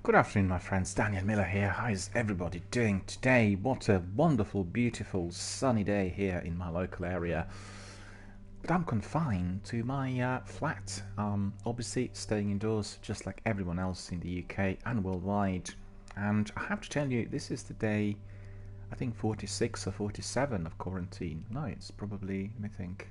Good afternoon, my friends. Daniel Miller here. How is everybody doing today? What a wonderful, beautiful, sunny day here in my local area. But I'm confined to my flat. Obviously, staying indoors just like everyone else in the UK and worldwide. And I have to tell you, this is the day, I think 46 or 47 of quarantine. No, it's probably, let me think.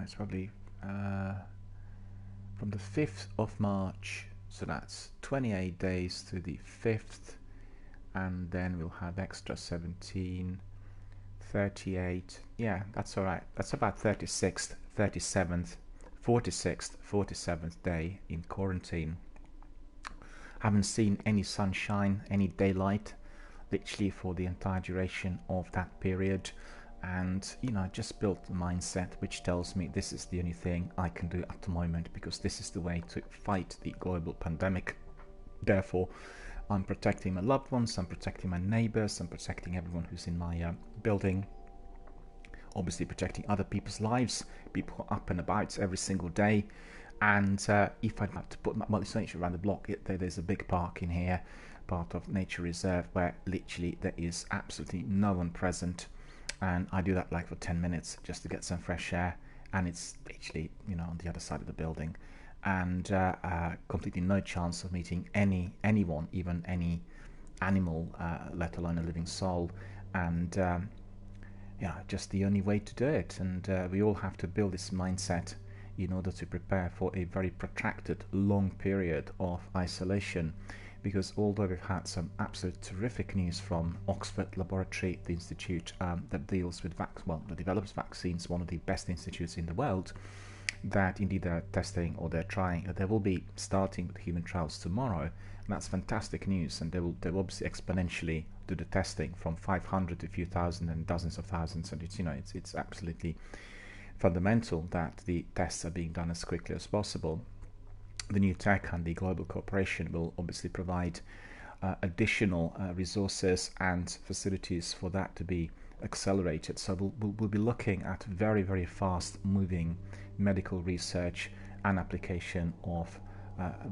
It's probably from the 5th of March. So that's 28 days to the 5th, and then we'll have extra 17, 38. Yeah, that's all right. That's about 36th, 37th, 46th, 47th day in quarantine. Haven't seen any sunshine, any daylight, literally for the entire duration of that period. And just built the mindset which tells me this is the only thing I can do at the moment, because this is the way to fight the global pandemic. Therefore, I'm protecting my loved ones, I'm protecting my neighbors, I'm protecting everyone who's in my building, obviously protecting other people's lives, people who are up and about every single day. And if I'd like to put well, it's not around the block, there's a big park in here, part of nature reserve, where literally there is absolutely no one present. And I do that like for 10 minutes just to get some fresh air, and it's literally on the other side of the building, and completely no chance of meeting anyone, even any animal, let alone a living soul. And just the only way to do it. And we all have to build this mindset in order to prepare for a very protracted, long period of isolation. Because although we've had some absolute terrific news from Oxford Laboratory, the institute that deals with that develops vaccines, one of the best institutes in the world, that indeed they're testing, or they're trying, they will be starting with human trials tomorrow. And that's fantastic news, and they will obviously exponentially do the testing from 500 to a few thousand and dozens of thousands. And it's absolutely fundamental that the tests are being done as quickly as possible. The new tech and the global cooperation will obviously provide additional resources and facilities for that to be accelerated. So we'll be looking at very, very fast moving medical research and application of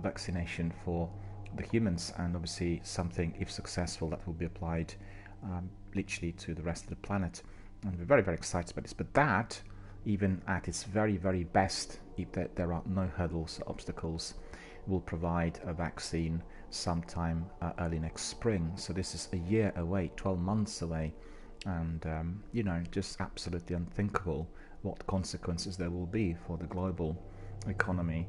vaccination for the humans, and obviously something, if successful, that will be applied literally to the rest of the planet. And we're very, very excited about this. But that, even at its very, very best, if there are no hurdles or obstacles, will provide a vaccine sometime early next spring. So this is a year away, 12 months away, and just absolutely unthinkable what consequences there will be for the global economy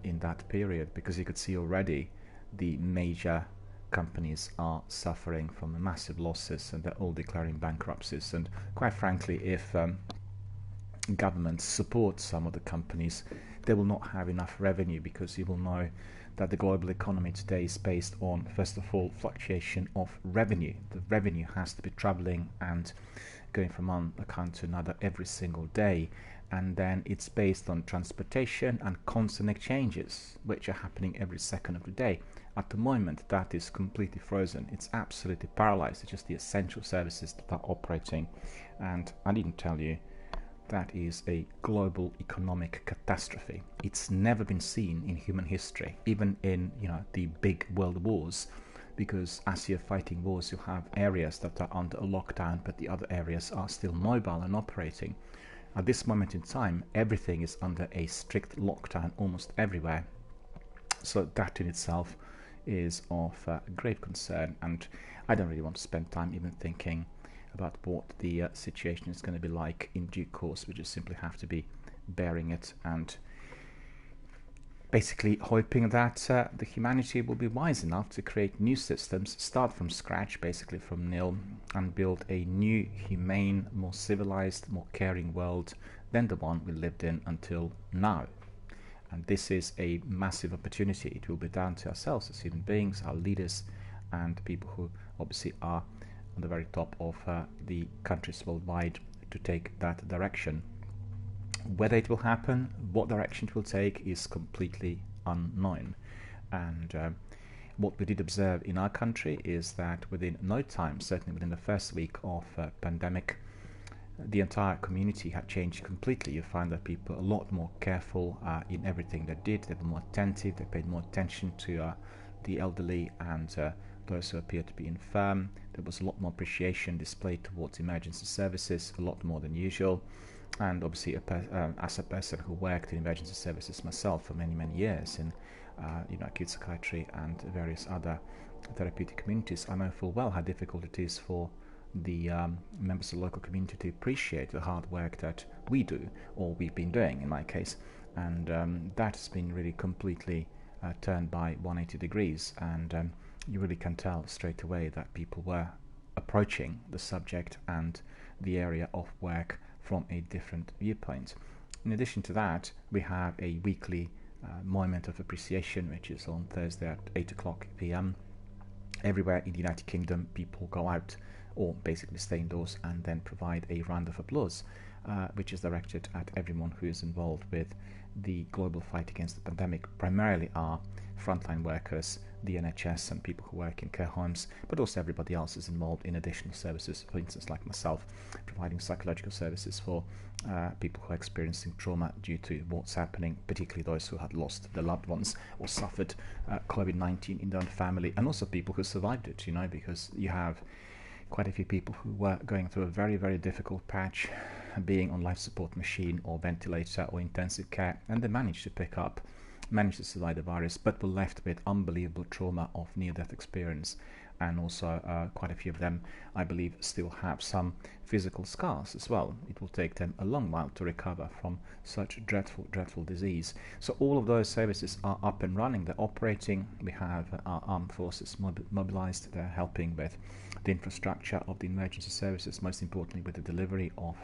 in that period, because you could see already the major companies are suffering from massive losses, and they're all declaring bankruptcies. And quite frankly, if governments support some of the companies, they will not have enough revenue, because you will know that the global economy today is based on, first of all, fluctuation of revenue. The revenue has to be traveling and going from one account to another every single day, and then it's based on transportation and constant exchanges, which are happening every second of the day. At the moment, that is completely frozen. It's absolutely paralyzed. It's just the essential services that are operating. And I didn't tell you, that is a global economic catastrophe. It's never been seen in human history, even in the big world wars, because as you're fighting wars, you have areas that are under a lockdown, but the other areas are still mobile and operating. At this moment in time, everything is under a strict lockdown almost everywhere. So that in itself is of great concern, and I don't really want to spend time even thinking about what the situation is going to be like in due course. We just simply have to be bearing it, and basically hoping that the humanity will be wise enough to create new systems, start from scratch, basically from nil, and build a new, humane, more civilized, more caring world than the one we lived in until now. And this is a massive opportunity. It will be down to ourselves as human beings, our leaders, and people who obviously are on the very top of the countries worldwide, to take that direction. Whether it will happen, what direction it will take, is completely unknown. And what we did observe in our country is that within no time, certainly within the first week of pandemic, the entire community had changed completely. You find that people are a lot more careful in everything they did. They were more attentive. They paid more attention to the elderly and those who appeared to be infirm. There was a lot more appreciation displayed towards emergency services, a lot more than usual. And obviously, as a person who worked in emergency services myself for many, many years in acute psychiatry and various other therapeutic communities, I know full well how difficult it is for the members of the local community to appreciate the hard work that we do, or we've been doing in my case. And that has been really completely turned by 180 degrees, and you really can tell straight away that people were approaching the subject and the area of work from a different viewpoint. In addition to that, we have a weekly moment of appreciation, which is on Thursday at 8 o'clock p.m. Everywhere in the United Kingdom, people go out or basically stay indoors and then provide a round of applause, which is directed at everyone who is involved with the global fight against the pandemic. Primarily are frontline workers, the NHS and people who work in care homes, but also everybody else is involved in additional services, for instance like myself, providing psychological services for people who are experiencing trauma due to what's happening, particularly those who had lost their loved ones or suffered COVID-19 in their own family, and also people who survived it, because you have quite a few people who were going through a very, very difficult patch, being on life support machine or ventilator or intensive care, and they managed to survive the virus, but were left with unbelievable trauma of near-death experience. And also quite a few of them, I believe, still have some physical scars as well. It will take them a long while to recover from such dreadful, dreadful disease. So all of those services are up and running. They're operating. We have our armed forces mobilized. They're helping with the infrastructure of the emergency services, most importantly with the delivery of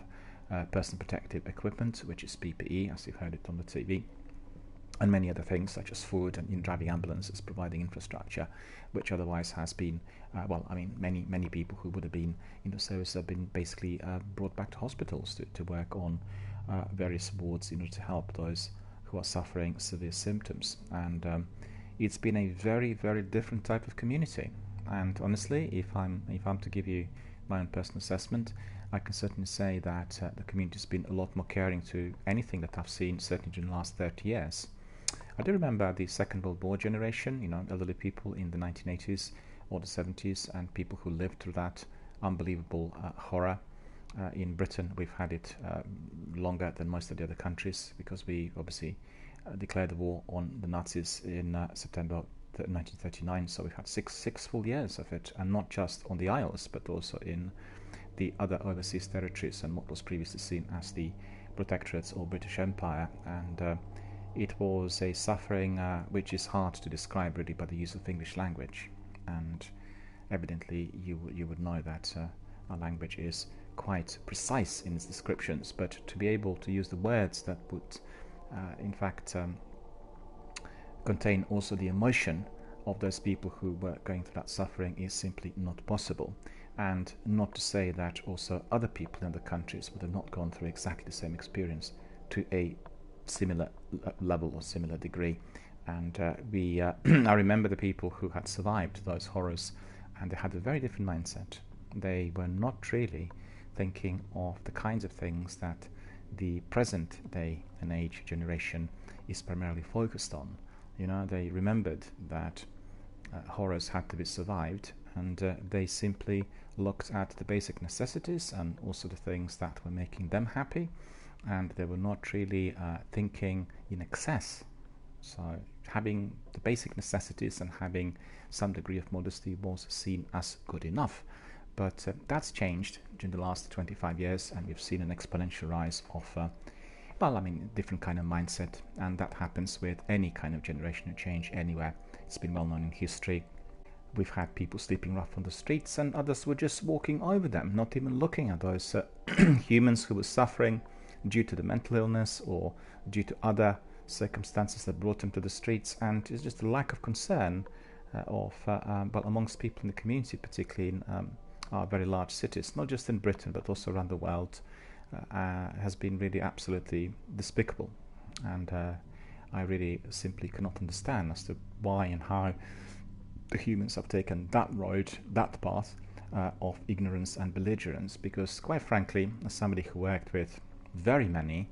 personal protective equipment, which is PPE, as you've heard it on the TV. And many other things such as food and driving ambulances, providing infrastructure, which otherwise has been, many people who would have been in the service have been basically brought back to hospitals to work on various wards in order to help those who are suffering severe symptoms. And it's been a very, very different type of community. And honestly, if I'm to give you my own personal assessment, I can certainly say that the community has been a lot more caring to anything that I've seen, certainly during the last 30 years. I do remember the Second World War generation, elderly people in the 1980s or the 70s, and people who lived through that unbelievable horror. In Britain, we've had it longer than most of the other countries, because we obviously declared the war on the Nazis in September 1939, so we've had six full years of it, and not just on the Isles, but also in the other overseas territories and what was previously seen as the Protectorates or British Empire. And it was a suffering which is hard to describe really by the use of English language, and evidently you would know that our language is quite precise in its descriptions, but to be able to use the words that would in fact contain also the emotion of those people who were going through that suffering is simply not possible. And not to say that also other people in other countries would have not gone through exactly the same experience to a similar level or similar degree. And I remember the people who had survived those horrors, and they had a very different mindset. They were not really thinking of the kinds of things that the present day and age generation is primarily focused on. They remembered that horrors had to be survived, and they simply looked at the basic necessities and also the things that were making them happy, and they were not really thinking in excess. So having the basic necessities and having some degree of modesty was seen as good enough. But that's changed during the last 25 years, and we've seen an exponential rise of different kind of mindset, and that happens with any kind of generational change anywhere. It's been well known in history. We've had people sleeping rough on the streets, and others were just walking over them, not even looking at those humans who were suffering due to the mental illness or due to other circumstances that brought them to the streets. And it's just a lack of concern amongst people in the community, particularly in our very large cities, not just in Britain but also around the world, has been really absolutely despicable. And I really simply cannot understand as to why and how the humans have taken that road, that path, of ignorance and belligerence, because quite frankly, as somebody who worked with very many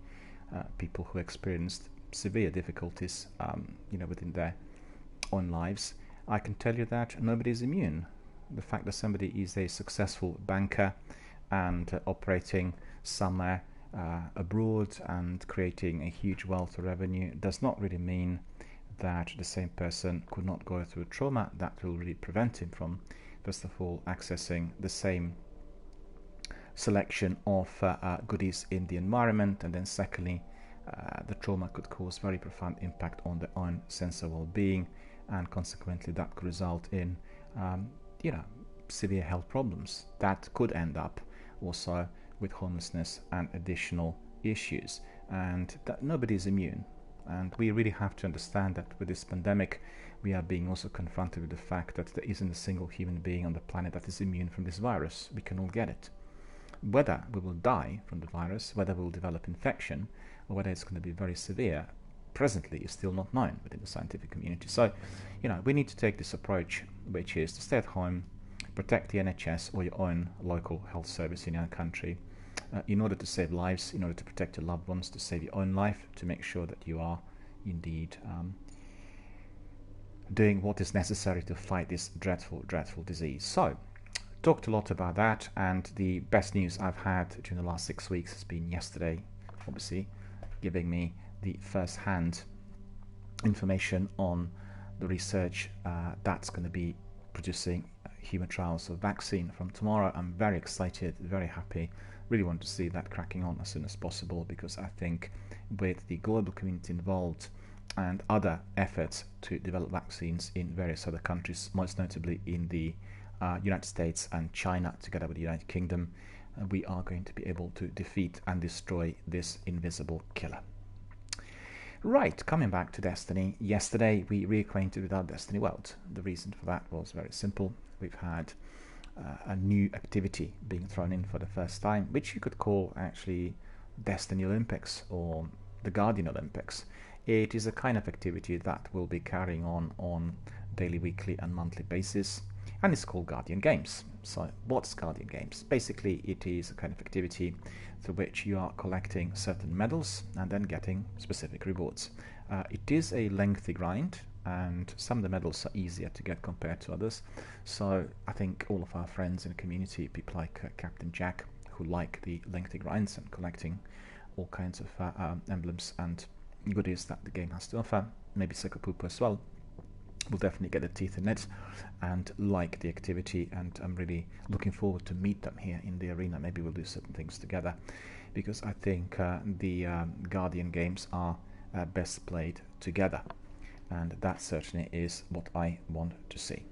people who experienced severe difficulties within their own lives, I can tell you that nobody is immune. The fact that somebody is a successful banker and operating somewhere abroad and creating a huge wealth of revenue does not really mean that the same person could not go through trauma that will really prevent him from, first of all, accessing the same selection of goodies in the environment, and then secondly, the trauma could cause very profound impact on their own sense of well-being, and consequently that could result in severe health problems that could end up also with homelessness and additional issues, and that nobody is immune. And we really have to understand that with this pandemic we are being also confronted with the fact that there isn't a single human being on the planet that is immune from this virus. We can all get it. Whether we will die from the virus, whether we will develop infection, or whether it's going to be very severe, presently is still not known within the scientific community. So, we need to take this approach, which is to stay at home, protect the NHS or your own local health service in your country, in order to save lives, in order to protect your loved ones, to save your own life, to make sure that you are indeed doing what is necessary to fight this dreadful, dreadful disease. So, talked a lot about that, and the best news I've had during the last 6 weeks has been yesterday, obviously, giving me the first-hand information on the research that's going to be producing human trials of vaccine from tomorrow. I'm very excited, very happy, really want to see that cracking on as soon as possible, because I think with the global community involved and other efforts to develop vaccines in various other countries, most notably in the United States and China, together with the United Kingdom, we are going to be able to defeat and destroy this invisible killer. Right, coming back to Destiny. Yesterday we reacquainted with our Destiny world. The reason for that was very simple. We've had a new activity being thrown in for the first time, which you could call actually Destiny Olympics or the Guardian Olympics. It is a kind of activity that will be carrying on daily, weekly and monthly basis, and it's called Guardian Games. So what's Guardian Games? Basically it is a kind of activity through which you are collecting certain medals and then getting specific rewards. It is a lengthy grind, and some of the medals are easier to get compared to others. So I think all of our friends in the community, people like Captain Jack, who like the lengthy grinds and collecting all kinds of emblems and goodies that the game has to offer, maybe Sekopupu as well, will definitely get their teeth in it and like the activity, and I'm really looking forward to meet them here in the arena. Maybe we'll do certain things together, because I think the Guardian Games are best played together, and that certainly is what I want to see.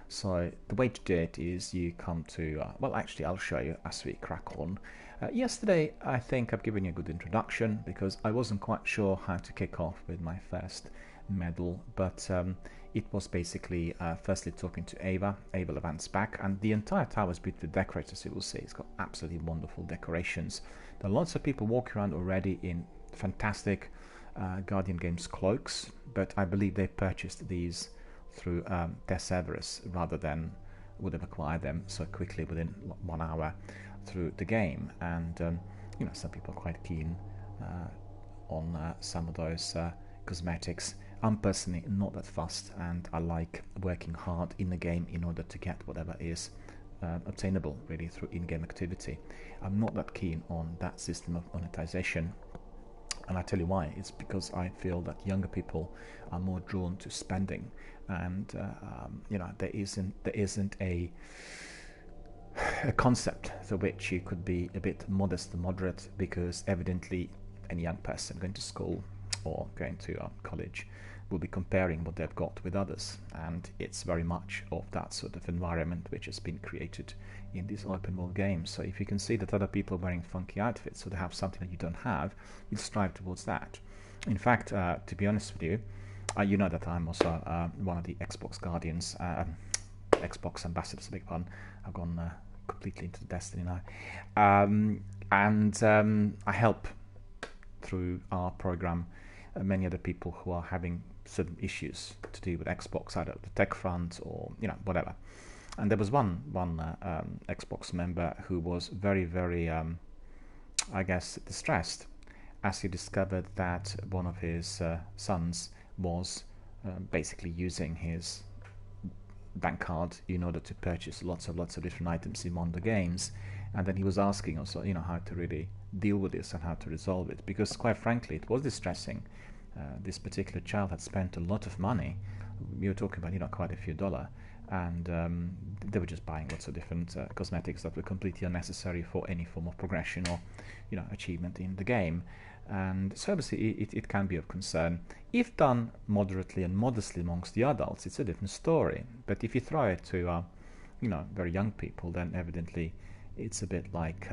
So the way to do it is you come to, well actually I'll show you as we crack on. Yesterday I think I've given you a good introduction, because I wasn't quite sure how to kick off with my first medal, but it was basically firstly talking to Ava Levant's back, and the entire tower is beautifully decorated, as you will see. It's got absolutely wonderful decorations. There are lots of people walking around already in fantastic Guardian Games cloaks, but I believe they purchased these through Cerberus rather than would have acquired them so quickly within 1 hour through the game. And some people are quite keen on some of those cosmetics. I'm personally not that fussed, and I like working hard in the game in order to get whatever is obtainable really through in-game activity. I'm not that keen on that system of monetization, and I tell you why. It's because I feel that younger people are more drawn to spending, and there isn't a concept for which you could be a bit modest and moderate, because evidently any young person going to school or going to college will be comparing what they've got with others, and it's very much of that sort of environment which has been created in these open world games. So if you can see that other people are wearing funky outfits, so they have something that you don't have, you strive towards that. In fact, to be honest with you, you know that I'm also one of the Xbox Guardians, Xbox ambassadors, a big one. I've gone completely into Destiny now, and I help through our program many other people who are having certain issues to do with Xbox, either the tech front or whatever. And there was one Xbox member who was very, very, I guess, distressed as he discovered that one of his sons was basically using his bank card in order to purchase lots of different items in one of the games. And then he was asking also, how to really deal with this and how to resolve it, because quite frankly it was distressing. This particular child had spent a lot of money. We were talking about quite a few dollars, and they were just buying lots of different cosmetics that were completely unnecessary for any form of progression or achievement in the game. And so obviously it can be of concern. If done moderately and modestly amongst the adults, it's a different story. But if you throw it to very young people, then evidently it's a bit like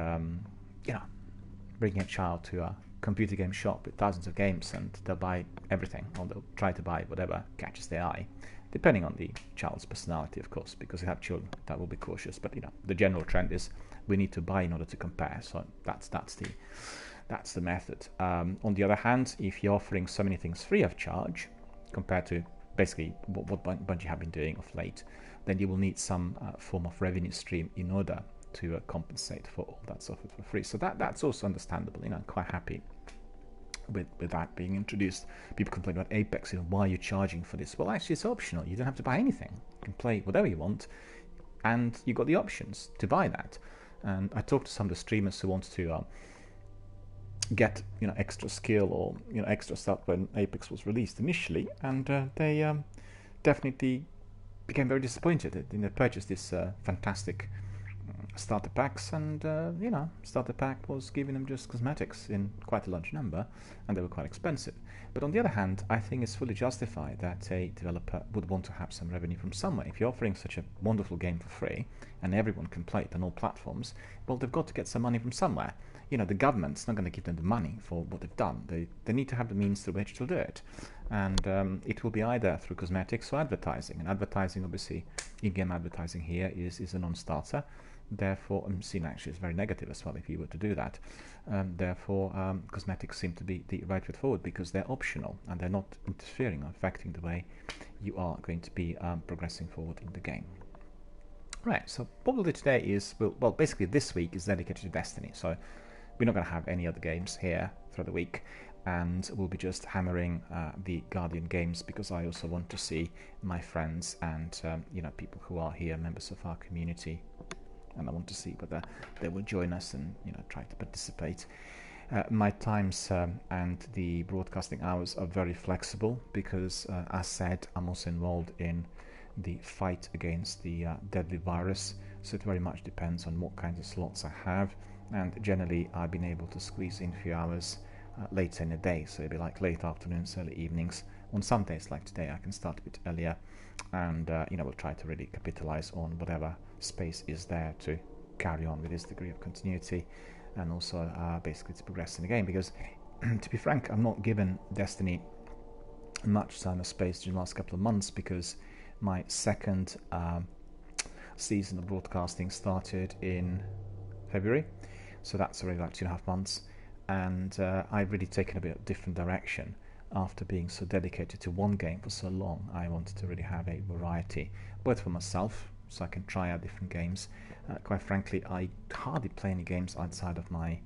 bringing a child to a computer game shop with thousands of games, and they'll buy everything, or they'll try to buy whatever catches their eye, depending on the child's personality, of course, because you have children that will be cautious. But the general trend is we need to buy in order to compare. So that's the method. On the other hand, if you're offering so many things free of charge compared to basically what Bungie have been doing of late, then you will need some form of revenue stream in order to compensate for all that stuff for free. So that's also understandable. I'm quite happy with that being introduced. People complain about Apex, why are you charging for this? Well, actually it's optional. You don't have to buy anything. You can play whatever you want, and you've got the options to buy that. And I talked to some of the streamers who wanted to get extra skill or extra stuff when Apex was released initially, and they definitely became very disappointed. They purchased this fantastic starter packs, and starter pack was giving them just cosmetics in quite a large number, and they were quite expensive. But on the other hand, I think it's fully justified that a developer would want to have some revenue from somewhere. If you're offering such a wonderful game for free and everyone can play it on all platforms, well, they've got to get some money from somewhere. The government's not going to give them the money for what they've done. They need to have the means through which to do it. And it will be either through cosmetics or advertising. And advertising, obviously, in-game advertising here is a non-starter. Therefore, I'm seen actually is very negative as well if you were to do that. Therefore, cosmetics seem to be the right way forward, because they're optional and they're not interfering or affecting the way you are going to be progressing forward in the game. Right, so what we'll do today is, well, basically this week is dedicated to Destiny. So we're not going to have any other games here throughout the week, and we'll be just hammering the Guardian games, because I also want to see my friends and people who are here, members of our community, and I want to see whether they will join us and try to participate. My times and the broadcasting hours are very flexible, because as said, I'm also involved in the fight against the deadly virus, so it very much depends on what kinds of slots I have. And generally I've been able to squeeze in a few hours later in the day, so it'll be like late afternoons, early evenings. On some days like today I can start a bit earlier, and we'll try to really capitalize on whatever space is there to carry on with this degree of continuity, and also basically to progress in the game, because to be frank, I'm not given Destiny much time or space during the last couple of months, because my second season of broadcasting started in February, so that's already like 2.5 months, and I've really taken a bit of a different direction after being so dedicated to one game for so long. I wanted to really have a variety, both for myself, so I can try out different games. Quite frankly, I hardly play any games outside of my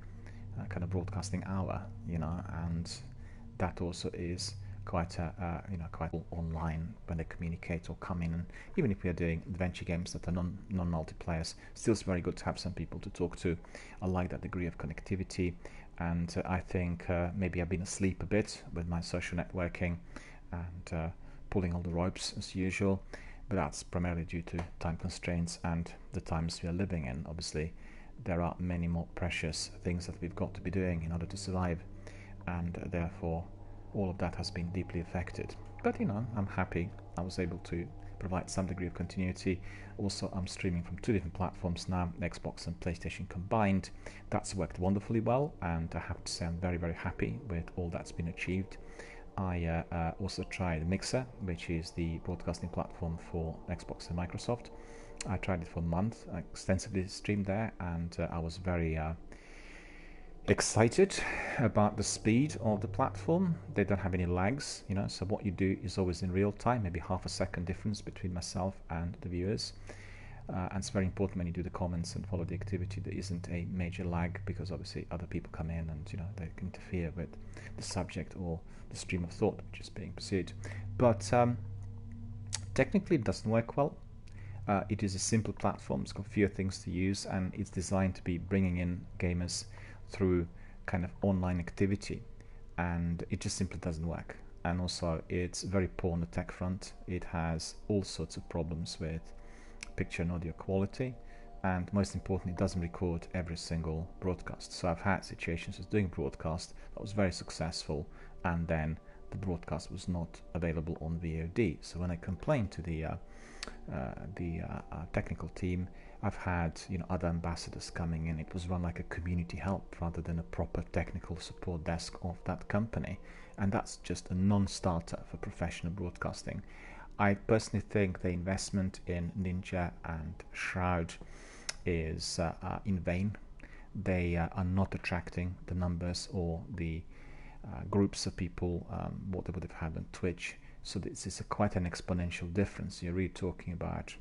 kind of broadcasting hour, and that also is quite quite online when they communicate or come in. And even if we are doing adventure games that are non-multiplayers, still it's very good to have some people to talk to. I like that degree of connectivity, and I think maybe I've been asleep a bit with my social networking and pulling all the ropes as usual, but that's primarily due to time constraints and the times we are living in. Obviously there are many more precious things that we've got to be doing in order to survive, and therefore all of that has been deeply affected. But I'm happy I was able to provide some degree of continuity. Also, I'm streaming from 2 different platforms now, Xbox and PlayStation combined. That's worked wonderfully well, and I have to say I'm very, very happy with all that's been achieved. I also tried Mixer, which is the broadcasting platform for Xbox and Microsoft. I tried it for a month. I extensively streamed there, and I was very excited about the speed of the platform. They don't have any lags, so what you do is always in real time, maybe half a second difference between myself and the viewers. and it's very important when you do the comments and follow the activity there isn't a major lag, because obviously other people come in and they can interfere with the subject or the stream of thought which is being pursued. But technically it doesn't work well. It is a simple platform, it's got fewer things to use, and it's designed to be bringing in gamers through kind of online activity, and it just simply doesn't work. And also it's very poor on the tech front. It has all sorts of problems with picture and audio quality, and most importantly it doesn't record every single broadcast. So I've had situations of doing broadcast that was very successful, and then the broadcast was not available on VOD. So when I complained to the technical team, I've had other ambassadors coming in. It was run like a community help rather than a proper technical support desk of that company, and that's just a non-starter for professional broadcasting. I personally think the investment in Ninja and Shroud is in vain. They are not attracting the numbers or the groups of people what they would have had on Twitch. So this is quite an exponential difference. You're really talking about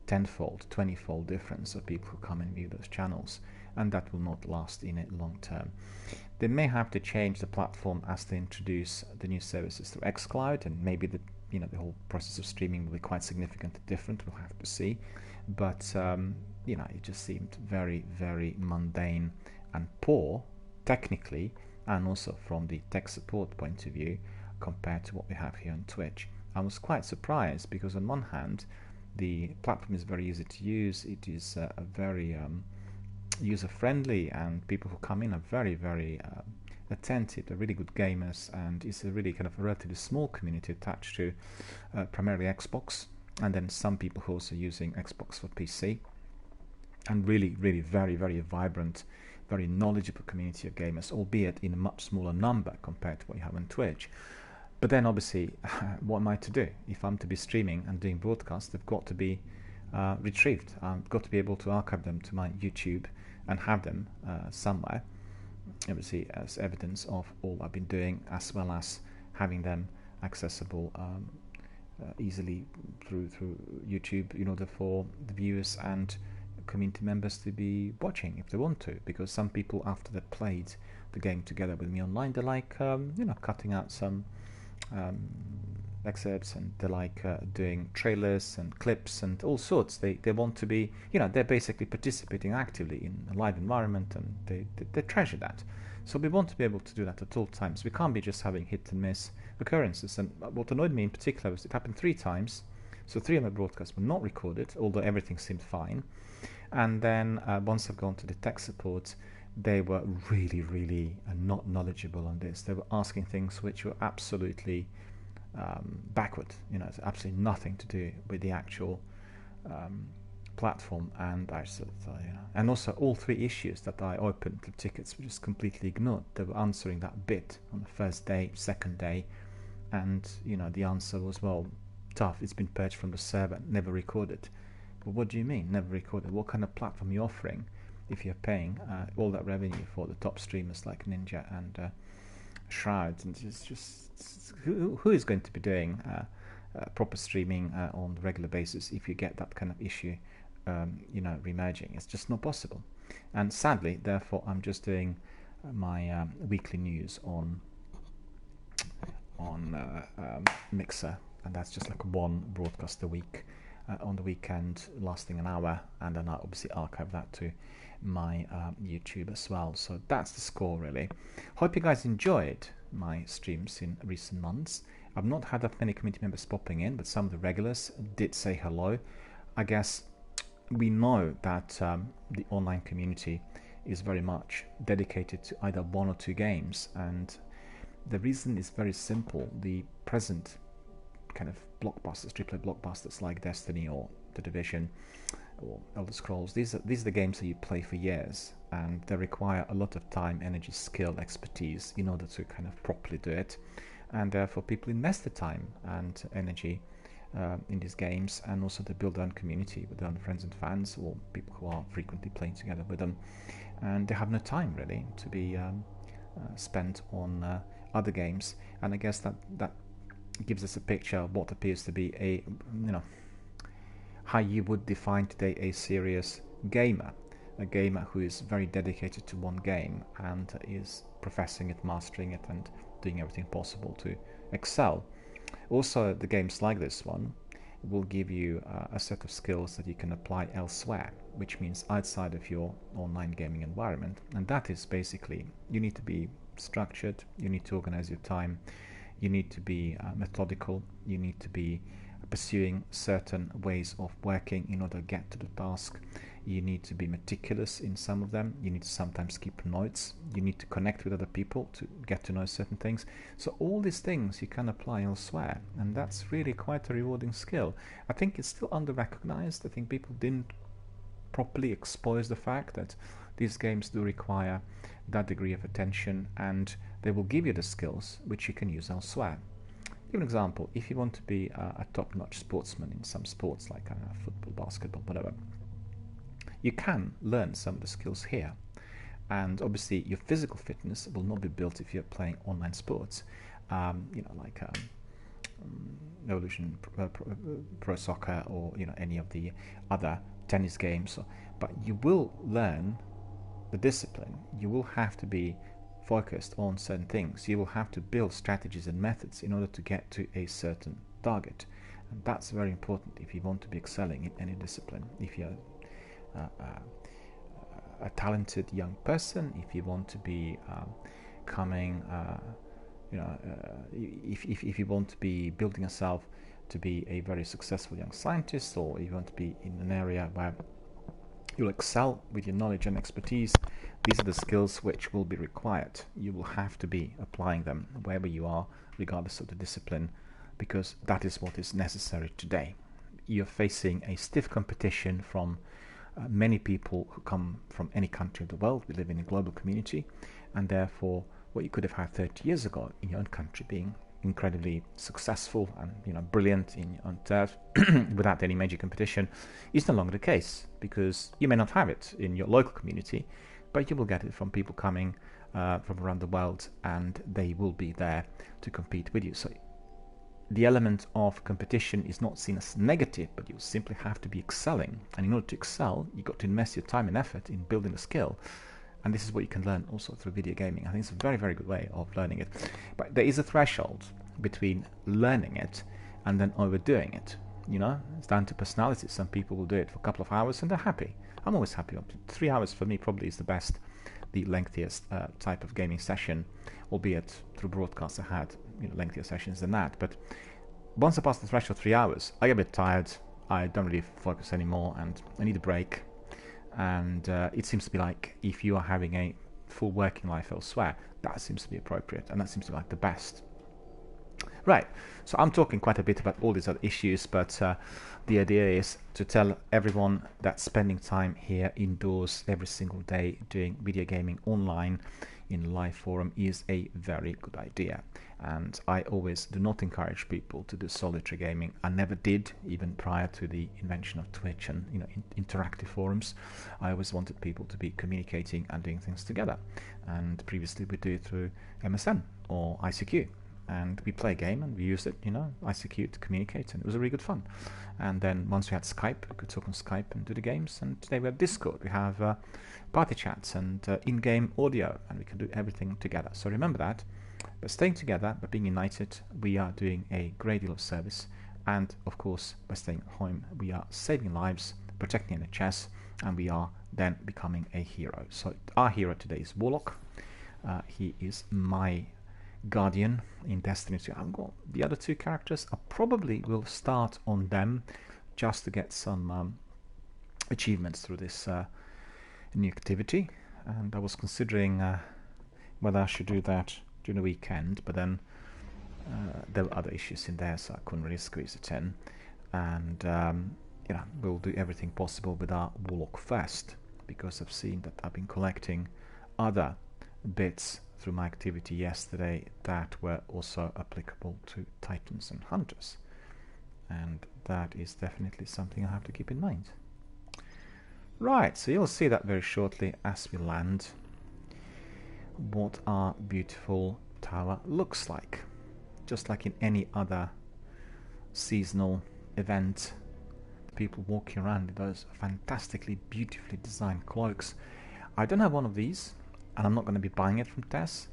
tenfold, 20-fold difference of people who come and view those channels, and that will not last in it long term. They may have to change the platform as they introduce the new services through xCloud, and maybe the whole process of streaming will be quite significantly different. We'll have to see. But it just seemed very, very mundane and poor technically, and also from the tech support point of view, compared to what we have here on Twitch. I was quite surprised because on one hand the platform is very easy to use, it is a very user-friendly, and people who come in are very, very attentive, they're really good gamers, and it's a really kind of a relatively small community attached to primarily Xbox, and then some people who are also using Xbox for PC, and really, really very, very vibrant, very knowledgeable community of gamers, albeit in a much smaller number compared to what you have on Twitch. But then obviously, what am I to do? If I'm to be streaming and doing broadcasts, they've got to be retrieved. I've got to be able to archive them to my YouTube and have them somewhere, obviously as evidence of all I've been doing, as well as having them accessible easily through YouTube in order for the viewers and community members to be watching if they want to. Because some people, after they've played the game together with me online, they like cutting out some excerpts, and they like doing trailers and clips and all sorts. They want to be, they're basically participating actively in a live environment, and they treasure that. So we want to be able to do that at all times. We can't be just having hit and miss occurrences. And what annoyed me in particular was it happened 3 times. So 3 of my broadcasts were not recorded, although everything seemed fine. And then once I've gone to the tech support, they were really, really not knowledgeable on this. They were asking things which were absolutely backward. It's absolutely nothing to do with the actual platform. And I sort of thought, and also all 3 issues that I opened the tickets were just completely ignored. They were answering that bit on the first day, second day, and the answer was, well, tough. It's been purged from the server, never recorded. But what do you mean, never recorded? What kind of platform are you offering if you're paying all that revenue for the top streamers like Ninja and Shroud? And it's just who is going to be doing proper streaming on a regular basis if you get that kind of issue, remerging? It's just not possible. And sadly, therefore, I'm just doing my weekly news on Mixer, and that's just like 1 broadcast a week on the weekend, lasting an hour, and then I obviously archive that to my YouTube as well. So that's the score, really. Hope you guys enjoyed my streams in recent months. I've not had that many community members popping in, but some of the regulars did say hello. I guess we know that the online community is very much dedicated to either 1 or 2 games, and the reason is very simple. The present kind of blockbusters, AAA blockbusters like Destiny or The Division or Elder Scrolls, these are the games that you play for years, and they require a lot of time, energy, skill, expertise in order to kind of properly do it, and therefore people invest the time and energy in these games, and also to build their own community with their own friends and fans, or people who are frequently playing together with them, and they have no time really to be spent on other games. And I guess that gives us a picture of what appears to be a how you would define today a serious gamer, a gamer who is very dedicated to one game and is professing it, mastering it, and doing everything possible to excel. Also, the games like this one will give you a set of skills that you can apply elsewhere, which means outside of your online gaming environment. And that is basically, you need to be structured, you need to organize your time, you need to be methodical, you need to be pursuing certain ways of working in order to get to the task. You need to be meticulous in some of them. You need to sometimes keep notes. You need to connect with other people to get to know certain things. So all these things you can apply elsewhere, and that's really quite a rewarding skill. I think it's still under-recognized. I think people didn't properly expose the fact that these games do require that degree of attention, and they will give you the skills which you can use elsewhere. Give an example. If you want to be a top-notch sportsman in some sports like football, basketball, whatever, you can learn some of the skills here. And obviously your physical fitness will not be built if you're playing online sports, like Evolution Pro Soccer, or any of the other tennis games. But you will learn the discipline. You will have to be focused on certain things. You will have to build strategies and methods in order to get to a certain target. And that's very important if you want to be excelling in any discipline. If you're a talented young person, if you want to be coming, if you want to be building yourself to be a very successful young scientist, or you want to be in an area where you'll excel with your knowledge and expertise, these are the skills which will be required. You will have to be applying them wherever you are, regardless of the discipline, because that is what is necessary today. You're facing a stiff competition from many people who come from any country of the world. We live in a global community, and therefore what you could have had 30 years ago in your own country, being incredibly successful and brilliant in your own turf without any major competition, is no longer the case, because you may not have it in your local community, but you will get it from people coming from around the world, and they will be there to compete with you. So the element of competition is not seen as negative, but you simply have to be excelling. And in order to excel, you've got to invest your time and effort in building a skill. And this is what you can learn also through video gaming. I think it's a very, very good way of learning it. But there is a threshold between learning it and then overdoing it. It's down to personality. Some people will do it for a couple of hours and they're happy. I'm always happy. 3 hours for me probably is the lengthiest type of gaming session, albeit through broadcasts I had lengthier sessions than that. But once I pass the threshold of 3 hours, I get a bit tired. I don't really focus anymore, and I need a break. And it seems to be like, if you are having a full working life elsewhere, that seems to be appropriate, and that seems to be like the best. Right, so I'm talking quite a bit about all these other issues, but the idea is to tell everyone that spending time here indoors every single day doing video gaming online in a live forum is a very good idea. And I always do not encourage people to do solitary gaming. I never did, even prior to the invention of Twitch and interactive forums. I always wanted people to be communicating and doing things together. And previously we do it through MSN or ICQ. And we play a game and we used it, ICQ to communicate, and it was really good fun. And then once we had Skype, we could talk on Skype and do the games. And today we have Discord, we have party chats and in-game audio, and we can do everything together. So remember that. By staying together, by being united, we are doing a great deal of service. And of course, by staying at home, we are saving lives, protecting NHS, and we are then becoming a hero. So our hero today is Warlock. He is my guardian in Destiny 2. I've got the other two characters. I probably will start on them just to get some achievements through this new activity. And I was considering whether I should do that during the weekend, but then there were other issues in there, so I couldn't really squeeze it in. And we'll do everything possible with our Warlock first, because I've seen that I've been collecting other bits through my activity yesterday that were also applicable to Titans and Hunters, and that is definitely something I have to keep in mind. Right, so you'll see that very shortly as we land what our beautiful tower looks like. Just like in any other seasonal event, the people walking around in those fantastically, beautifully designed cloaks. I don't have one of these, and I'm not going to be buying it from Tess,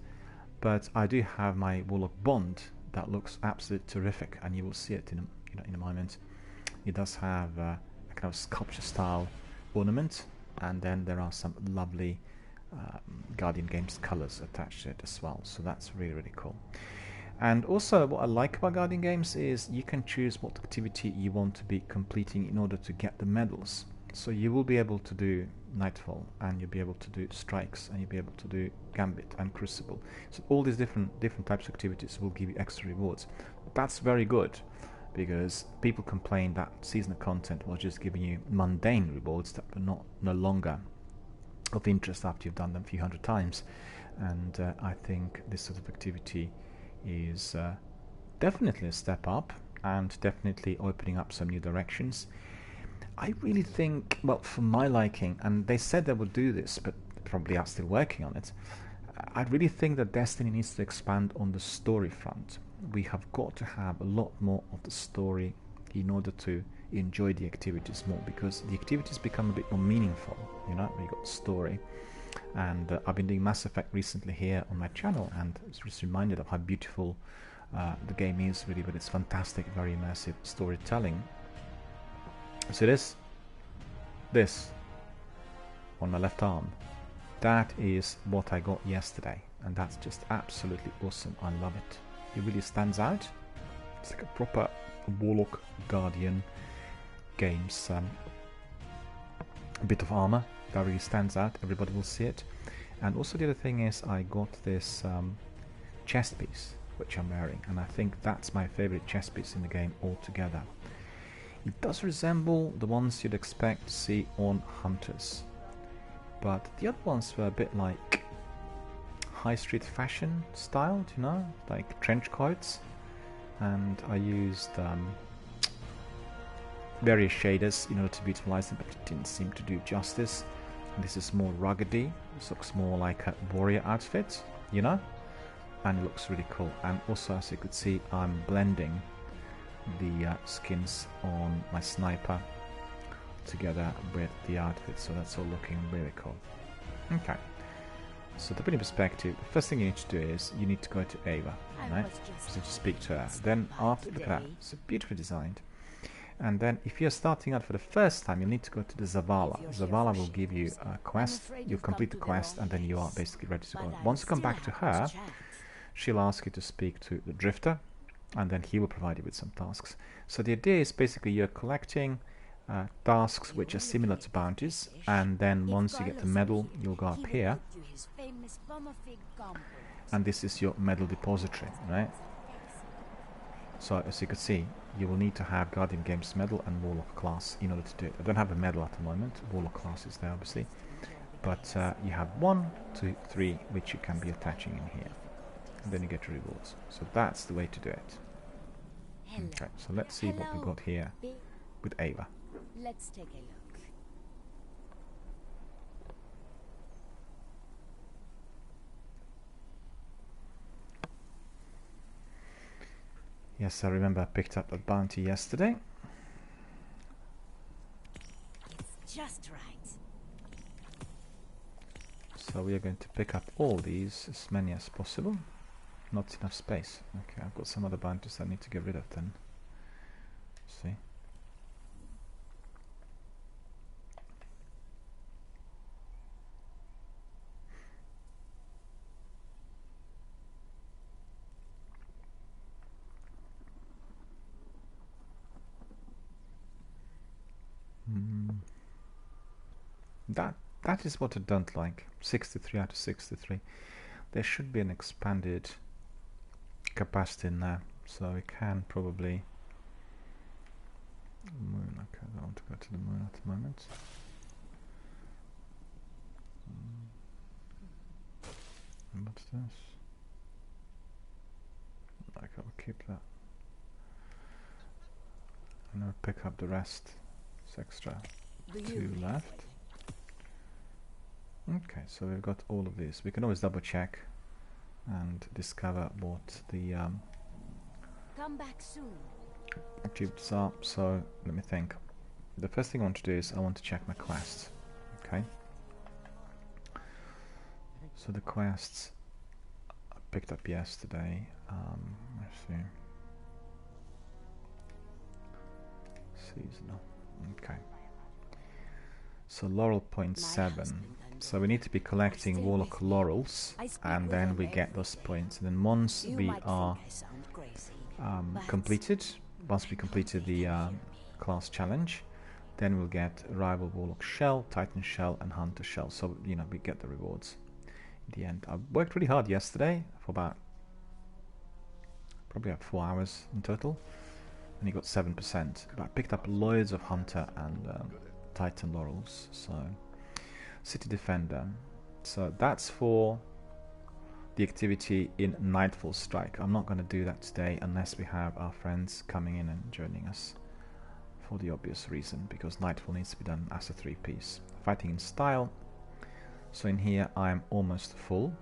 but I do have my Warlock Bond that looks absolutely terrific, and you will see it in a moment. It does have a kind of sculpture style ornament, and then there are some lovely Guardian Games colors attached to it as well, so that's really, really cool. And also what I like about Guardian Games is you can choose what activity you want to be completing in order to get the medals. So you will be able to do Nightfall, and you'll be able to do Strikes, and you'll be able to do Gambit and Crucible. So all these different types of activities will give you extra rewards. That's very good, because people complain that seasonal content was just giving you mundane rewards that were no longer of interest after you've done them a few hundred times. And I think this sort of activity is definitely a step up, and definitely opening up some new directions. I really think, well, for my liking, and they said they would do this, but probably are still working on it, I really think that Destiny needs to expand on the story front. We have got to have a lot more of the story in order to enjoy the activities more, because the activities become a bit more meaningful, you know, when you got the story. And I've been doing Mass Effect recently here on my channel, and I was just reminded of how beautiful the game is, really, with its fantastic, very immersive storytelling. So this on my left arm, that is what I got yesterday, and that's just absolutely awesome. I love it. It really stands out. It's like a proper Warlock Guardian Games bit of armor that really stands out. Everybody will see it. And also the other thing is I got this chest piece which I'm wearing, and I think that's my favorite chest piece in the game altogether. It does resemble the ones you'd expect to see on Hunters, but the other ones were a bit like high street fashion styled, you know, like trench coats, and I used various shaders in order to beautify them, but it didn't seem to do justice. And this is more ruggedy. This looks more like a warrior outfit, you know, and it looks really cool. And also, as you could see, I'm blending the skins on my sniper together with the outfit, so that's all looking really cool. Okay, so to put in perspective, the first thing you need to do is you need to go to Ava, right? So to speak to her. Then after, look at that, it's beautifully designed. And then if you're starting out for the first time, you need to go to the Zavala. Zavala will give you a quest, you complete the quest, and then you are basically ready to go. Once you come back to her, she'll ask you to speak to the Drifter, and then he will provide you with some tasks. So the idea is basically you're collecting tasks which are similar to bounties, and then once you get the medal, you'll go up here, and this is your medal depository, right? So as you can see, you will need to have Guardian Games medal and Warlock class in order to do it. I don't have a medal at the moment. Warlock class is there, obviously, but you have 1, 2, 3 which you can be attaching in here, and then you get your rewards. So that's the way to do it. Okay, so let's see what we got here with Ava. Let's take a look. Yes, I remember I picked up that bounty yesterday. It's just right. So we are going to pick up all these, as many as possible. Not enough space. Okay, I've got some other bounties I need to get rid of then. See? That is what I don't like. 63 out of 63. There should be an expanded capacity in there, so we can probably moon. Okay, I don't want to go to the moon at the moment. And what's this? Okay, I'll keep that. And I'll pick up the rest. It's extra. 2 left. Okay, so we've got all of these. We can always double check and discover what the Come back soon. activities are. So let me think. the first thing I want to do is I want to check my quests. Okay. So the quests I picked up yesterday. Let's see. Seasonal. Okay. So laurel point 7. So we need to be collecting warlock laurels, and then we get those points. And then once we are completed, once we completed the class challenge, then we'll get rival warlock shell, titan shell, and hunter shell. So you know we get the rewards in the end. I worked really hard yesterday for probably about 4 hours in total, and he got 7%. But I picked up loads of hunter and titan laurels. So city defender. So that's for the activity in Nightfall Strike. I'm not going to do that today unless we have our friends coming in and joining us, for the obvious reason, because Nightfall needs to be done as a 3-piece. Fighting in style. So in here I'm almost full,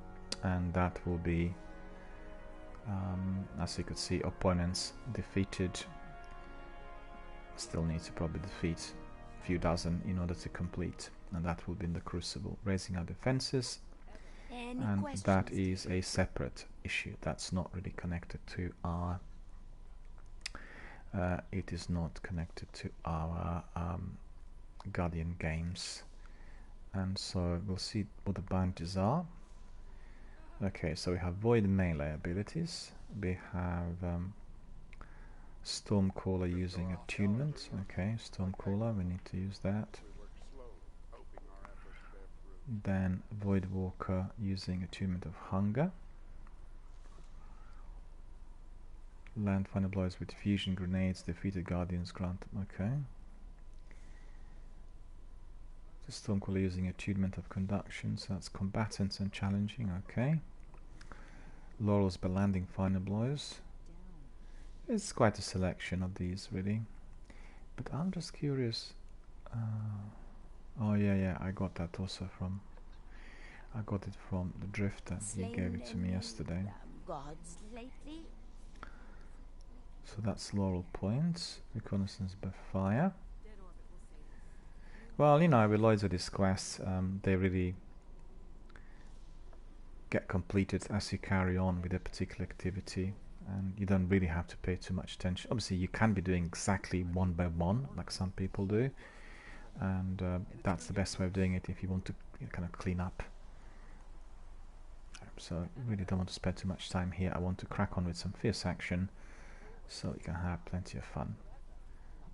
and that will be, as you could see, opponents defeated. Still need to probably defeat a few dozen in order to complete, and that will be in the Crucible. Raising our defenses, and that is a separate issue. That's not really connected to our it is not connected to our Guardian games, and so we'll see what the bounties are. Okay, so we have void melee abilities. We have Stormcaller using attunement. Okay, Stormcaller, we need to use that. Then Void Walker using attunement of hunger. Land final blows with fusion grenades. Defeated guardians grant. Okay. The Stormcaller using attunement of conduction. So that's combatants and challenging. Okay. Laurels by landing final blows. It's quite a selection of these, really. But I'm just curious. Oh yeah, I got that also from. I got it from the Drifter. He gave it to me yesterday. Gods lately? So that's laurel points. Reconnaissance by fire. Well, you know, with loads of these quests, they really get completed as you carry on with a particular activity, and you don't really have to pay too much attention. Obviously, you can be doing exactly one by one, like some people do, and that's the best way of doing it if you want to kind of clean up. So I really don't want to spend too much time here. I want to crack on with some fierce action, so you can have plenty of fun.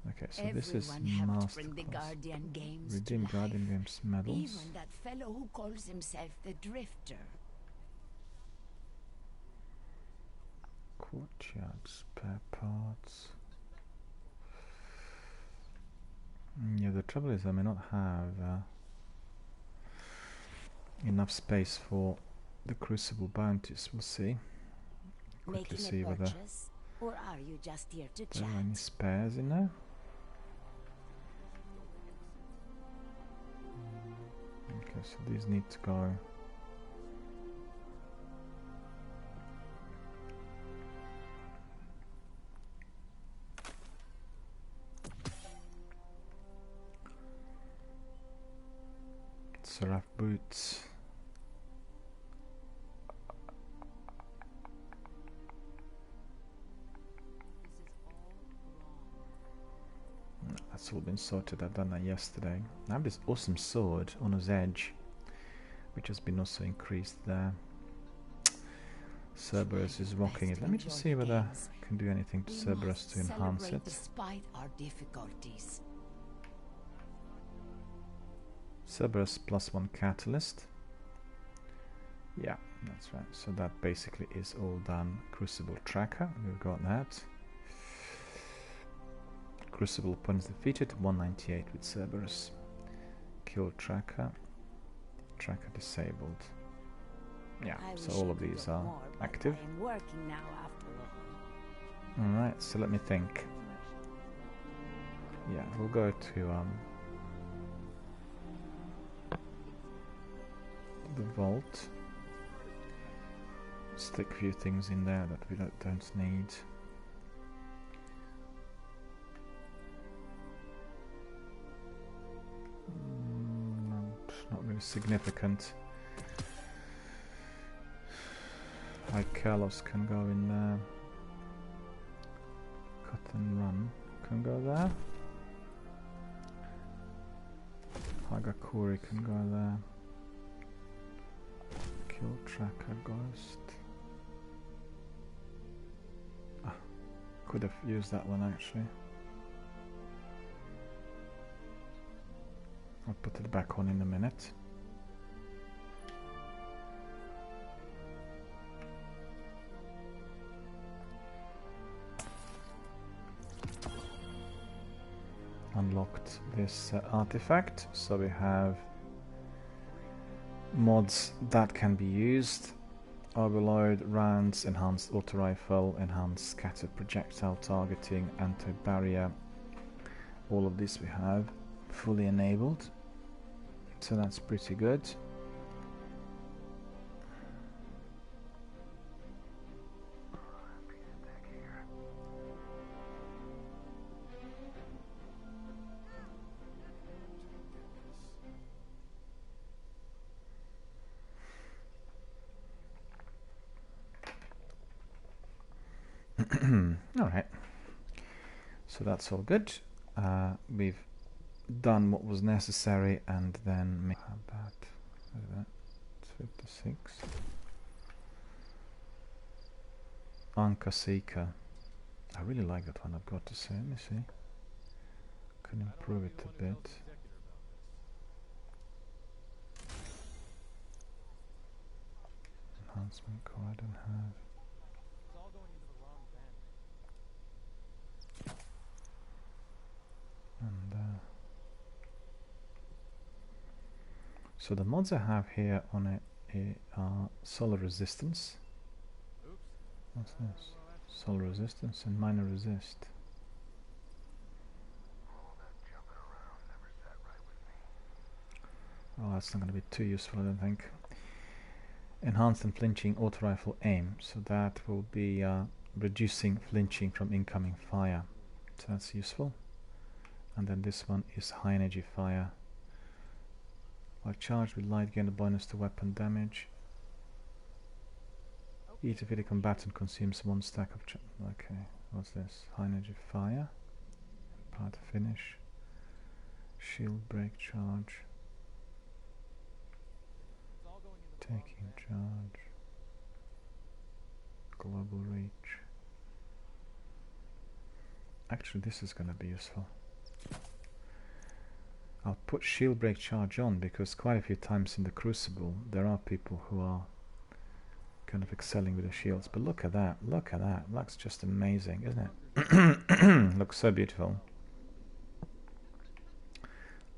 Okay, so Everyone this is helped bring the Masterclass. Guardian Games Redeem to Guardian life. Games medals. Even that fellow who calls himself the Drifter. Courtyard spare parts. Yeah, the trouble is I may not have enough space for the Crucible bounties. We'll see. Quickly see Making a whether purchase, or are you just here to there chat? are any spares in there. Okay, so these need to go. Seraph boots. That's all been sorted. I've done that yesterday. I have this awesome sword on his edge, which has been also increased there. Cerberus is rocking it. Let me just see whether I can do anything to Cerberus to enhance it. Despite our difficulties. Cerberus +1 catalyst. Yeah, that's right. So that basically is all done. Crucible tracker, we've got that. Crucible opponents defeated, 198 with Cerberus. Kill tracker. Tracker disabled. Yeah, so all of these are active. I am working now after all. Alright, so let me think. Yeah, we'll go to the vault. Stick a few things in there that we don't need. is significant. Like Kalos can go in there. Cut and run can go there. Hagakuri can go there. Kill Tracker Ghost. Ah, could have used that one actually. I'll put it back on in a minute. Unlocked this artifact, so we have mods that can be used. Overload, rounds, enhanced auto rifle, enhanced scatter projectile targeting, anti-barrier. All of this we have fully enabled, so that's pretty good. Alright, so that's all good. We've done what was necessary, and then make that 56. Anka Seeker. I really like that one, I've got to say. Let me see. Can improve it a bit. Enhancement core I don't have. And so the mods I have here on it are solar resistance. What's this? Solar resistance and minor resist. Oh, that's not going to be too useful, I don't think. Enhanced and flinching auto rifle aim, so that will be reducing flinching from incoming fire, so that's useful. And then this one is high energy fire. While charged with light, gain a bonus to weapon damage. Each of it a combatant consumes one stack of okay, what's this? High energy fire. Part finish. Shield break charge. Taking charge. Global reach. Actually, this is going to be useful. I'll put shield break charge on because quite a few times in the Crucible there are people who are kind of excelling with the shields. But look at that, look at that. Looks just amazing, isn't it? Looks so beautiful.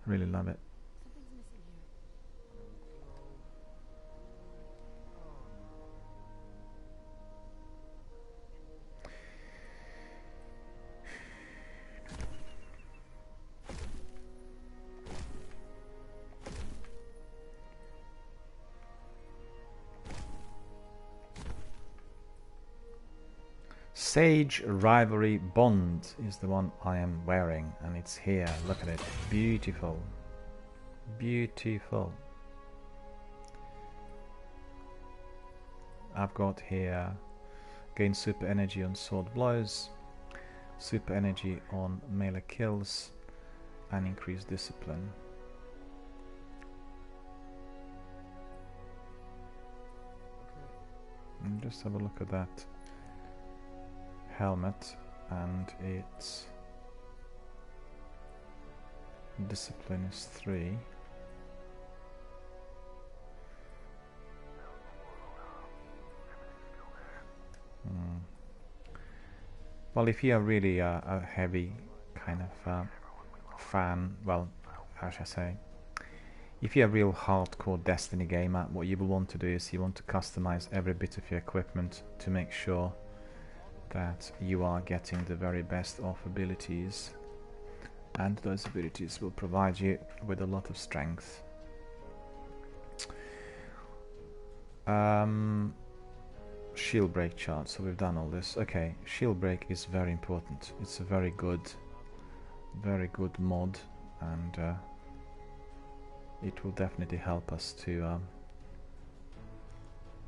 Really love it. Sage Rivalry Bond is the one I am wearing, and it's here. Look at it. Beautiful. Beautiful. I've got here gain super energy on sword blows, super energy on melee kills, and increase discipline. And just have a look at that helmet, and its discipline is 3. Well, if you are really a heavy kind of fan, well, how should I say, if you're a real hardcore Destiny gamer, what you will want to do is you want to customize every bit of your equipment to make sure that you are getting the very best of abilities, and those abilities will provide you with a lot of strength. Shield break charge, so we've done all this. Okay, shield break is very important. It's a very good mod, and it will definitely help us to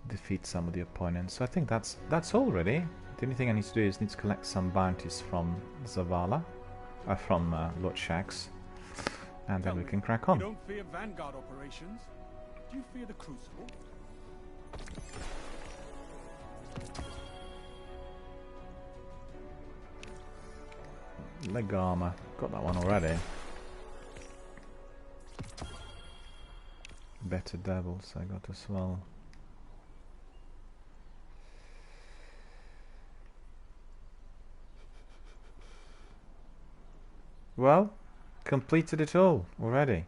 defeat some of the opponents. So I think that's all really. The only thing I need to do is need to collect some bounties from Zavala, from Lord Shax, and then we can crack on. You don't fear Vanguard operations? Do you fear the Crucible? Leg armor, got that one already. Better devils I got as well. Well, completed it all already.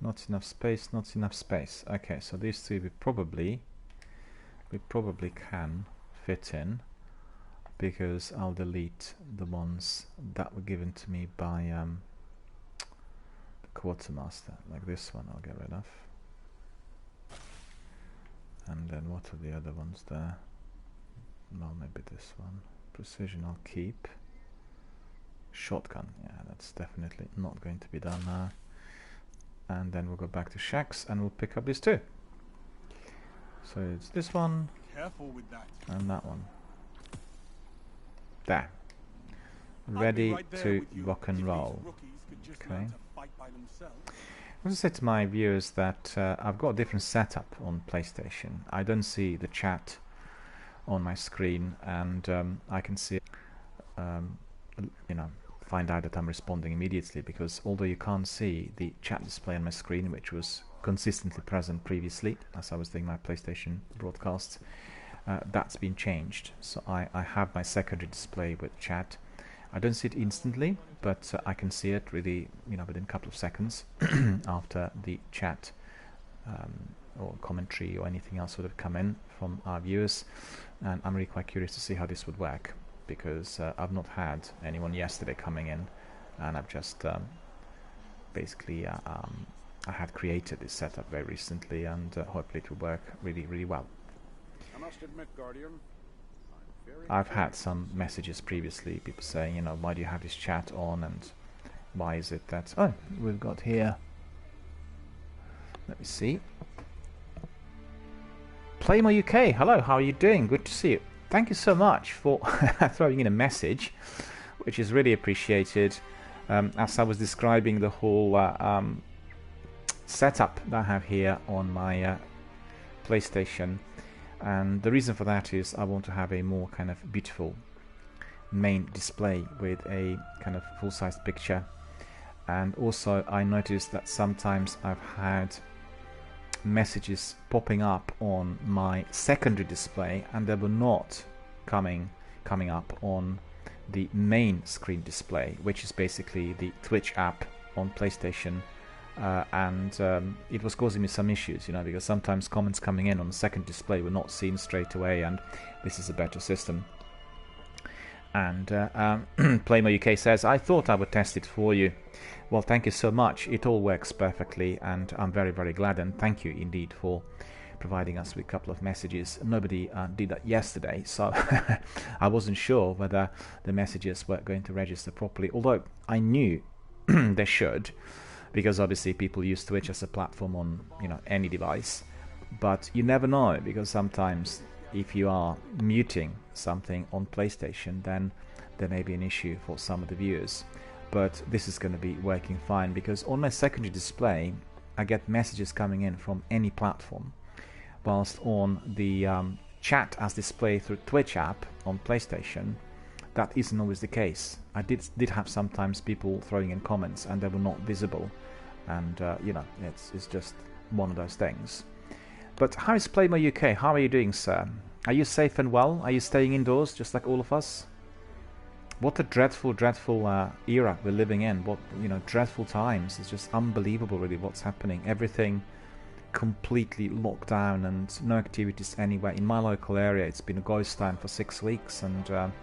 Not enough space, not enough space. Okay, so these three we probably can fit in, because I'll delete the ones that were given to me by the quartermaster. Like this one I'll get rid of. And then what are the other ones there? Well, maybe this one. Precision I'll keep. Shotgun, yeah, that's definitely not going to be done now. And then we'll go back to Shax and we'll pick up these two. So it's this one. Careful with that. And that one. There. Ready to rock and roll. Okay. I want to say to my viewers that I've got a different setup on PlayStation. I don't see the chat on my screen, and I can see, you know, find out that I'm responding immediately, because although you can't see the chat display on my screen, which was consistently present previously as I was doing my PlayStation broadcasts, that's been changed. So I have my secondary display with chat. I don't see it instantly, but I can see it really, you know, within a couple of seconds after the chat or commentary or anything else would have come in from our viewers. And I'm really quite curious to see how this would work, because I've not had anyone yesterday coming in, and I've just basically I had created this setup very recently, and hopefully it will work really, really well. I must admit, Guardian, I've had some messages previously, people saying, you know, why do you have this chat on, and why is it that... Oh, we've got here... Let me see. Playmo UK, hello, how are you doing? Good to see you. Thank you so much for throwing in a message, which is really appreciated. As I was describing the whole setup that I have here on my PlayStation, and the reason for that is I want to have a more kind of beautiful main display with a kind of full-sized picture. And also I noticed that sometimes I've had messages popping up on my secondary display, and they were not coming up on the main screen display, which is basically the Twitch app on PlayStation. And it was causing me some issues, you know, because sometimes comments coming in on the second display were not seen straight away, and this is a better system. And Playmo UK says, I thought I would test it for you. Well, thank you so much. It all works perfectly, and I'm very, very glad, and thank you indeed for providing us with a couple of messages. Nobody did that yesterday, so I wasn't sure whether the messages were going to register properly, although I knew they should, because obviously people use Twitch as a platform on, you know, any device. But you never know, because sometimes if you are muting something on PlayStation, then there may be an issue for some of the viewers. But this is going to be working fine, because on my secondary display I get messages coming in from any platform, whilst on the chat as displayed through Twitch app on PlayStation, that isn't always the case. I did have sometimes people throwing in comments and they were not visible, and you know, it's just one of those things. But how is Playmo UK? How are you doing, sir? Are you safe and well? Are you staying indoors just like all of us? What a dreadful, dreadful era we're living in. What, you know, dreadful times. It's just unbelievable, really, what's happening. Everything completely locked down and no activities anywhere. In my local area, it's been a ghost town for 6 weeks, and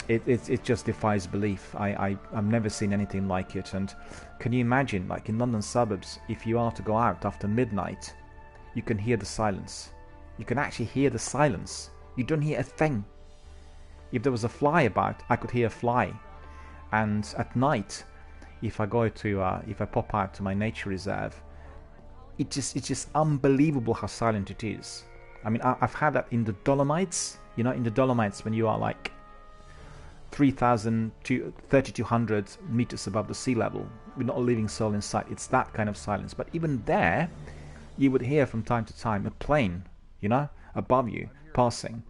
it just defies belief. I've never seen anything like it. And can you imagine, like in London suburbs, if you are to go out after midnight, you can hear the silence. You can actually hear the silence. You don't hear a thing. If there was a fly about, I could hear a fly. And at night, if I pop out to my nature reserve, it's just unbelievable how silent it is. I mean, I've had that in the Dolomites. You know, in the Dolomites, when you are like 3,000 to 3,200 meters above the sea level, with not a living soul in sight. It's that kind of silence. But even there, you would hear from time to time a plane, you know, above you passing,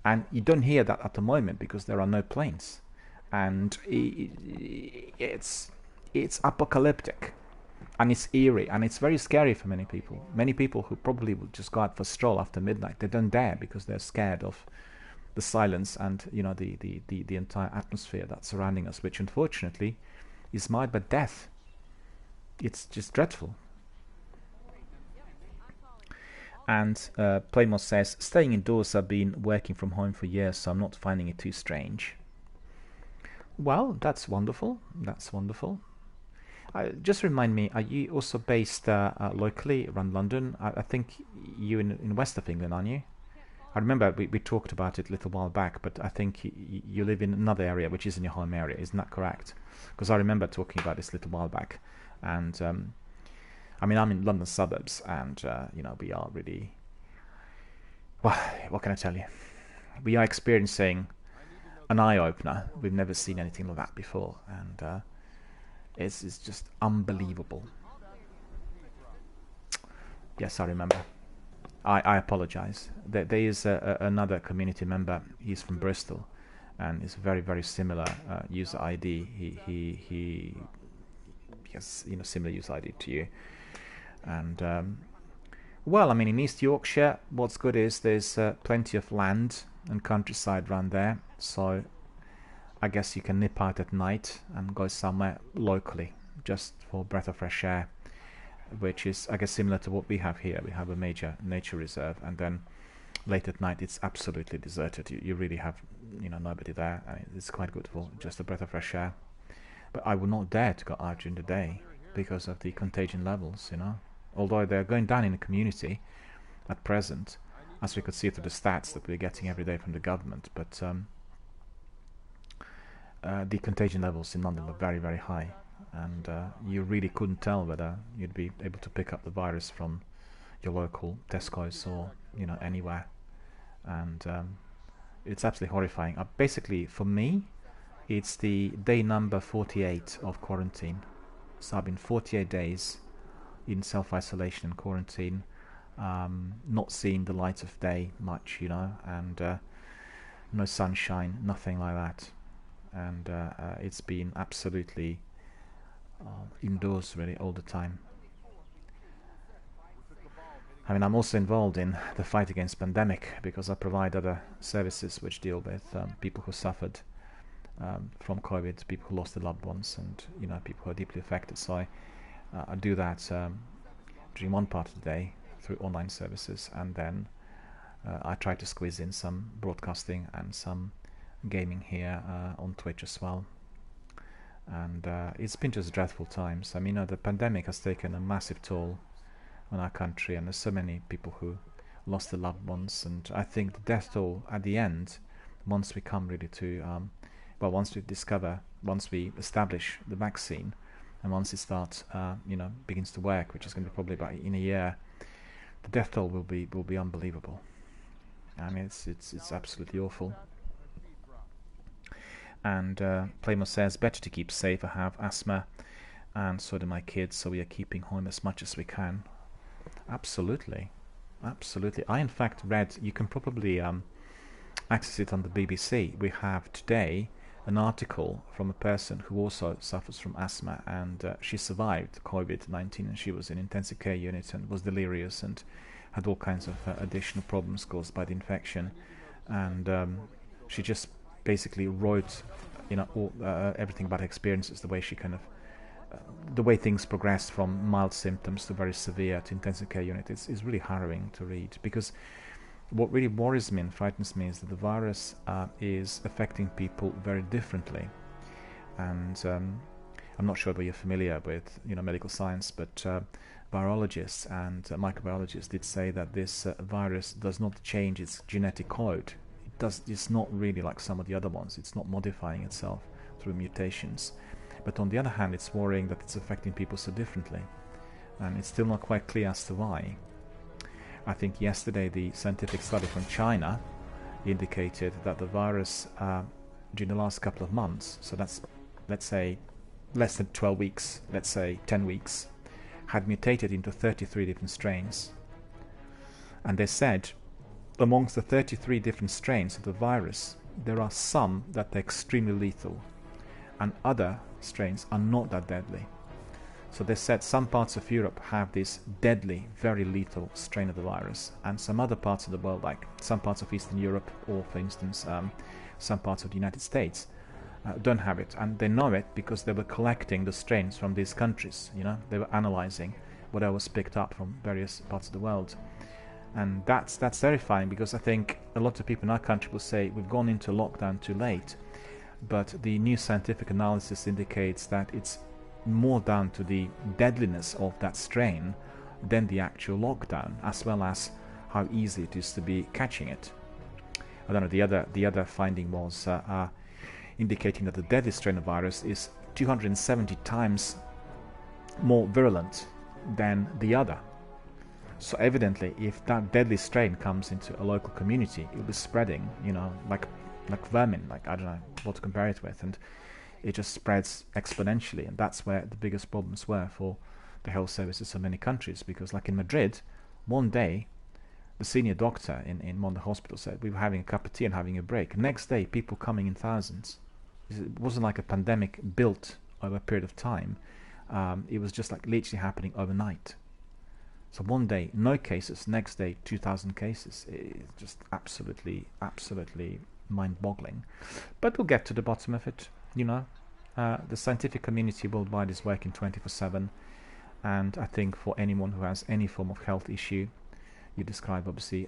and you don't hear that at the moment because there are no planes, and it's apocalyptic, and it's eerie, and it's very scary for many people. Many people who probably would just go out for a stroll after midnight, they don't dare because they're scared of the silence and, you know, the entire atmosphere that's surrounding us, which unfortunately is marred by death. It's just dreadful. And Playmore says, staying indoors, I've been working from home for years, so I'm not finding it too strange. Well, that's wonderful. That's wonderful. Just remind me, are you also based locally around London? I think you're in west of England, aren't you? I remember we talked about it a little while back, but I think you live in another area which isn't your home area. Isn't that correct? Because I remember talking about this a little while back. And I mean, I'm in London suburbs, and you know, we are really, well, what can I tell you? We are experiencing an eye-opener. We've never seen anything like that before, and it's just unbelievable. Yes, I remember. I apologize. There is another community member. He's from Bristol, and it's very, very similar user ID. He has, you know, similar user ID to you. And well, I mean, in East Yorkshire, what's good is there's plenty of land and countryside around there, so I guess you can nip out at night and go somewhere locally just for a breath of fresh air, which is, I guess, similar to what we have here. We have a major nature reserve, and then late at night it's absolutely deserted. You really have, you know, nobody there. I mean, it's quite good for just a breath of fresh air. But I would not dare to go out during the day because of the contagion levels, you know. Although they're going down in the community at present, as we could see through the stats that we're getting every day from the government. But the contagion levels in London were very, very high, and you really couldn't tell whether you'd be able to pick up the virus from your local Tesco's or, you know, anywhere. And it's absolutely horrifying. Basically, for me, it's the day number 48 of quarantine. So I've been 48 days in self-isolation and quarantine, not seeing the light of day much, you know, and no sunshine, nothing like that. And it's been absolutely indoors really all the time. I mean, I'm also involved in the fight against pandemic because I provide other services which deal with people who suffered from COVID, people who lost their loved ones, and, you know, people who are deeply affected. So I do that during one part of the day through online services, and then I try to squeeze in some broadcasting and some gaming here on Twitch as well. And it's been just dreadful times. I mean, you know, the pandemic has taken a massive toll on our country, and there's so many people who lost their loved ones, and I think the death toll at the end, once we come really to once we establish the vaccine, and once it starts you know, begins to work, which is going to be probably about in a year, the death toll will be unbelievable. I mean, it's absolutely awful. And Playmore says, better to keep safe. I have asthma, and so do my kids, so we are keeping home as much as we can. Absolutely. I in fact read, you can probably access it on the BBC. We have today an article from a person who also suffers from asthma, and she survived COVID-19, and she was in intensive care unit and was delirious and had all kinds of additional problems caused by the infection. And she just basically wrote, you know, all, everything about her experiences, the way she kind of the way things progressed from mild symptoms to very severe to intensive care unit. Is really harrowing to read, because what really worries me and frightens me is that the virus is affecting people very differently. And I'm not sure whether you're familiar with, you know, medical science, but virologists and microbiologists did say that this virus does not change its genetic code. It's not really like some of the other ones. It's not modifying itself through mutations. But on the other hand, it's worrying that it's affecting people so differently, and it's still not quite clear as to why. I think yesterday the scientific study from China indicated that the virus during the last couple of months, so that's, let's say, less than 12 weeks, let's say 10 weeks, had mutated into 33 different strains. And they said amongst the 33 different strains of the virus, there are some that are extremely lethal, and other strains are not that deadly. So they said some parts of Europe have this deadly, very lethal strain of the virus, and some other parts of the world, like some parts of Eastern Europe, or for instance some parts of the United States, don't have it. And they know it because they were collecting the strains from these countries. You know, they were analyzing whatever was picked up from various parts of the world. And that's terrifying, because I think a lot of people in our country will say we've gone into lockdown too late, but the new scientific analysis indicates that it's more down to the deadliness of that strain than the actual lockdown, as well as how easy it is to be catching it. I don't know, the other finding was indicating that the deadly strain of virus is 270 times more virulent than the other. So evidently, if that deadly strain comes into a local community, it will be spreading, you know, like vermin, like I don't know what to compare it with, and it just spreads exponentially. And that's where the biggest problems were for the health services of many countries, because like in Madrid, one day the senior doctor in one of the hospitals said we were having a cup of tea and having a break. Next day, people coming in thousands. It wasn't like a pandemic built over a period of time. It was just like literally happening overnight. So one day, no cases. Next day, 2,000 cases. It's just absolutely mind-boggling. But we'll get to the bottom of it. You know, the scientific community worldwide is working 24/7, and I think for anyone who has any form of health issue, you describe obviously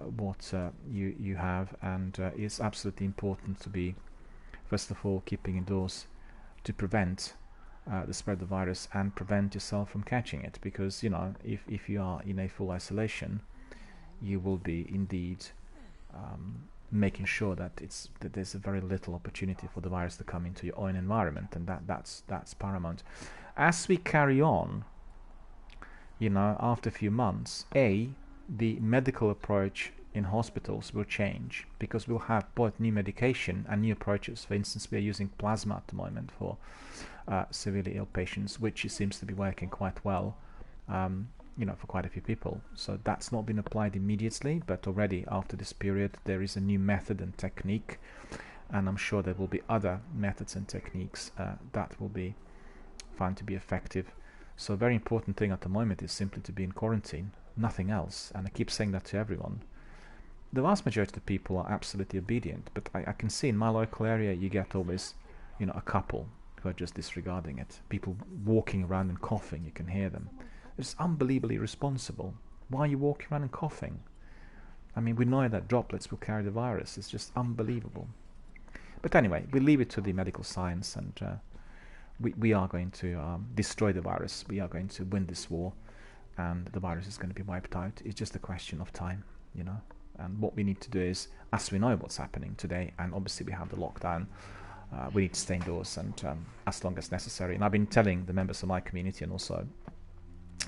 what you have, and it's absolutely important to be, first of all, keeping indoors to prevent the spread of the virus and prevent yourself from catching it, because you know, if you are in a full isolation, you will be indeed making sure that there's a very little opportunity for the virus to come into your own environment, and that's paramount. As we carry on, you know, after a few months, the medical approach in hospitals will change, because we'll have both new medication and new approaches. For instance, we are using plasma at the moment for severely ill patients, which seems to be working quite well, you know, for quite a few people. So that's not been applied immediately, but already after this period there is a new method and technique, and I'm sure there will be other methods and techniques that will be found to be effective. So a very important thing at the moment is simply to be in quarantine, nothing else, and I keep saying that to everyone. The vast majority of the people are absolutely obedient, but I can see in my local area you get always, you know, a couple who are just disregarding it. People walking around and coughing, you can hear them. It's unbelievably irresponsible. Why are you walking around and coughing? I mean, we know that droplets will carry the virus. It's just unbelievable. But anyway, we leave it to the medical science, and we are going to destroy the virus. We are going to win this war, and the virus is going to be wiped out. It's just a question of time, you know. And what we need to do is, as we know what's happening today, and obviously we have the lockdown, we need to stay indoors and as long as necessary. And I've been telling the members of my community, and also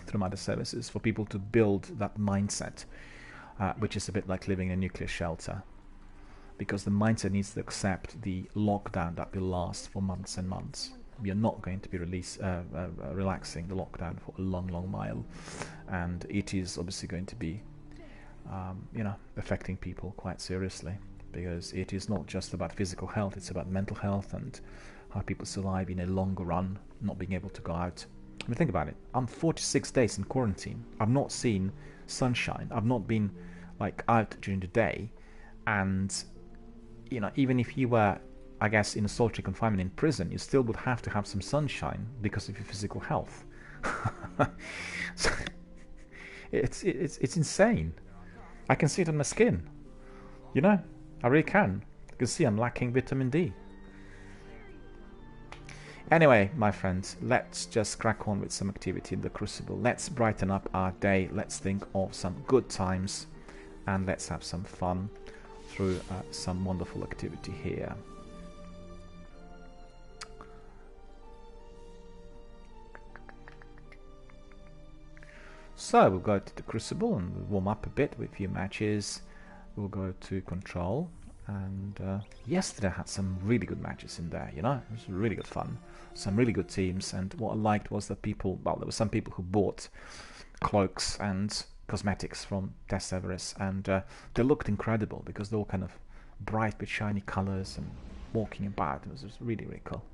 through my other services, for people to build that mindset, which is a bit like living in a nuclear shelter, because the mindset needs to accept the lockdown that will last for months and months. We are not going to be relaxing the lockdown for a long while, and it is obviously going to be you know, affecting people quite seriously, because it is not just about physical health, it's about mental health and how people survive in a longer run, not being able to go out. I mean, think about it. I'm 46 days in quarantine. I've not seen sunshine. I've not been like out during the day, and you know, even if you were, I guess, in a solitary confinement in prison, you still would have to have some sunshine because of your physical health. So, it's insane. I can see it on my skin, you know, I really can. You can see I'm lacking vitamin D. Anyway, my friends, let's just crack on with some activity in the Crucible. Let's brighten up our day, let's think of some good times, and let's have some fun through some wonderful activity here. So we'll go to the Crucible and we'll warm up a bit with a few matches. We'll go to Control, and yesterday I had some really good matches in there, you know, it was really good fun. Some really good teams, and what I liked was that people, well, there were some people who bought cloaks and cosmetics from Tess Everest, and they looked incredible because they were kind of bright with shiny colours and walking about. It was just really, really cool.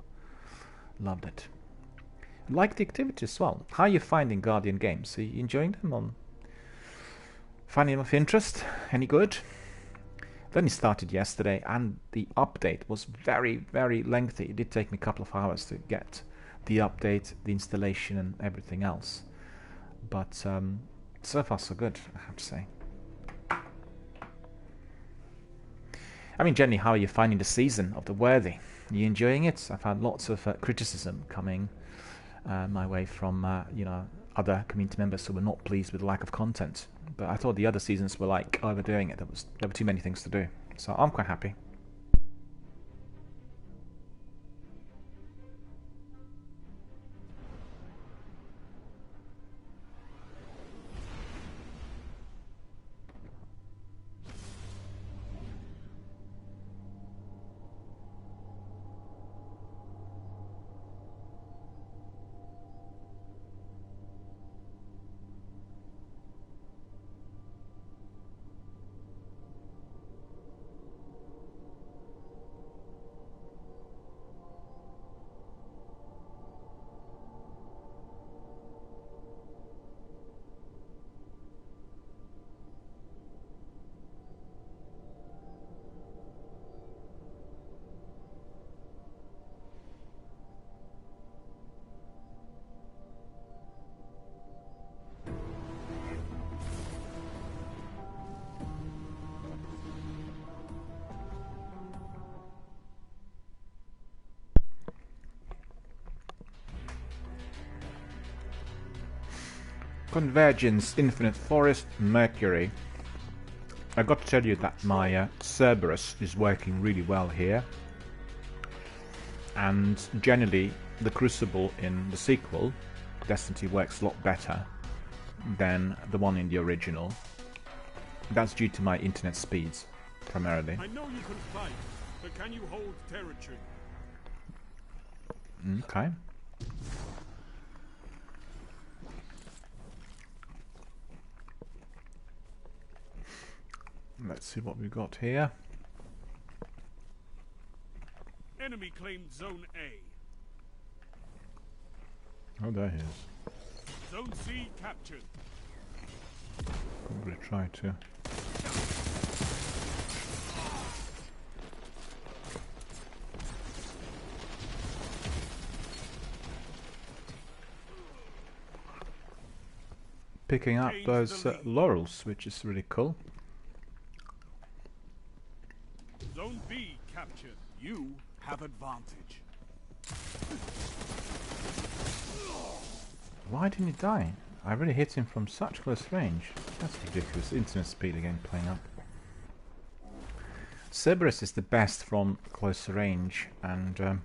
Loved it. Like the activity as well. How are you finding Guardian games? Are you enjoying them? Finding them of interest? Any good? It only started yesterday, and the update was very, very lengthy. It did take me a couple of hours to get the update, the installation, and everything else. But so far so good, I have to say. I mean, generally, how are you finding the season of the Worthy? Are you enjoying it? I've had lots of criticism coming my way from you know, other community members who were not pleased with the lack of content. But I thought the other seasons were like overdoing it. There were too many things to do. So I'm quite happy. Convergence, Infinite Forest, Mercury. I got to tell you that my Cerberus is working really well here, and generally the Crucible in the sequel, Destiny, works a lot better than the one in the original. That's due to my internet speeds, primarily. I know you can fight, but can you hold territory? Okay. Let's see what we've got here. Enemy claimed Zone A. Oh, there he is. Zone C captured. Probably try to. Picking up those laurels, which is really cool. Zone B captured. You have advantage. Why didn't he die? I really hit him from such close range. That's ridiculous. Internet speed again playing up. Cerberus is the best from close range, and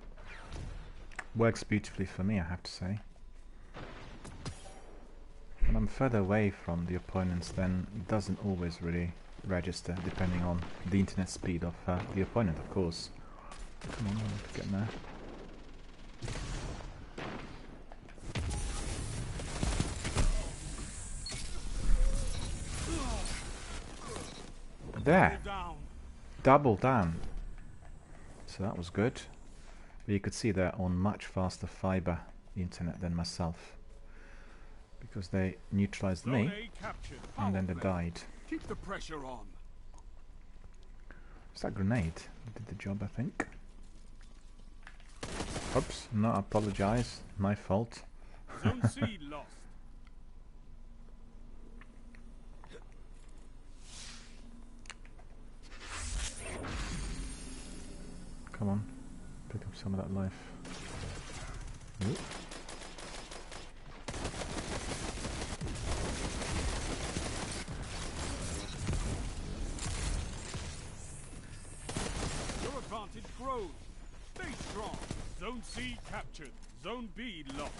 works beautifully for me, I have to say. When I'm further away from the opponents, then it doesn't always really register, depending on the internet speed of the opponent, of course. Come on, I want to get there. There! Double down! So that was good. But you could see they're on much faster fiber internet than myself, because they neutralized me and then they died. Keep the pressure on. It's that grenade did the job, I think. Oops, no, I apologize. My fault. Zone C lost. Come on, pick up some of that life. Oop. Your advantage grows. Stay strong. Zone C captured. Zone B lost.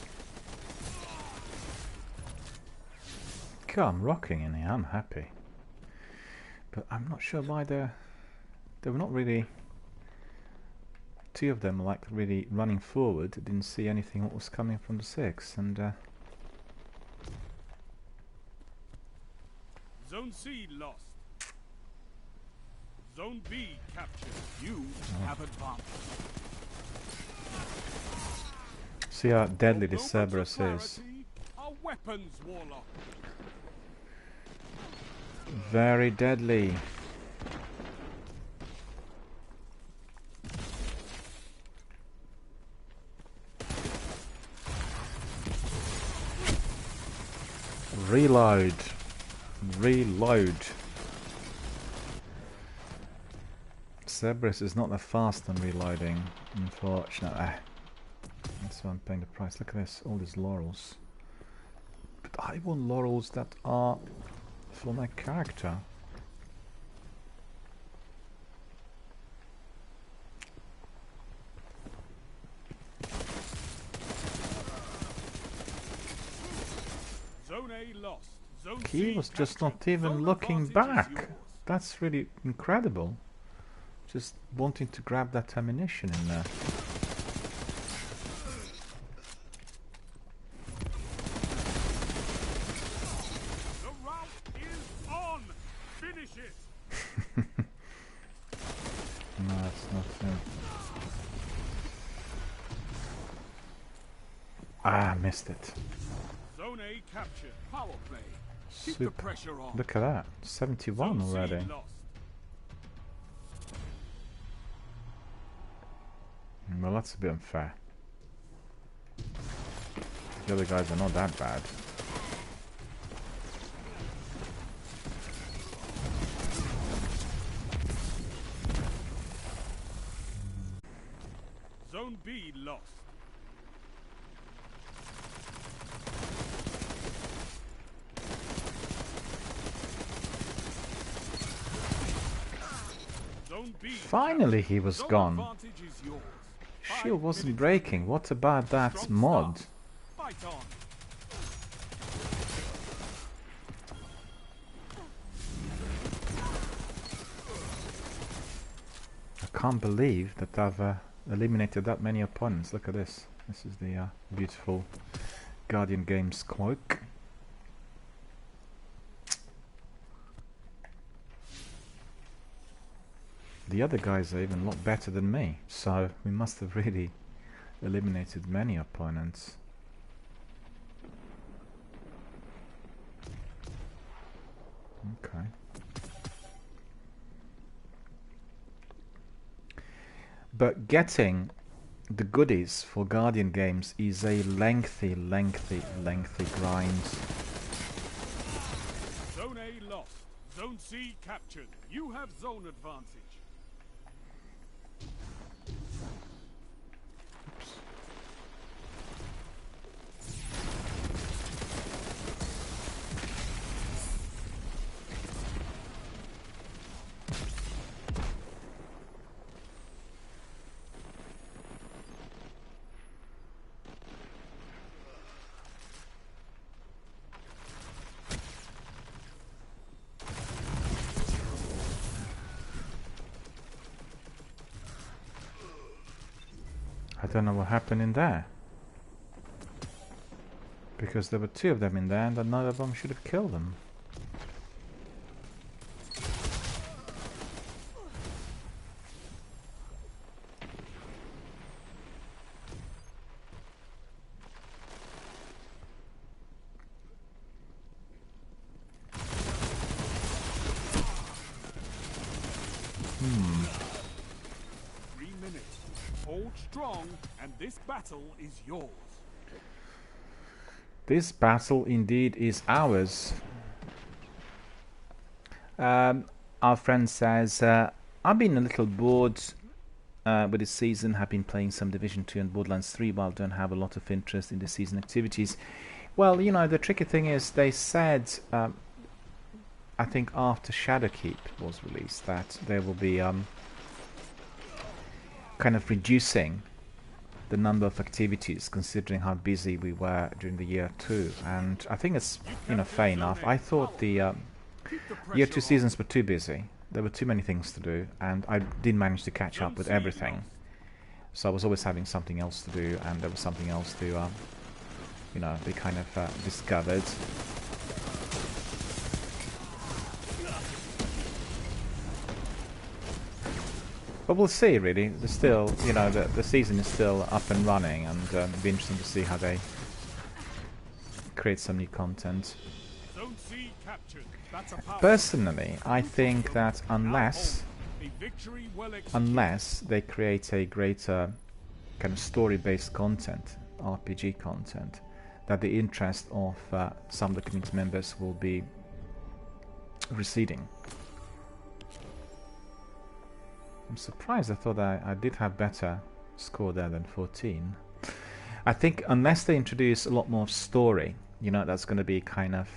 go, I'm rocking in here, I'm happy. But I'm not sure why they were not really... Two of them were like really running forward, didn't see anything what was coming from the 6, and Zone C lost. Zone B captured. You have advantage. see how deadly this Moments of Cerberus is. clarity are weapons, Warlock. Very deadly. Reload. Reload. Cerberus is not that fast on reloading, unfortunately. That's why I'm paying the price. Look at this, all these laurels. But I want laurels that are for my character. Zone A lost. Zone He C was just captured. not even Zone looking advantage is back. yours. That's really incredible. Just wanting to grab that ammunition in there. The rout is on. Finish it. No, it's not him. Ah, missed it. Zone A captured. Power play. Keep the Super. pressure on. Look at that. 71 Zone C already. lost. Well, that's a bit unfair. The other guys are not that bad. Zone B lost. Zone B Finally he was Zone gone. advantage is yours. Shield 5 wasn't minutes breaking. remaining. What about that Strong mod? start. Fight on. I can't believe that I've eliminated that many opponents. Look at this. This is the beautiful Guardian Games cloak. The other guys are even a lot better than me, so we must have really eliminated many opponents. Okay. But getting the goodies for Guardian Games is a lengthy grind. Zone A lost. Zone C captured. You have zone advantage. I don't know what happened in there. Because there were two of them in there and another of them should have killed them. Hmm. 3 minutes. Hold strong, and this battle is yours. This battle indeed is ours. Our friend says, I've been a little bored with this season. Have been playing some Division 2 and Borderlands 3 while don't have a lot of interest in the season activities. Well, you know, the tricky thing is they said, I think after Shadowkeep was released, that they will be kind of reducing the number of activities, considering how busy we were during the year 2, and I think it's, you know, fair enough. I thought the year 2 seasons were too busy. There were too many things to do, and I didn't manage to catch up with everything. So I was always having something else to do, and there was something else to, you know, be kind of discovered. But we'll see, really. There's still, you know, the season is still up and running, and it'll be interesting to see how they create some new content. Personally, I think that unless they create a greater kind of story-based content, RPG content, that the interest of some of the community members will be receding. I'm surprised. I thought I did have better score there than 14. I think unless they introduce a lot more story, you know, that's going to be kind of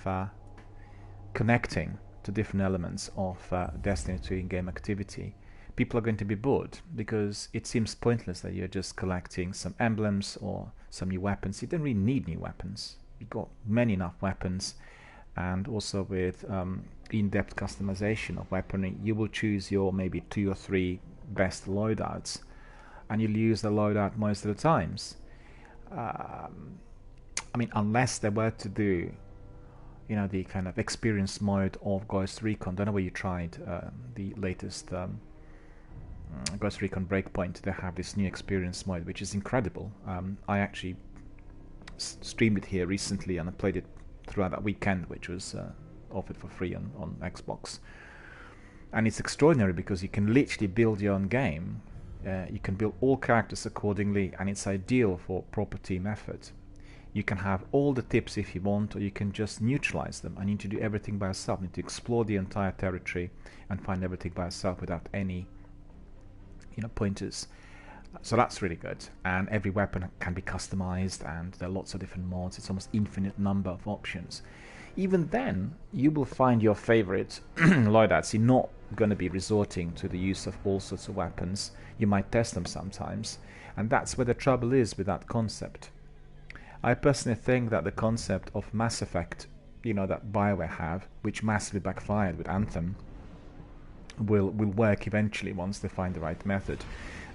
connecting to different elements of Destiny 2 in-game activity, people are going to be bored, because it seems pointless that you're just collecting some emblems or some new weapons. You don't really need new weapons. You've got many enough weapons, and also with in-depth customization of weaponry, you will choose your maybe 2 or 3 best loadouts, and you'll use the loadout most of the times. I mean, unless they were to do, you know, the kind of experience mode of Ghost Recon. Don't know where you tried the latest Ghost Recon Breakpoint. They have this new experience mode, which is incredible. I actually streamed it here recently, and I played it throughout that weekend, which was offered for free on Xbox. And it's extraordinary because you can literally build your own game. You can build all characters accordingly, and it's ideal for proper team effort. You can have all the tips if you want, or you can just neutralize them and you need to do everything by yourself. You need to explore the entire territory and find everything by yourself without any, you know, pointers. So that's really good, and every weapon can be customized, and there are lots of different mods. It's almost infinite number of options. Even then, you will find your favorite loadouts. You're not going to be resorting to the use of all sorts of weapons. You might test them sometimes, and that's where the trouble is with that concept. I personally think that the concept of Mass Effect, you know, that BioWare have, which massively backfired with Anthem, will work eventually once they find the right method.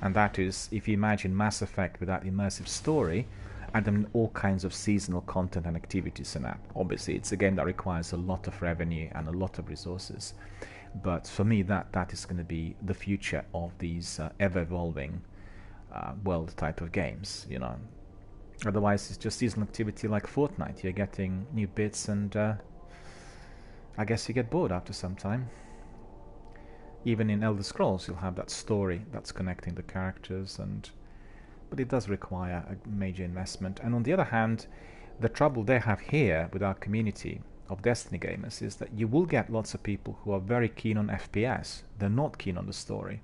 And that is, if you imagine Mass Effect with that immersive story, and then all kinds of seasonal content and activities in that. Obviously, it's a game that requires a lot of revenue and a lot of resources. But for me, that is going to be the future of these ever-evolving world type of games, you know. Otherwise, it's just seasonal activity like Fortnite. You're getting new bits, and I guess you get bored after some time. Even in Elder Scrolls, you'll have that story that's connecting the characters, but it does require a major investment. And on the other hand, the trouble they have here with our community of Destiny gamers is that you will get lots of people who are very keen on FPS. They're not keen on the story.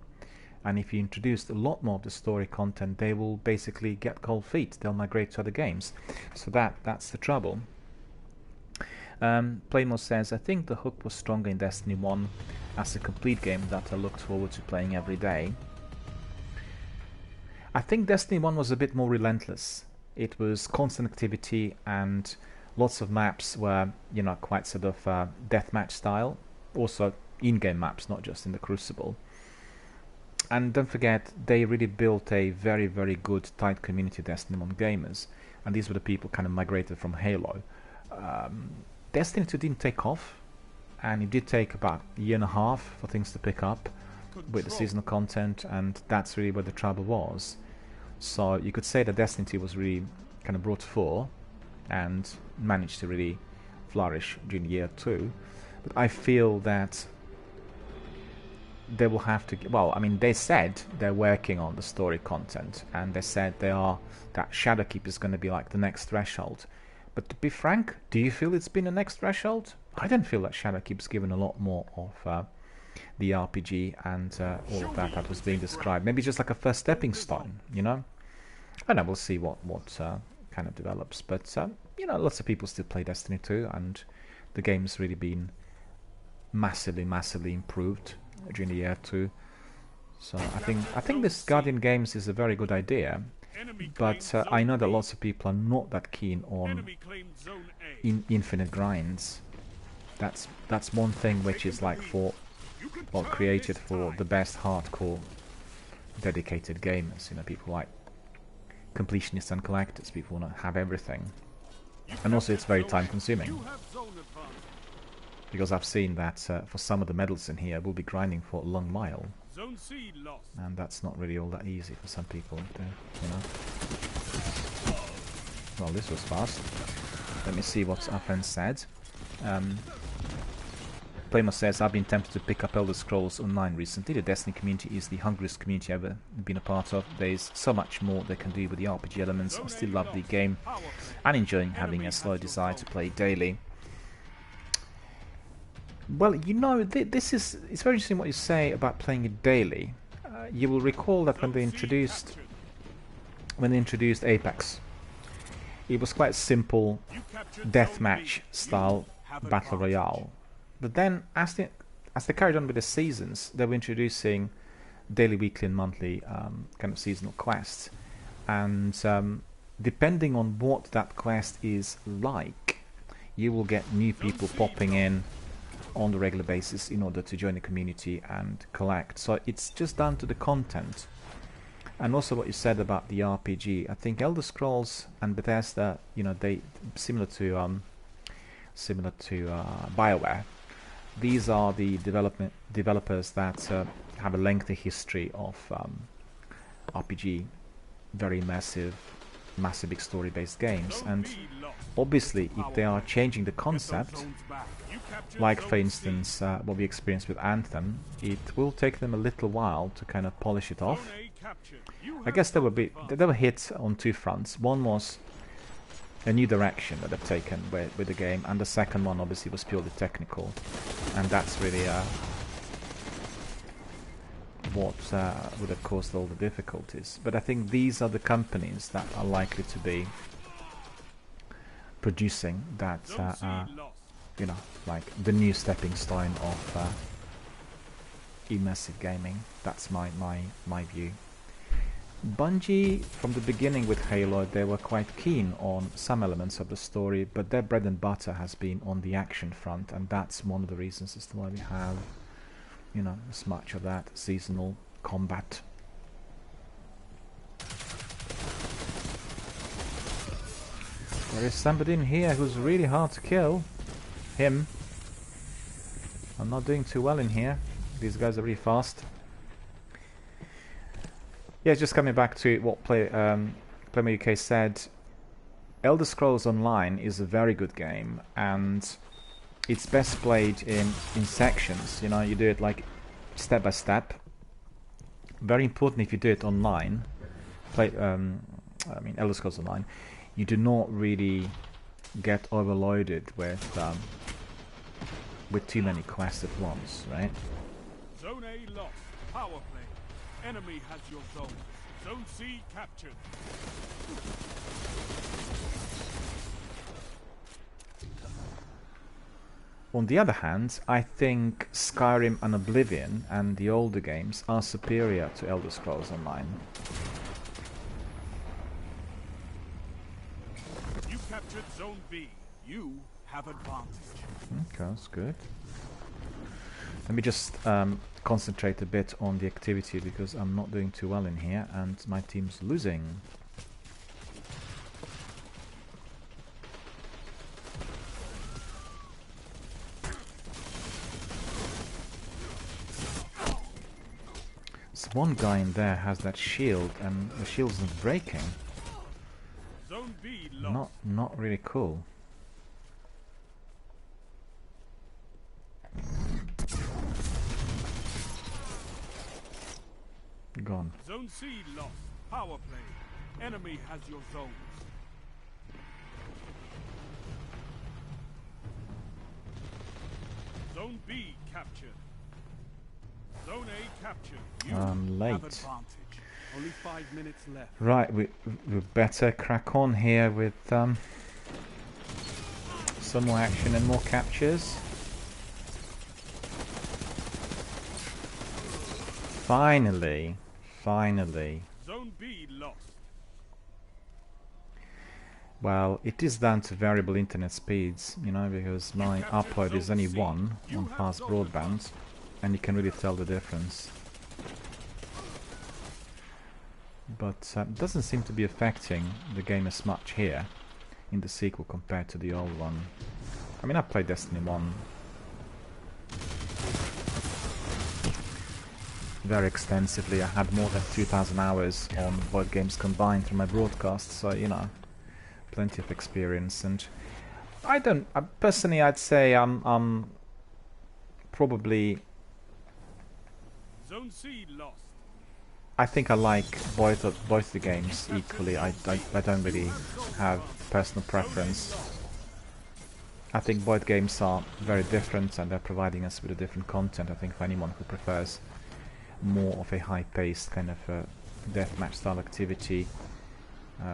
And if you introduce a lot more of the story content, they will basically get cold feet. They'll migrate to other games. So that's the trouble. Playmore says, I think the hook was stronger in Destiny 1 as a complete game that I looked forward to playing every day. I think Destiny 1 was a bit more relentless. It was constant activity, and lots of maps were, you know, quite sort of deathmatch style. Also in-game maps, not just in the Crucible. And don't forget, they really built a very, very good, tight community of Destiny 1 gamers. And these were the people kind of migrated from Halo. Destiny 2 didn't take off, and it did take about a year and a half for things to pick up with the seasonal content, and that's really where the trouble was. So you could say that Destiny 2 was really kind of brought forth and managed to really flourish during year 2. But I feel that they will have to, well, I mean, they said they're working on the story content, and they said that Shadowkeep is going to be like the next Threshold. But to be frank, do you feel it's been the next Threshold? I don't feel that Shadowkeep's given a lot more of the RPG and all of that was being described. Maybe just like a first stepping stone, you know? I don't know, we'll see what kind of develops. But, you know, lots of people still play Destiny 2, and the game's really been massively, massively improved during the year 2. So I think this Guardian Games is a very good idea, but I know that lots of people are not that keen on infinite grinds. That's one thing which is like for, well, created for the best hardcore dedicated gamers. You know, people like completionists and collectors. People want to have everything, and also it's very time consuming. Because I've seen that for some of the medals in here, we'll be grinding for a long while. And that's not really all that easy for some people, you know. Well, this was fast. Let me see what our friend said. Playmo says, I've been tempted to pick up Elder Scrolls Online recently. The Destiny community is the hungriest community I've ever been a part of. There's so much more they can do with the RPG elements. I still love the game and enjoying having a slow desire to play daily. Well, you know, it's very interesting what you say about playing it daily. You will recall that when they introduced Apex, it was quite simple deathmatch style battle royale. But then, as they carried on with the seasons, they were introducing daily, weekly, and monthly kind of seasonal quests, and depending on what that quest is like, you will get new people popping in on the regular basis in order to join the community and collect. So it's just down to the content. And also what you said about the RPG, I think Elder Scrolls and Bethesda, you know, they similar to BioWare. These are the developers that have a lengthy history of RPG, very massive big story-based games. And obviously, if they are changing the concept, like for instance what we experienced with Anthem, it will take them a little while to kind of polish it off. I guess they were hit on two fronts. One was a new direction that they've taken with the game, and the second one obviously was purely technical, and that's really what would have caused all the difficulties. But I think these are the companies that are likely to be producing that you know, like the new stepping stone of immersive gaming. That's my view. Bungie, from the beginning with Halo, they were quite keen on some elements of the story, but their bread and butter has been on the action front, and that's one of the reasons as to why we have, you know, as much of that seasonal combat. There is somebody in here who's really hard to kill. Him. I'm not doing too well in here. These guys are really fast. Yeah, just coming back to what Playmo UK said, Elder Scrolls Online is a very good game, and it's best played in sections. You know, you do it like step by step. Very important if you do it online. Elder Scrolls Online, you do not really get overloaded with too many quests at once, right? Zone A lost. Power play. Enemy has your zone. Zone C captured. On the other hand, I think Skyrim and Oblivion and the older games are superior to Elder Scrolls Online. You captured Zone B. You have advantage. Okay, that's good. Let me just concentrate a bit on the activity because I'm not doing too well in here and my team's losing. So one guy in there has that shield and the shield's not breaking. Zone B lost. Not really cool. Gone. Zone C lost. Power play. Enemy has your zones. Zone B captured. Zone A captured. You I'm late. have advantage. Only 5 minutes left. Right, we better crack on here with some more action and more captures. Finally. Finally. Zone B lost. Well, it is down to variable internet speeds, you know, because my upload is only 1 on fast broadband, and you can really tell the difference. But it doesn't seem to be affecting the game as much here in the sequel compared to the old one. I mean, I played Destiny 1 very extensively. I had more than 2,000 hours on both games combined through my broadcast, so, you know, plenty of experience. And personally, I'd say I'm probably... Zone C lost. I think I like both the games equally. I don't really have personal preference. I think both games are very different, and they're providing us with a different content. I think for anyone who prefers more of a high-paced kind of deathmatch style activity,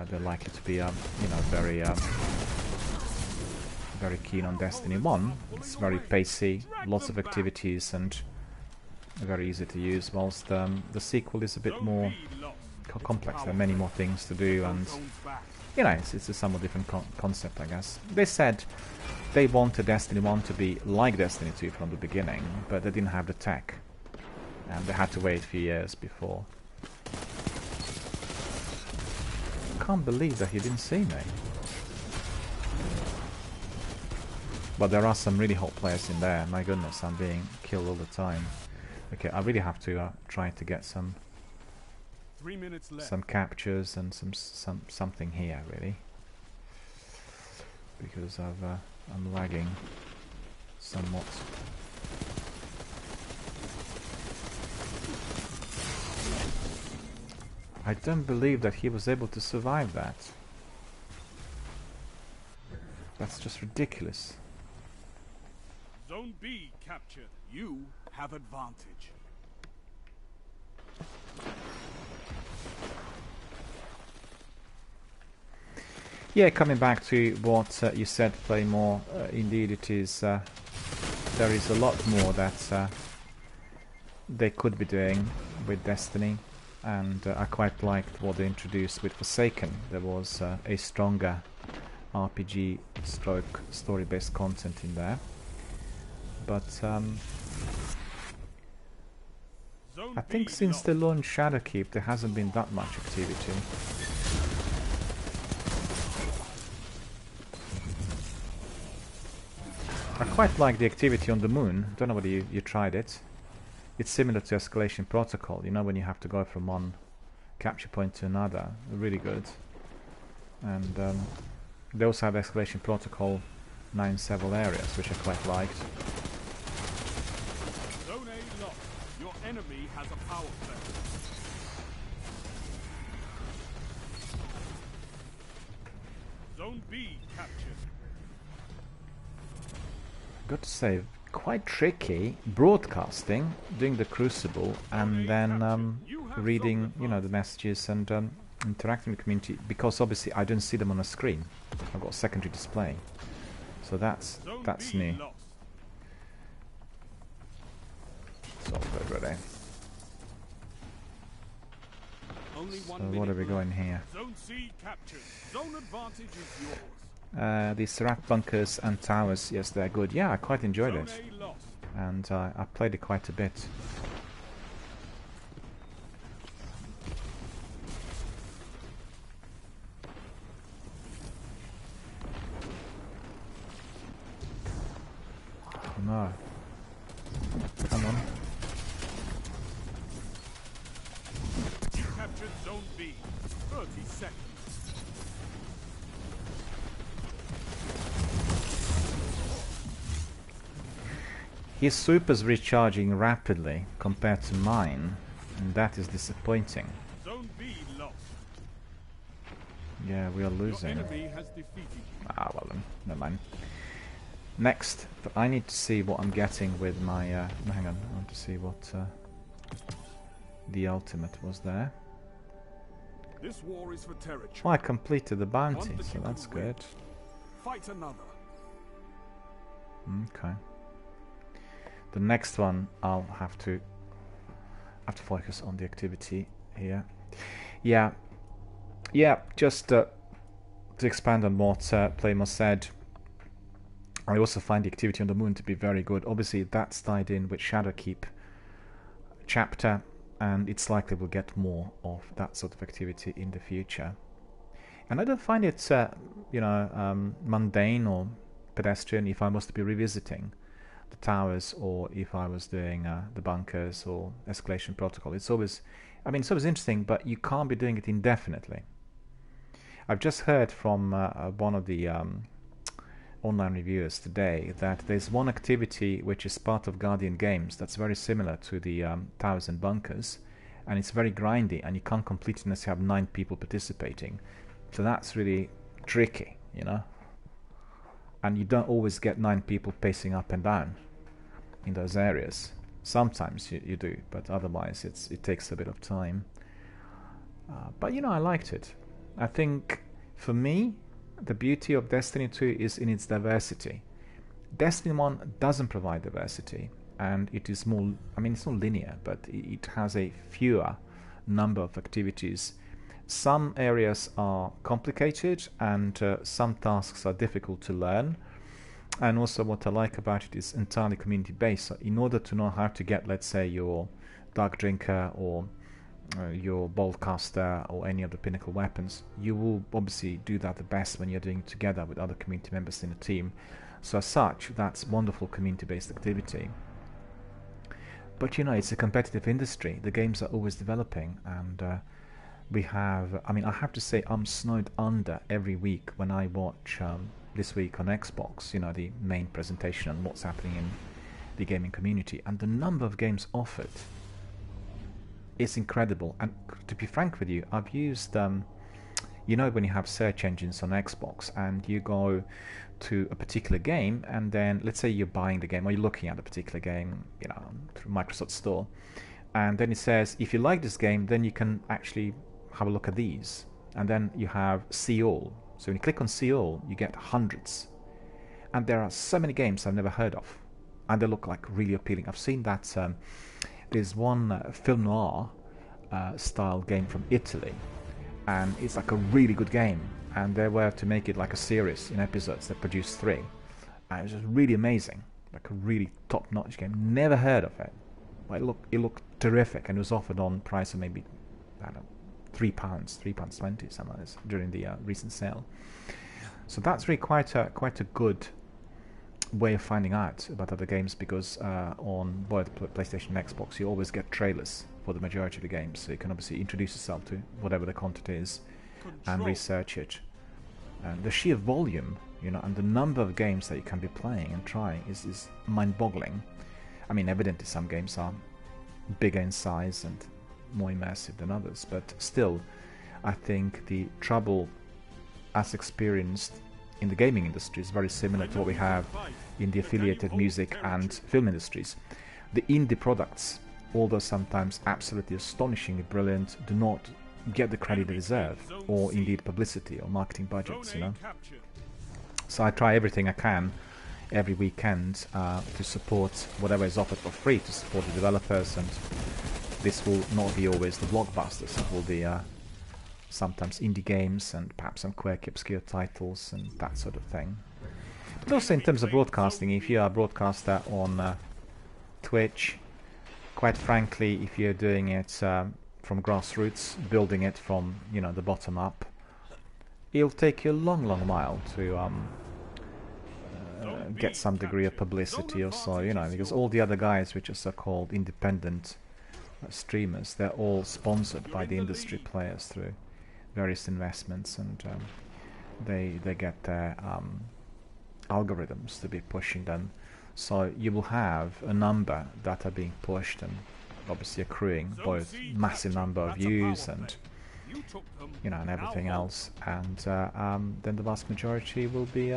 they're likely to be, you know, very keen on Destiny 1. It's very pacey, lots of activities, and very easy to use, whilst the sequel is a bit more complex. There are many more things to do, and, you know, it's a somewhat different concept, I guess. They said they wanted Destiny 1 to be like Destiny 2 from the beginning, but they didn't have the tech, and they had to wait a few years before. I can't believe that he didn't see me. But there are some really hot players in there. My goodness, I'm being killed all the time. Okay, I really have to try to get some 3 minutes left. Some captures and something here, really, because I'm lagging somewhat. I don't believe that he was able to survive that. That's just ridiculous. Zone B captured. You have advantage. Yeah, coming back to what you said, Playmore, indeed it is, there is a lot more that they could be doing with Destiny, and I quite liked what they introduced with Forsaken. There was a stronger RPG stroke story-based content in there, but I think since they launched Shadowkeep there hasn't been that much activity. I quite like the activity on the moon. Don't know whether you tried it. It's similar to Escalation Protocol, you know, when you have to go from one capture point to another. Really good. And they also have Escalation Protocol now in several areas, which I quite liked. Zone A lost. Your enemy has a power play. Zone B captured. Got to say, quite tricky broadcasting, doing the Crucible, and then reading, you know, the messages and interacting with the community, because obviously I don't see them on a screen. I've got a secondary display, so that's new. So good, ready. So what are we going here? Zone C captured. Zone advantage is yours. These rat bunkers and towers, yes, they're good. Yeah, I quite enjoyed it, Zone A lost. and I played it quite a bit. No. Come on. Captured Zone B. 30 seconds. His super's recharging rapidly compared to mine, and that is disappointing. Zone B lost. Yeah, we are Your losing. enemy has defeated you. Ah, well then, never mind. Next, but I need to see what I'm getting with my... hang on, I want to see what the ultimate was there. This war is for territory. Oh, I completed the bounty, so that's good. Fight another. Okay. The next one I'll have to have to focus on the activity here. Yeah, just to expand on what Playmore said, I also find the activity on the moon to be very good. Obviously, that's tied in with Shadowkeep chapter, and it's likely we'll get more of that sort of activity in the future. And I don't find it, mundane or pedestrian if I was to be revisiting the towers, or if I was doing the bunkers or escalation protocol. It's always interesting, but you can't be doing it indefinitely. I've just heard from one of the online reviewers today that there's one activity which is part of Guardian Games that's very similar to the towers and bunkers, and it's very grindy, and you can't complete it unless you have 9 people participating. So that's really tricky, you know. And you don't always get 9 people pacing up and down in those areas. Sometimes you do, but otherwise it takes a bit of time. But I liked it. I think for me, the beauty of Destiny 2 is in its diversity. Destiny 1 doesn't provide diversity, and it is more, it's not linear, but it has a fewer number of activities. Some areas are complicated, and some tasks are difficult to learn. And also what I like about it is entirely community based. So in order to know how to get, let's say, your Dark Drinker or your Boltcaster or any of the pinnacle weapons, you will obviously do that the best when you're doing it together with other community members in the team. So as such, that's wonderful community-based activity. But it's a competitive industry. The games are always developing, and we have, I have to say, I'm snowed under every week when I watch This Week on Xbox, the main presentation on what's happening in the gaming community, and the number of games offered is incredible. And to be frank with you, I've used, when you have search engines on Xbox and you go to a particular game, and then let's say you're buying the game or you're looking at a particular game, through Microsoft Store, and then it says, if you like this game, then you can actually have a look at these. And then you have See All. So when you click on See All, you get hundreds. And there are so many games I've never heard of, and they look like really appealing. I've seen that there's one film noir style game from Italy, and it's like a really good game, and they were to make it like a series in episodes. They produced 3, and it was just really amazing, like a really top-notch game. Never heard of it, but it looked terrific, and it was offered on price of maybe, I don't know, £3.20, something like this, during the recent sale. So that's really quite a good way of finding out about other games, because on both PlayStation and Xbox you always get trailers for the majority of the games, so you can obviously introduce yourself to whatever the content is and research it. And the sheer volume, and the number of games that you can be playing and trying is mind-boggling. Evidently some games are bigger in size and more immersive than others, but still, I think the trouble as experienced in the gaming industry is very similar to what we have in the affiliated music and film industries. The indie products, although sometimes absolutely astonishingly brilliant, do not get the credit they deserve, or indeed publicity or marketing budgets, So I try everything I can every weekend to support whatever is offered for free, to support the developers, and this will not be always the blockbusters. It will be sometimes indie games and perhaps some quirky obscure titles and that sort of thing. But also in terms of broadcasting, if you are a broadcaster on Twitch, quite frankly, if you're doing it from grassroots, building it from the bottom up, it'll take you a long while to get some degree of publicity or so, because all the other guys which are so-called independent streamers, they're all sponsored by the industry players through various investments, and they get their algorithms to be pushing them. So you will have a number that are being pushed and obviously accruing both massive number of views and and everything else, and then the vast majority will be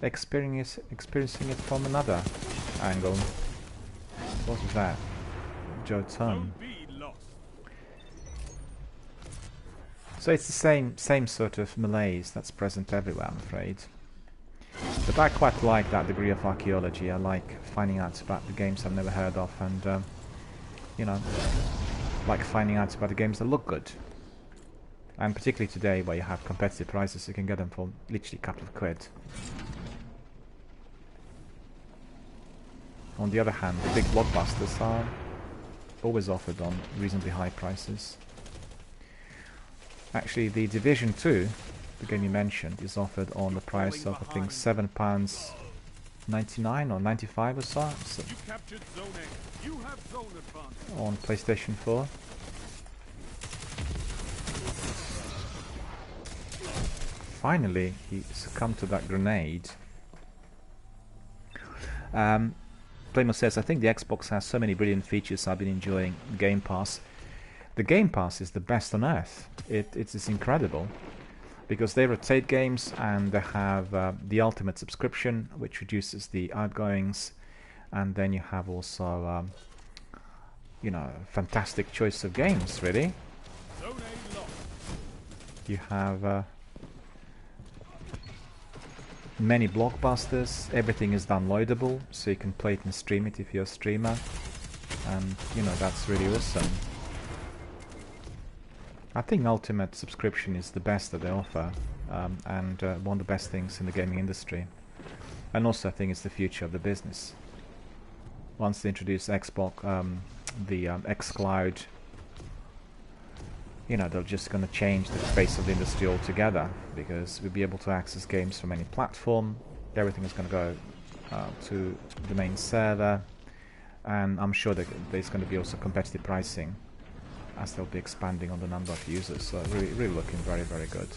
experiencing it from another angle. What was that? Joe Ton. So it's the same sort of malaise that's present everywhere, I'm afraid. But I quite like that degree of archaeology. I like finding out about the games I've never heard of, and you know, like finding out about the games that look good. And particularly today, where you have competitive prices, you can get them for literally a couple of quid. On the other hand, the big blockbusters are always offered on reasonably high prices. Actually, the Division 2, the game you mentioned, is offered on the price of, I think, £7.99 or 95 or so, on PlayStation 4. Finally, he succumbed to that grenade. Playmo says, I think the Xbox has so many brilliant features. I've been enjoying Game Pass. The Game Pass is the best on earth. It's incredible, because they rotate games, and they have the Ultimate subscription, which reduces the outgoings, and then you have also, you know, fantastic choice of games, really. You have many blockbusters, everything is downloadable, so you can play it and stream it if you're a streamer, and you know, that's really awesome. I think Ultimate subscription is the best that they offer, and one of the best things in the gaming industry, and also I think it's the future of the business. Once they introduce Xbox, the xCloud, you know, they're just going to change the face of the industry altogether, because we'll be able to access games from any platform. Everything is going to go to the main server, and I'm sure that there's going to be also competitive pricing, as they'll be expanding on the number of users. So really looking very, very good.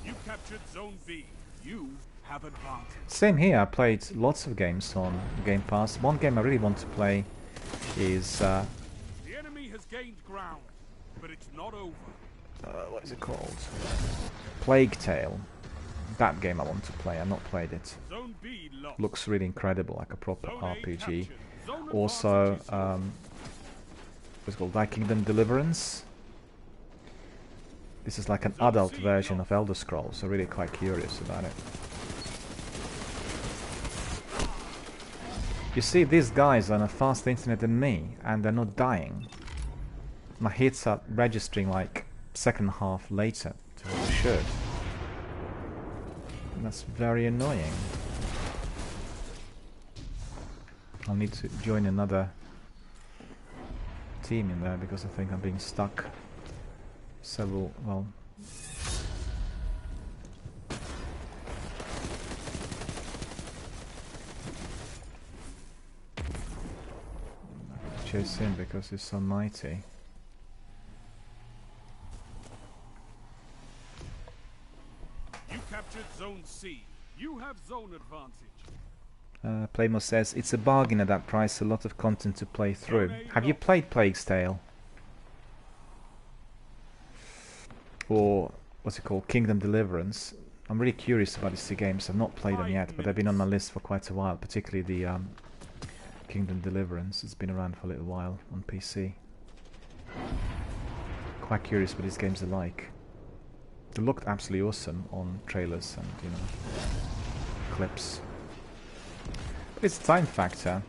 You captured Zone B. You have advantage. Same here. I played lots of games on Game Pass. One game I really want to play is Gained ground, but it's not over. What is it called? Plague Tale. That game I want to play. I've not played it. Zone B lost. Looks really incredible, like a proper Zone RPG. Also, what's it called? Kingdom Deliverance. This is like an adult version of Elder Scrolls, so really quite curious about it. You see, these guys are on a faster internet than me, and they're not dying. My hits are registering like second half later to what they should. And that's very annoying. I'll need to join another team in there, because I think I'm being stuck several, well... I have to chase him because he's so mighty. Zone C. You have zone advantage. Playmo says, it's a bargain at that price, a lot of content to play through. Have you played Plague's Tale? Or, what's it called, Kingdom Deliverance? I'm really curious about these two games. I've not played them yet, but they've been on my list for quite a while, particularly the Kingdom Deliverance. It's been around for a little while on PC. Quite curious what these games are like. They looked absolutely awesome on trailers and, you know, clips. But it's a time factor.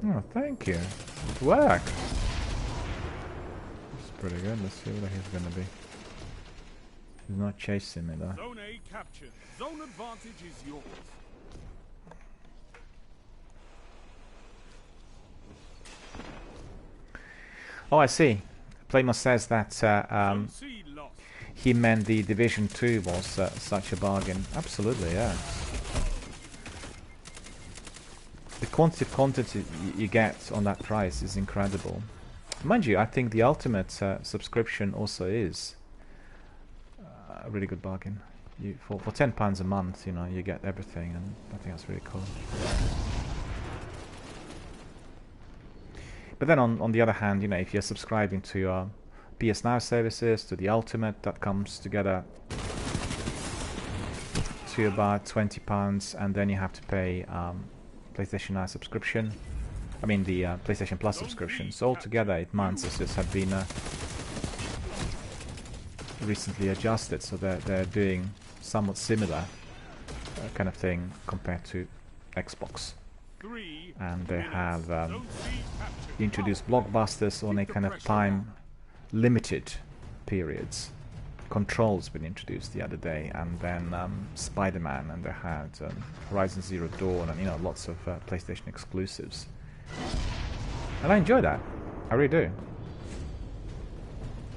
Oh, thank you. It worked. It's pretty good. Let's see what he's gonna be. He's not chasing me though. Zone A captured. Zone advantage is yours. Oh, I see. Playmo says that he meant the Division 2 was such a bargain. Absolutely, yeah. The quantity of content you get on that price is incredible. Mind you, I think the Ultimate subscription also is a really good bargain. For £10 a month, you know, you get everything, and I think that's really cool. But then on the other hand, you know, if you're subscribing to PS Now services, to the Ultimate, that comes together to about £20, and then you have to pay PlayStation Now subscription. I mean the PlayStation Plus subscriptions. Altogether, it Mansus have been recently adjusted, so they're doing somewhat similar kind of thing compared to Xbox. And they have introduced blockbusters on a kind of time limited periods. Control's been introduced the other day, and then Spider-Man, and they had Horizon Zero Dawn, and lots of PlayStation exclusives. And I enjoy that. I really do.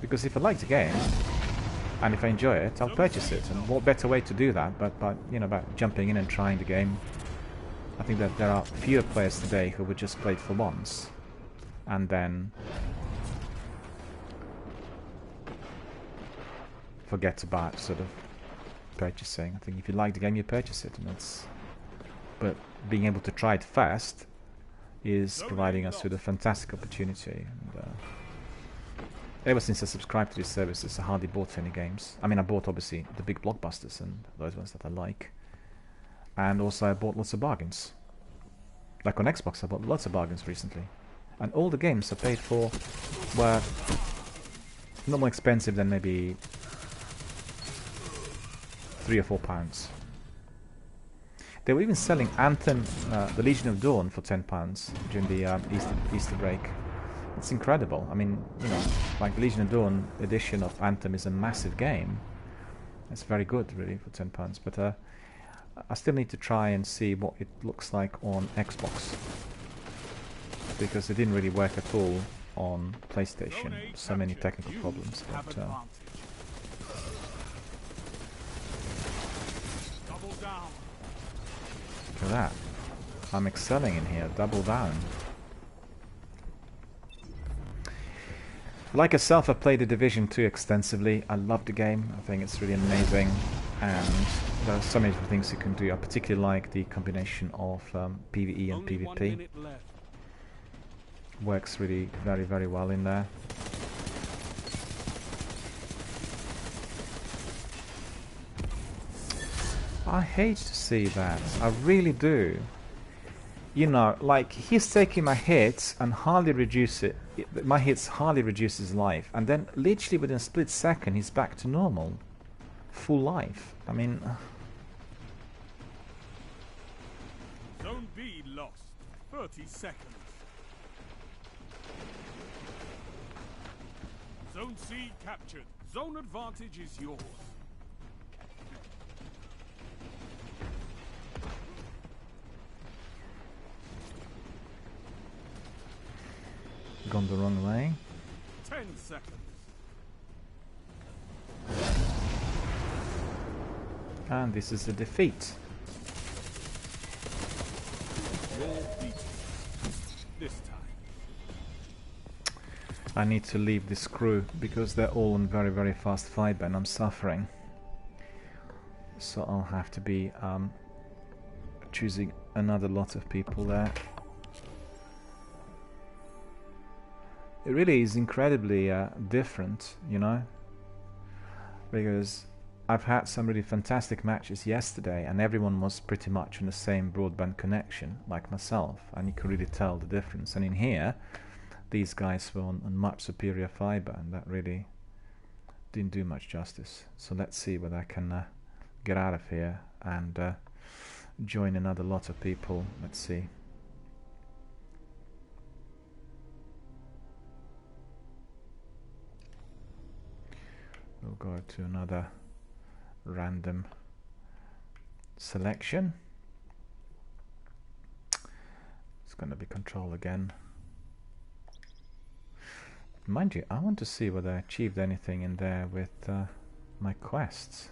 Because if I like the game, and if I enjoy it, I'll purchase it. And what better way to do that but by jumping in and trying the game. I think that there are fewer players today who would just play it for once and then forget about sort of purchasing. I think if you like the game, you purchase it, and but being able to try it first is providing us with a fantastic opportunity. And, ever since I subscribed to these services, I hardly bought any games. I mean, I bought obviously the big blockbusters and those ones that I like, and also I bought lots of bargains. Like on Xbox, I bought lots of bargains recently, and all the games I paid for were not more expensive than maybe £3 or £4. They were even selling Anthem, the Legion of Dawn, for £10 during the Easter break. It's incredible. I mean, like the Legion of Dawn edition of Anthem is a massive game. It's very good, really, for £10. But I still need to try and see what it looks like on Xbox, because it didn't really work at all on PlayStation. So many technical problems. But, look at that. I'm excelling in here. Double down. Like yourself, I've played The Division 2 extensively. I love the game. I think it's really amazing. And there are so many different things you can do. I particularly like the combination of PvE and PvP. Works really very, very well in there. I hate to see that. I really do. Like, he's taking my hits and hardly reduce it. My hits hardly reduce his life, and then literally within a split second he's back to normal, full life. I mean, Zone B lost. 30 seconds. Zone C captured. Zone advantage is yours. gone the wrong way. 10 seconds. And this is a defeat. This time. I need to leave this crew because they're all on very, very fast fiber and I'm suffering. So I'll have to be choosing another lot of people there. It really is incredibly different, because I've had some really fantastic matches yesterday and everyone was pretty much on the same broadband connection like myself, and you can really tell the difference. And in here, these guys were on much superior fiber, and that really didn't do much justice. So let's see whether I can get out of here and join another lot of people. Let's see. We'll go to another random selection. It's going to be control again. Mind you, I want to see whether I achieved anything in there with my quests.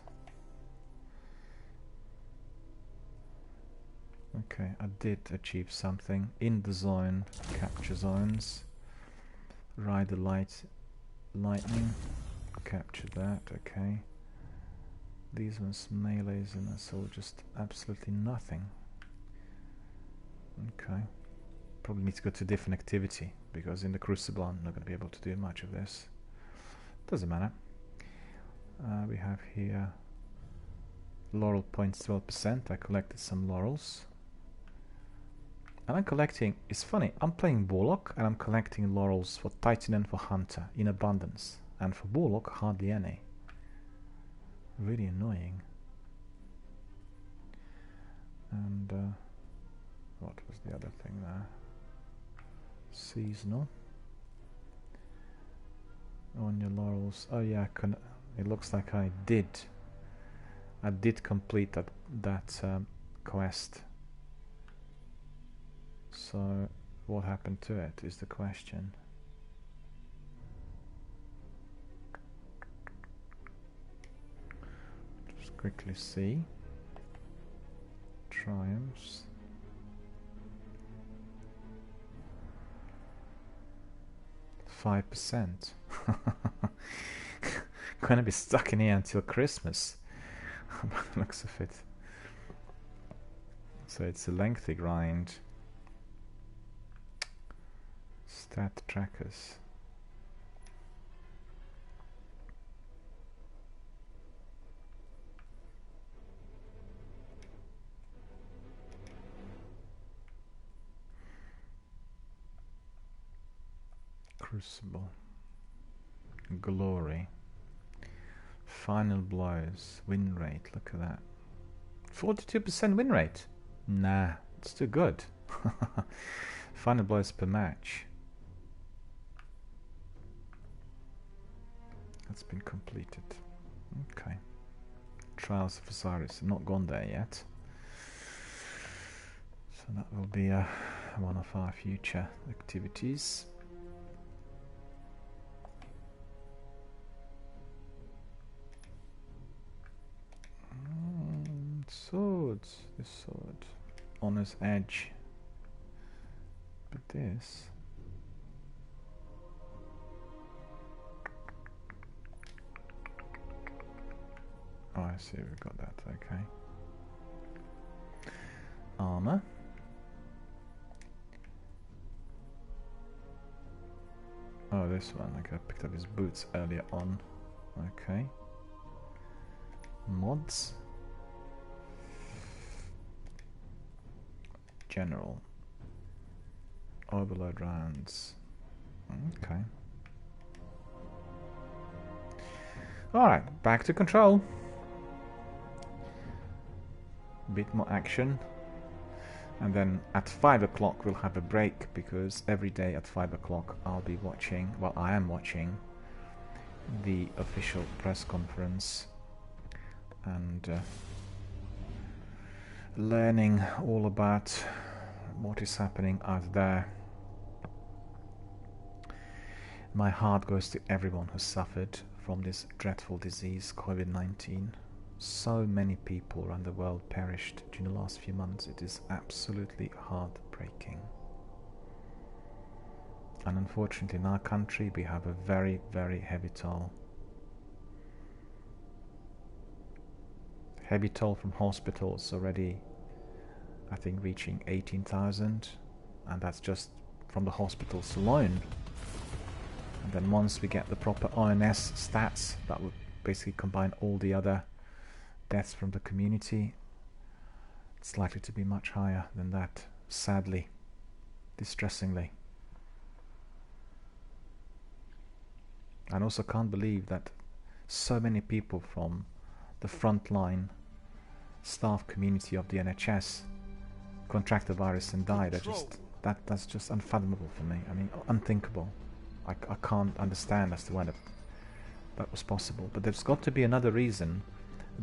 Okay, I did achieve something in the zone. Capture zones. Ride the lightning. Capture that, okay. These ones melees, and that's all just absolutely nothing. Okay. Probably need to go to a different activity, because in the Crucible I'm not going to be able to do much of this. Doesn't matter. We have here laurel points 12%. I collected some laurels. And I'm collecting, it's funny, I'm playing Warlock and I'm collecting laurels for Titan and for Hunter in abundance. And for Warlock, hardly any. Really annoying. And what was the other thing there? Seasonal. On your laurels. Oh yeah, it looks like I did complete that quest. So what happened to it is the question. Just quickly see. Triumphs. %. Gonna be stuck in here until Christmas. By the looks of it. So it's a lengthy grind. Stat trackers. Crucible. Glory. Final blows. Win rate. Look at that. 42% win rate. Nah, it's too good. Final blows per match. That's been completed. Okay. Trials of Osiris. Not gone there yet. So that will be one of our future activities. Swords. This sword. Honor's Edge. But this. Oh, I see, we've got that, okay. Armor. Oh, this one, like I picked up his boots earlier on. Okay. Mods. General. Overload rounds. Okay. Alright, back to control. Bit more action. And then at 5 o'clock we'll have a break, because every day at 5 o'clock I'll be watching, well, I am watching the official press conference and learning all about what is happening out there. My heart goes to everyone who suffered from this dreadful disease, COVID-19. So many people around the world perished during the last few months. It is absolutely heartbreaking. And unfortunately in our country we have a very, very heavy toll. Heavy toll from hospitals already, I think, reaching 18,000, and that's just from the hospitals alone. And then once we get the proper ONS stats, that would basically combine all the other deaths from the community, it's likely to be much higher than that, sadly, distressingly. I also can't believe that so many people from the frontline staff community of the NHS contracted the virus and died. That's just unfathomable for me. I mean, unthinkable. I can't understand as to why that was possible. But there's got to be another reason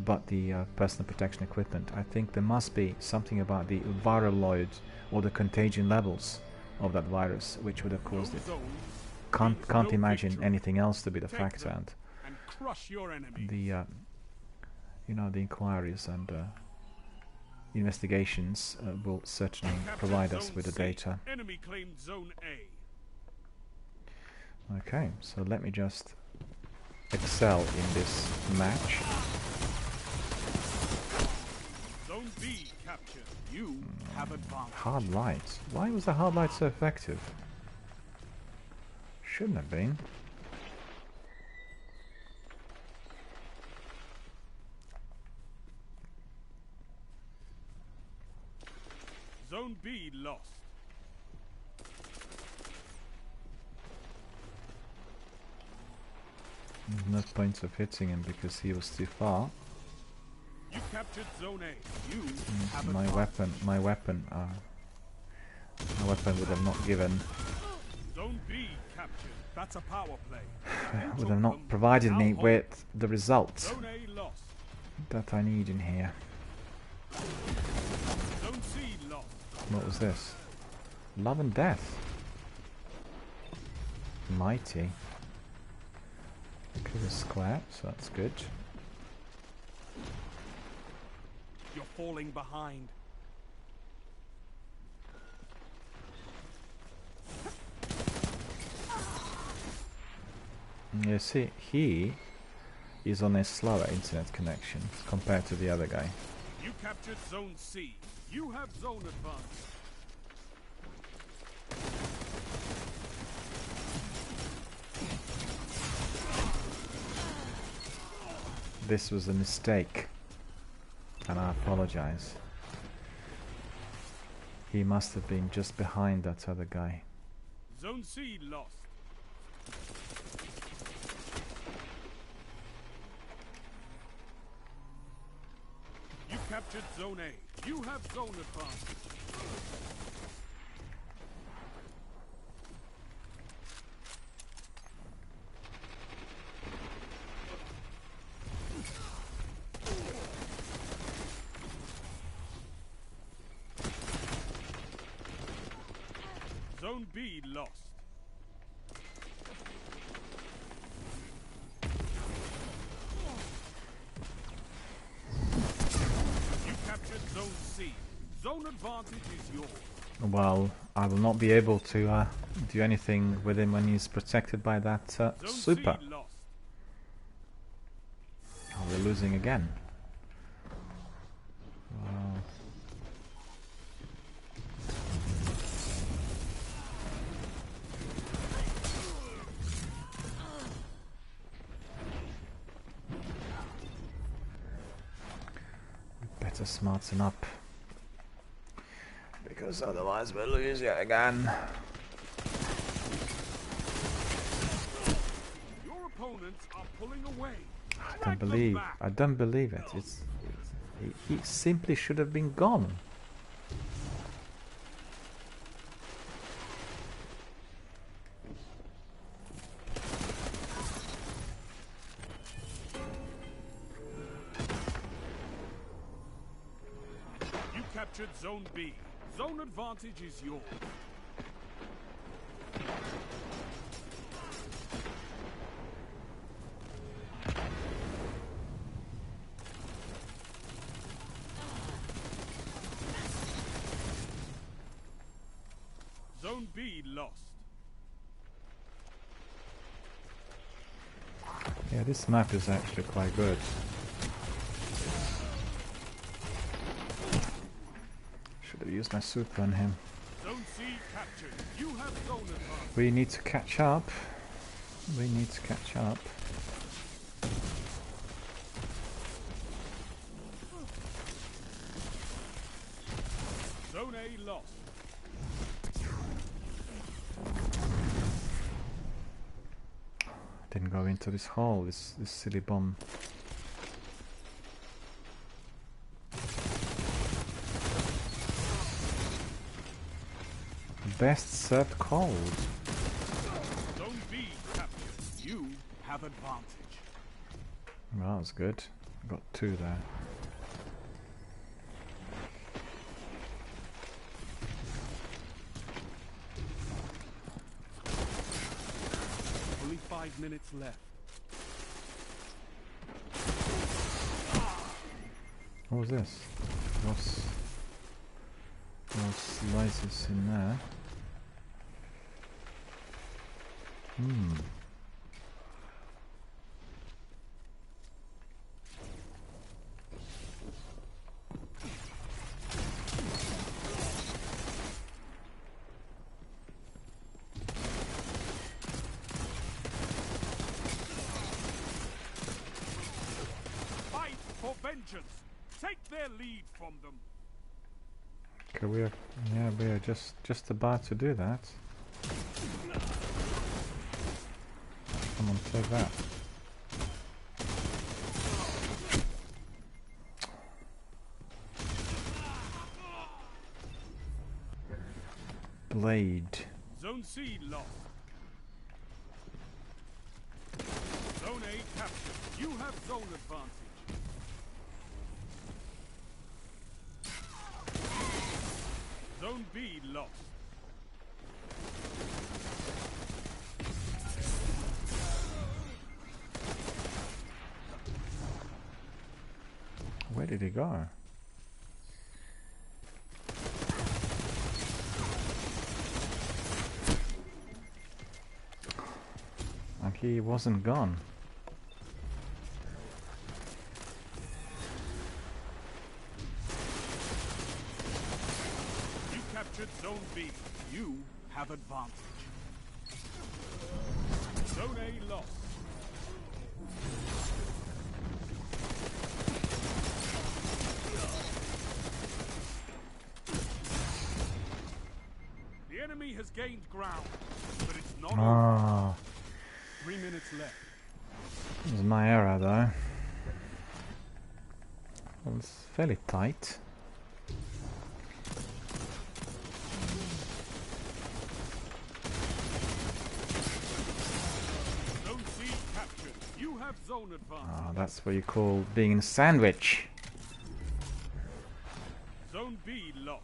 but the personal protection equipment. I think there must be something about the viral load or the contagion levels of that virus which would have caused it. Can't imagine anything else to be the factor. And the the inquiries and investigations will certainly provide us with the data. Enemy claimed Zone A. Okay, so let me just excel in this match. Zone B captured. You have advanced. Hard light. Why was the hard light so effective? Shouldn't have been. Zone B lost. There's no point of hitting him because he was too far. You captured Zone A. You have My advantage. weapon would have not given, Zone B captured. That's a power play. would have not provided me with the result Zone A lost. that I need in here. Zone C lost. What was this? Love and Death. Mighty. Okay, the square, so that's good. You're falling behind. You see, he is on a slower internet connection compared to the other guy. You captured Zone C. You have zone advantage. This was a mistake, and I apologize. He must have been just behind that other guy. Zone C lost. You captured Zone A. You have zone advantage. Zone B lost. You captured Zone C. Zone advantage is yours. Well, I will not be able to do anything with him when he's protected by that Zone super. C lost. Oh, we're losing again. Wow. We better smarten up, because otherwise we'll lose yet again. Your opponents are pulling away. I don't believe it. He simply should have been gone. You captured Zone B. Zone advantage is yours. Zone B lost. Yeah, this map is actually quite good. Should have used my super on him. Zone C captured. You have zone advantage. We need to catch up. We need to catch up. Zone A lost. Didn't go into this hole, this silly bomb. Best served cold. Zone B captured. You have advantage. Well, that was good. Got two there. Only 5 minutes left. What was this? Those slices in there. Fight for vengeance. Take their lead from them. Okay, we're just about to do that. Come on, take that. Blade. Zone C lost. Zone A captured. You have zone advantage. Zone B lost. Where did he go? Like he wasn't gone. You captured Zone B. You have advantage. Zone A lost. The enemy has gained ground, but it's not over. Ah, 3 minutes left. it was my error though. It was fairly tight. Zone C captured. You have zone advantage. Ah, that's what you call being in a sandwich. Zone B lost.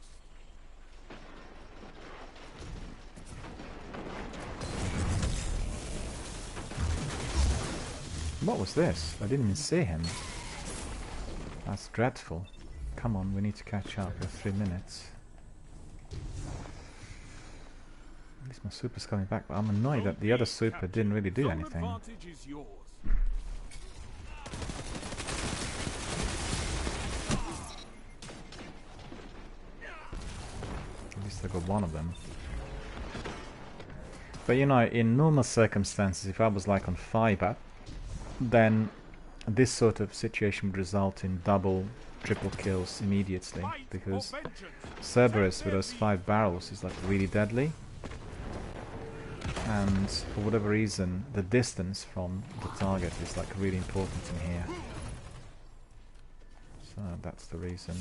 What was this? I didn't even see him. That's dreadful. Come on, we need to catch up. We have 3 minutes. At least my super's coming back, but I'm annoyed that the other super didn't really do anything. Zone advantage is yours. At least I got one of them. But you know, in normal circumstances, if I was like on fiber, then this sort of situation would result in double, triple kills immediately, because Cerberus with those 5 barrels is like really deadly, and for whatever reason the distance from the target is like really important in here. So that's the reason.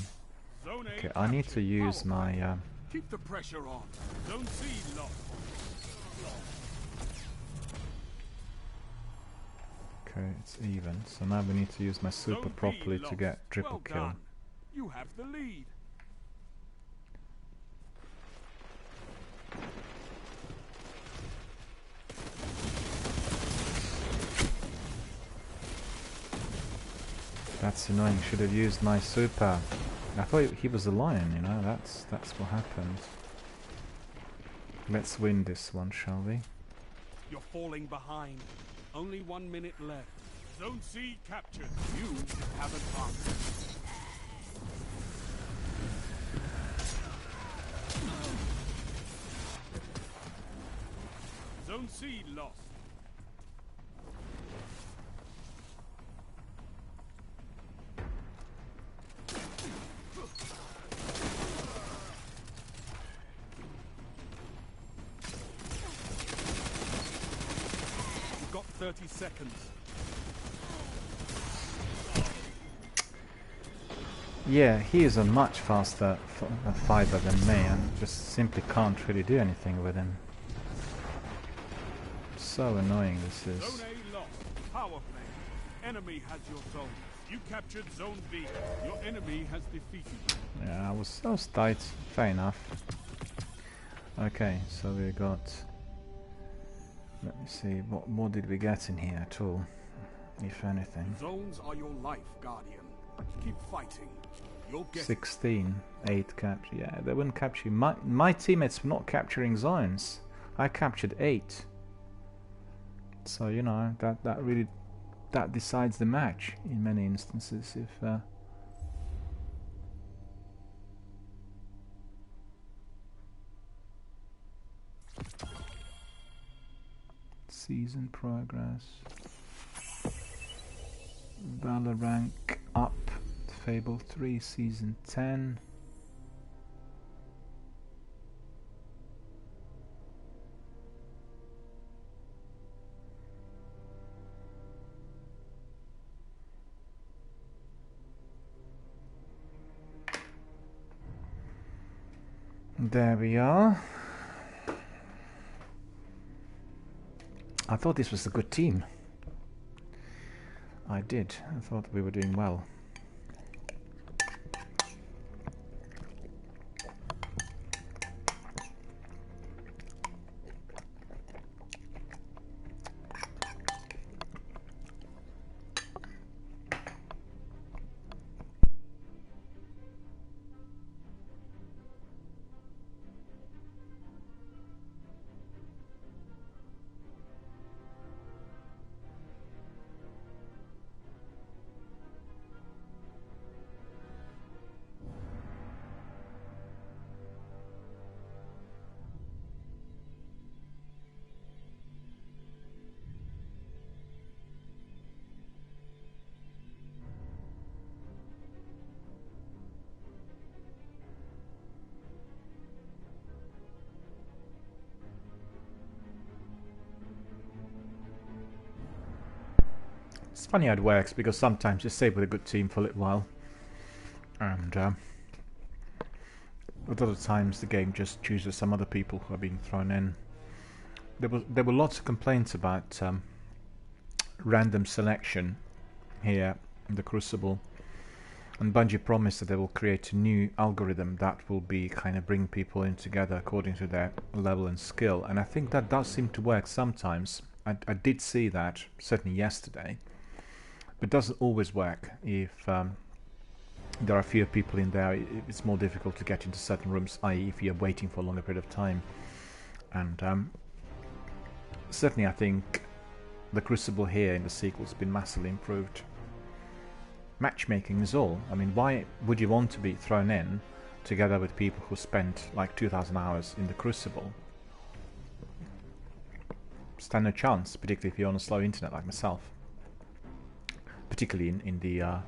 Okay, I need to use my Keep the pressure on. Zone C lost. okay, it's even, so now we need to use my super Zone B properly to lost. get triple Well kill. done. You have the lead. That's annoying. Should have used my super. I thought he was a lion, you know. That's what happened. Let's win this one, shall we? You're falling behind. Only 1 minute left. Zone C captured. You have advantage. Zone C lost. You've got 30 seconds. Yeah, he is a much faster fighter than me, and just simply can't really do anything with him. So annoying this is. Zone A lost. Power play. Enemy has your zone. You captured Zone B. Your enemy has defeated you. Yeah, I was tight. Fair enough. Okay, so we got. Let me see. What more did we get in here at all, if anything? Zones are your life, Guardian. Keep fighting. You'll get 16, 8 capture. Yeah, they wouldn't capture. My teammates were not capturing zones. I captured 8. So you know that really decides the match in many instances. If season progress, Valor rank up, Fable 3 season 10. There we are. I thought this was a good team. I did. I thought we were doing well. It's funny how it works, because sometimes you stay with a good team for a little while, and at other times the game just chooses some other people who are being thrown in. There were lots of complaints about random selection here in the Crucible, and Bungie promised that they will create a new algorithm that will be kind of bring people in together according to their level and skill, and I think that does seem to work sometimes. I did see that, certainly yesterday. But it doesn't always work. If there are fewer people in there, it's more difficult to get into certain rooms, i.e. if you're waiting for a longer period of time. And certainly I think the Crucible here in the sequel has been massively improved. Matchmaking is all. I mean, why would you want to be thrown in together with people who spent like 2,000 hours in the Crucible? Stand no chance, particularly if you're on a slow internet like myself. Particularly in the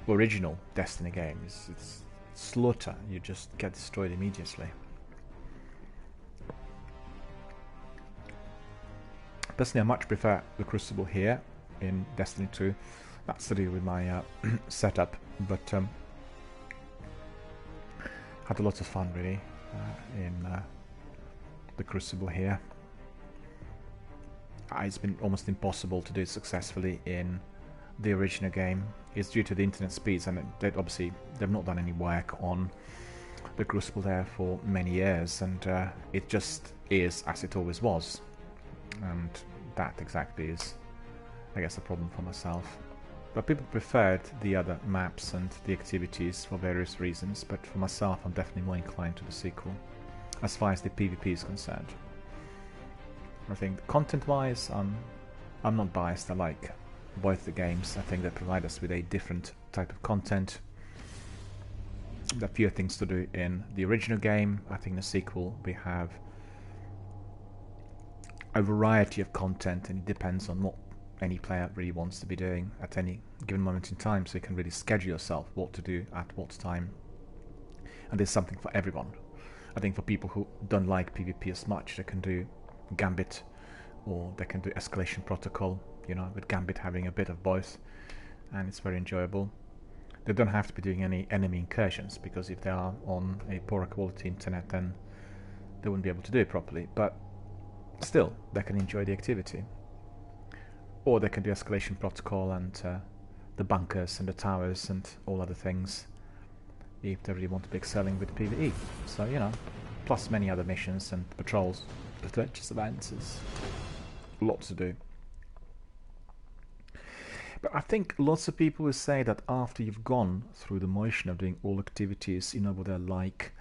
original Destiny game, it's slaughter. You just get destroyed immediately. Personally, I much prefer the Crucible here in Destiny 2. That's to do with my setup, but had a lot of fun really in the Crucible here. It's been almost impossible to do it successfully in the original game. Is due to the internet speeds, and obviously they've not done any work on the Crucible there for many years, and it just is as it always was, and that exactly is, I guess, a problem for myself. But people preferred the other maps and the activities for various reasons, but for myself I'm definitely more inclined to the sequel as far as the PvP is concerned. I think content-wise I'm not biased. I like both the games. I think they provide us with a different type of content. There are fewer things to do in the original game. I think in the sequel we have a variety of content, and it depends on what any player really wants to be doing at any given moment in time, so you can really schedule yourself what to do at what time, and there's something for everyone. I think for people who don't like PvP as much, they can do Gambit, or they can do Escalation Protocol, you know, with Gambit having a bit of both, and it's very enjoyable. They don't have to be doing any enemy incursions, because if they are on a poorer quality internet then they wouldn't be able to do it properly, but still they can enjoy the activity. Or they can do Escalation Protocol and the bunkers and the towers and all other things if they really want to be excelling with PvE. So, you know, plus many other missions and patrols, adventures, events, is lots to do. But I think lots of people will say that after you've gone through the motion of doing all activities, you know what they're like,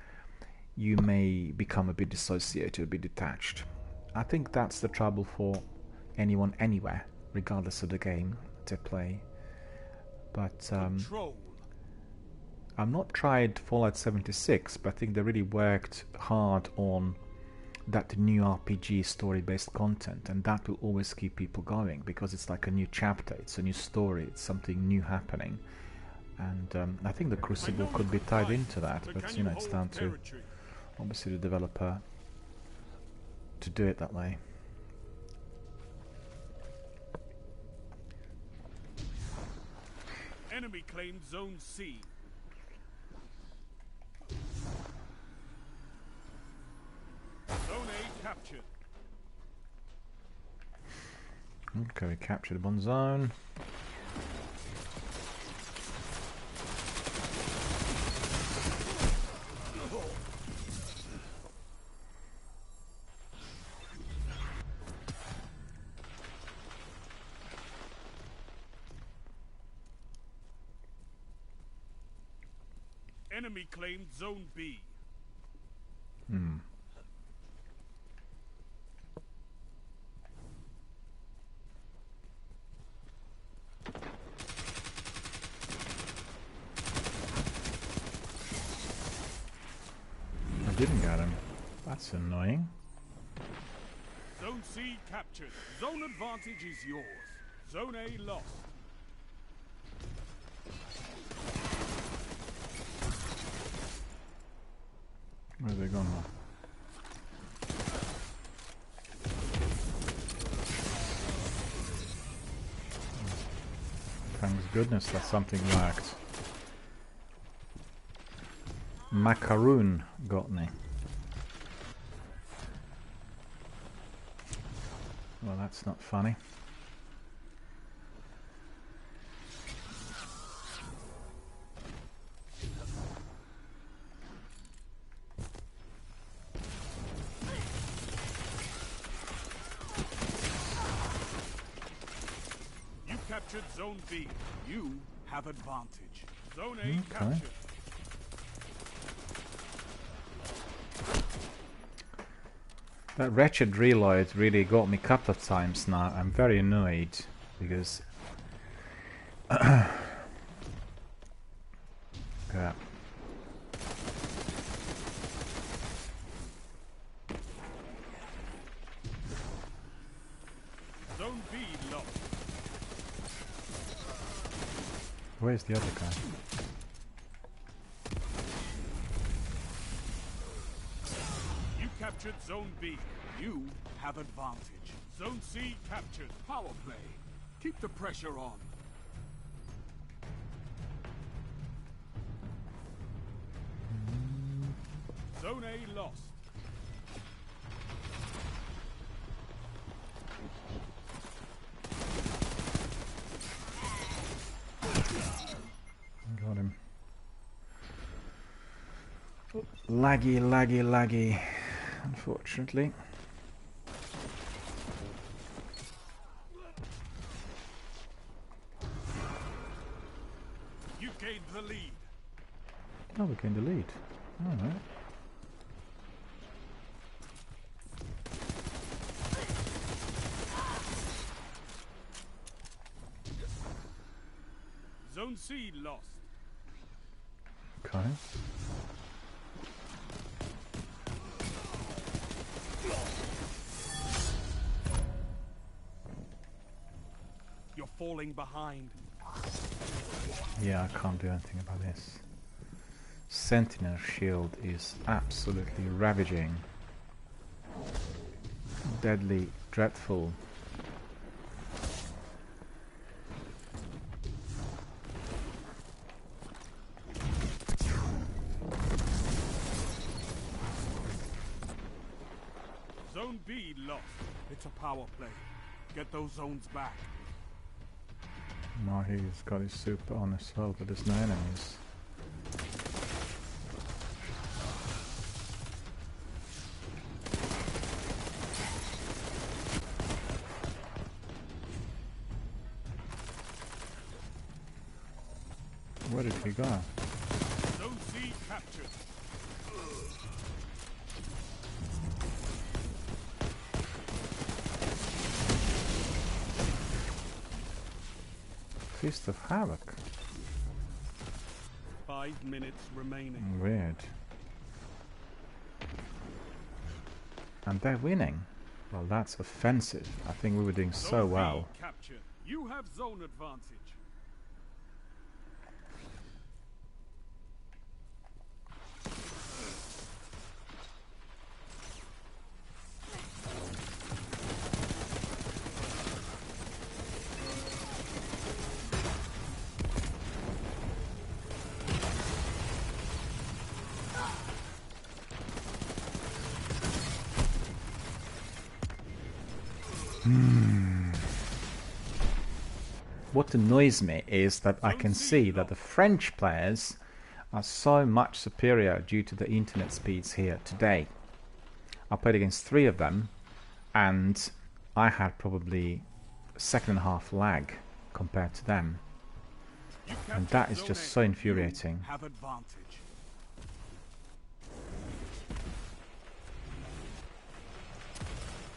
you may become a bit dissociated, a bit detached. I think that's the trouble for anyone anywhere, regardless of the game they play. But I've not tried Fallout 76, but I think they really worked hard on that new RPG story-based content, and that will always keep people going, because it's like a new chapter, it's a new story, it's something new happening. And I think the Crucible could be tied into that, but you know, it's down to obviously the developer to do it that way. Enemy claimed Zone C. Zone A captured. Okay, we captured one zone. Enemy claimed Zone B. I didn't get him. That's annoying. Zone C captured. Zone advantage is yours. Zone A lost. Where are they gone now? Thank goodness that something worked. Macaroon got me. Well, that's not funny. You captured Zone B. You have advantage. Zone A captured. That wretched reload really got me a couple of times now. I'm very annoyed because yeah. Zone B lost. Where's the other guy? You captured Zone B. You have advantage. Zone C captured. Power play. Keep the pressure on. Zone A lost. Got him. Laggy, laggy, laggy. Unfortunately. You gained the lead. Oh, we gained the lead. Alright. Zone C lost. Okay. You're falling behind. Yeah, I can't do anything about this. Sentinel shield is absolutely ravaging. Deadly, dreadful. Zone B lost. It's a power play. Get those zones back. Now he's got his super on as well, but there's no enemies. Where did he go? Zone C captured. Feast of Havoc. 5 minutes remaining. Weird. And they're winning. Well, that's offensive. I think we were doing so Zone B well. captured. You have zone advantage. what annoys me is that I can see that the French players are so much superior due to the internet speeds here today. I played against 3 of them, and I had probably a second and a half lag compared to them. And that is just so infuriating. Have advantage.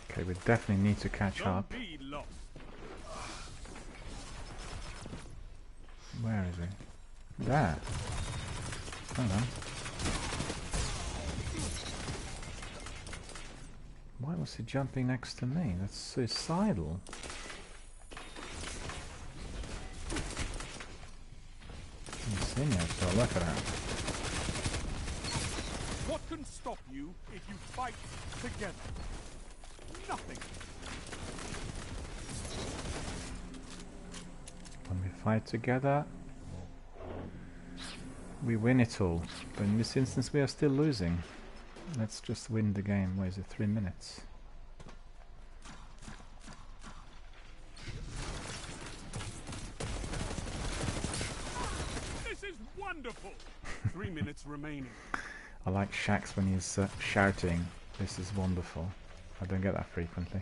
Okay, we definitely need to catch up. B lost. Where is he? There. Hang on. Why was he jumping next to me? That's suicidal. Insigne, so look at that. What can stop you if you fight together? Nothing. When we fight together, we win it all. But in this instance, we are still losing. Let's just win the game. Where is it? 3 minutes. This is wonderful. 3 minutes remaining. I like Shax when he's shouting, "This is wonderful." I don't get that frequently.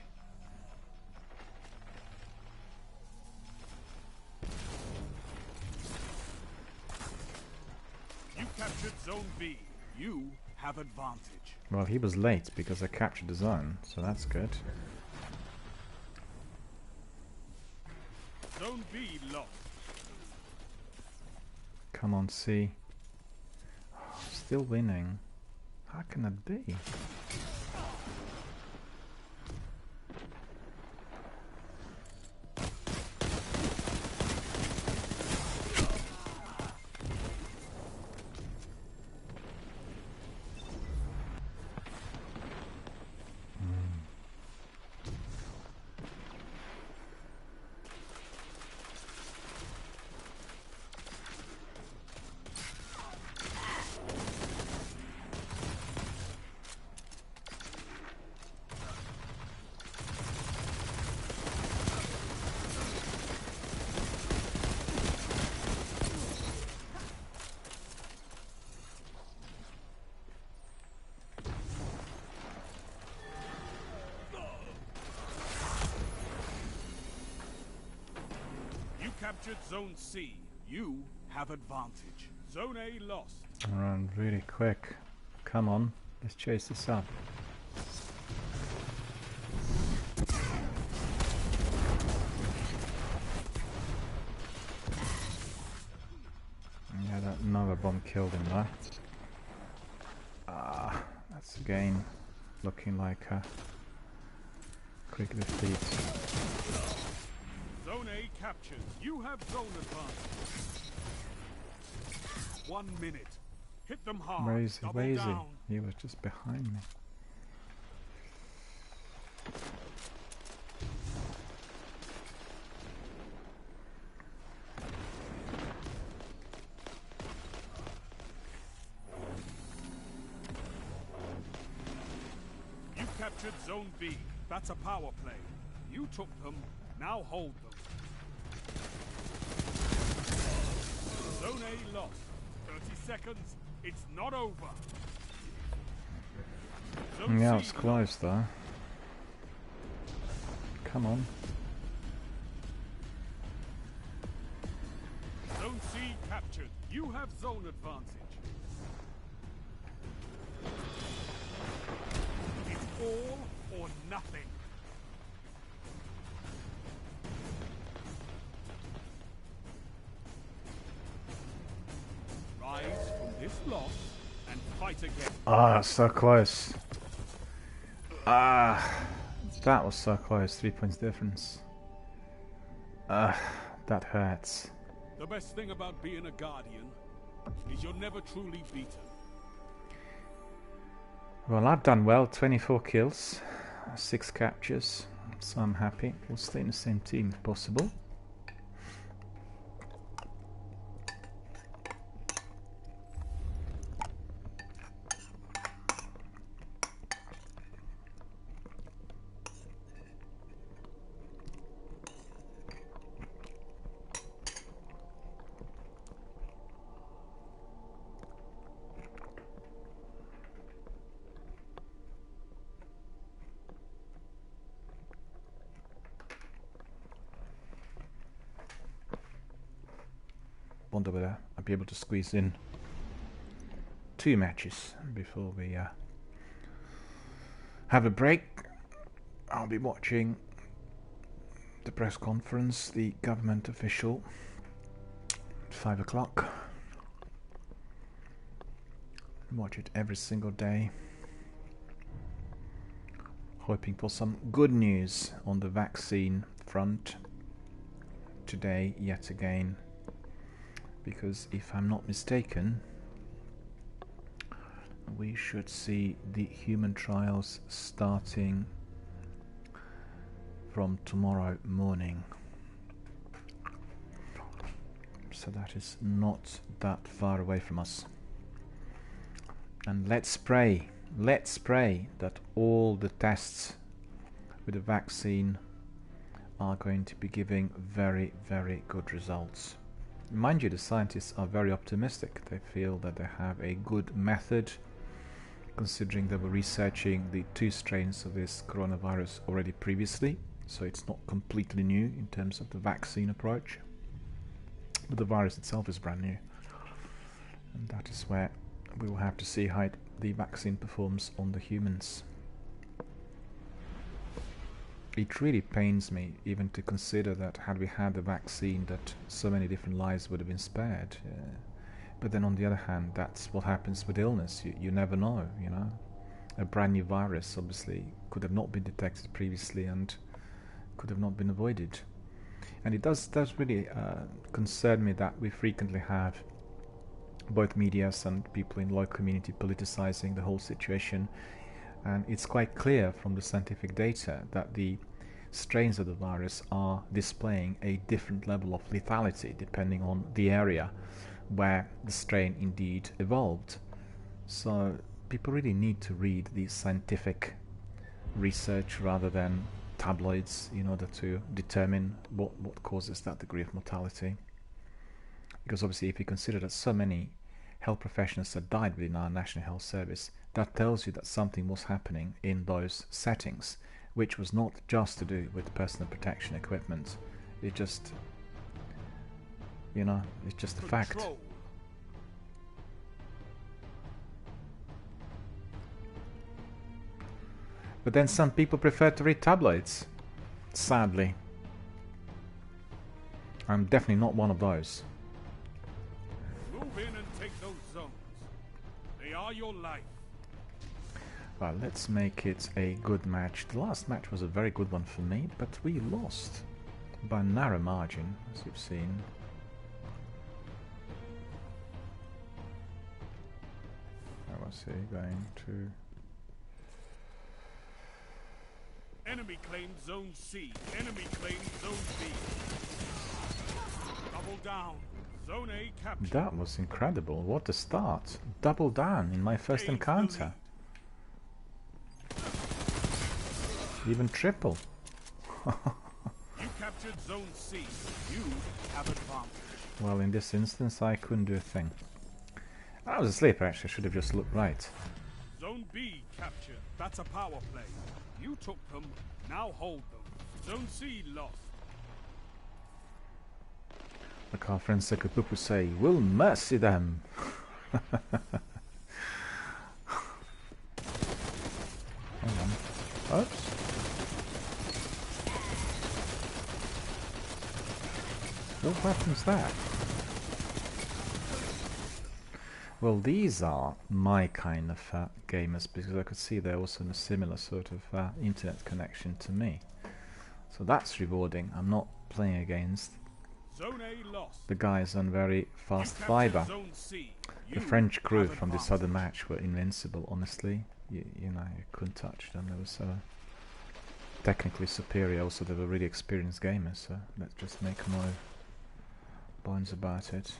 You captured Zone B. You have advantage. Well, he was late because I captured the zone, so that's good. Zone B lost. Come on, C. Oh, still winning. How can that be? Captured Zone C. You have advantage. Zone A lost. Run really quick. Come on, let's chase this up. Yeah, that another bomb killed him there. Ah, that's again looking like a quick defeat. Zone A captured. You have zone advantage. 1 minute. Hit them hard. Where is he? Double Where is down. he? He was just behind me. You captured Zone B. That's a power play. You took them. Now hold them. Zone A lost. 30 seconds. It's not over. Zone Yeah, C it's close though. Come on. Zone C captured. You have zone advantage. It's all or nothing. Rise from this loss and fight again. Ah, so close. Ah, that was so close. 3 points difference. Ah, that hurts. The best thing about being a guardian is you're never truly beaten. Well, I've done well. 24 kills, 6 captures, so I'm happy. We'll stay in the same team if possible. wonder whether I'll be able to squeeze in 2 matches before we have a break. I'll be watching the press conference, the government official, at 5 o'clock. Watch it every single day. Hoping for some good news on the vaccine front today, yet again. Because if I'm not mistaken, we should see the human trials starting from tomorrow morning. So that is not that far away from us. And let's pray that all the tests with the vaccine are going to be giving very, very good results. Mind you, the scientists are very optimistic. They feel that they have a good method, considering they were researching the 2 strains of this coronavirus already previously, so it's not completely new in terms of the vaccine approach. But the virus itself is brand new. And that is where we will have to see how the vaccine performs on the humans. It really pains me even to consider that had we had the vaccine, that so many different lives would have been spared. But then on the other hand, that's what happens with illness. You never know, you know. A brand new virus obviously could have not been detected previously and could have not been avoided. And it does really concern me that we frequently have both medias and people in local community politicizing the whole situation. And it's quite clear from the scientific data that the strains of the virus are displaying a different level of lethality depending on the area where the strain indeed evolved. So people really need to read the scientific research rather than tabloids in order to determine what causes that degree of mortality. Because obviously if you consider that so many health professionals have died within our National Health Service, that tells you that something was happening in those settings, which was not just to do with personal protection equipment. It just, you know, it's just a fact. But then some people prefer to read tabloids, sadly. I'm definitely not one of those. Move in and take those zones. They are your life. Well, let's make it a good match. The last match was a very good one for me, but we lost by a narrow margin, as you've seen. I was going to... Enemy claims Zone C. Enemy claims Zone B. Double down. Zone A captured. That was incredible. What a start. Double down in my first encounter. Even triple. You captured Zone C. You have advantage. Well, in this instance, I couldn't do a thing. I was asleep, actually. I should have just looked right. Zone B captured. That's a power play. You took them, now hold them. Zone C lost. Like our friend Sekapupu say, we'll mercy them. Hang on. Oops. What weapon's that? Well, these are my kind of gamers, because I could see they're also in a similar sort of internet connection to me. So that's rewarding. I'm not playing against Zone A lost. the guys on very fast fiber. The French crew from this other match were invincible, honestly. You know, you couldn't touch them. They were so technically superior. Also, they were really experienced gamers, so let's just make no bones about it.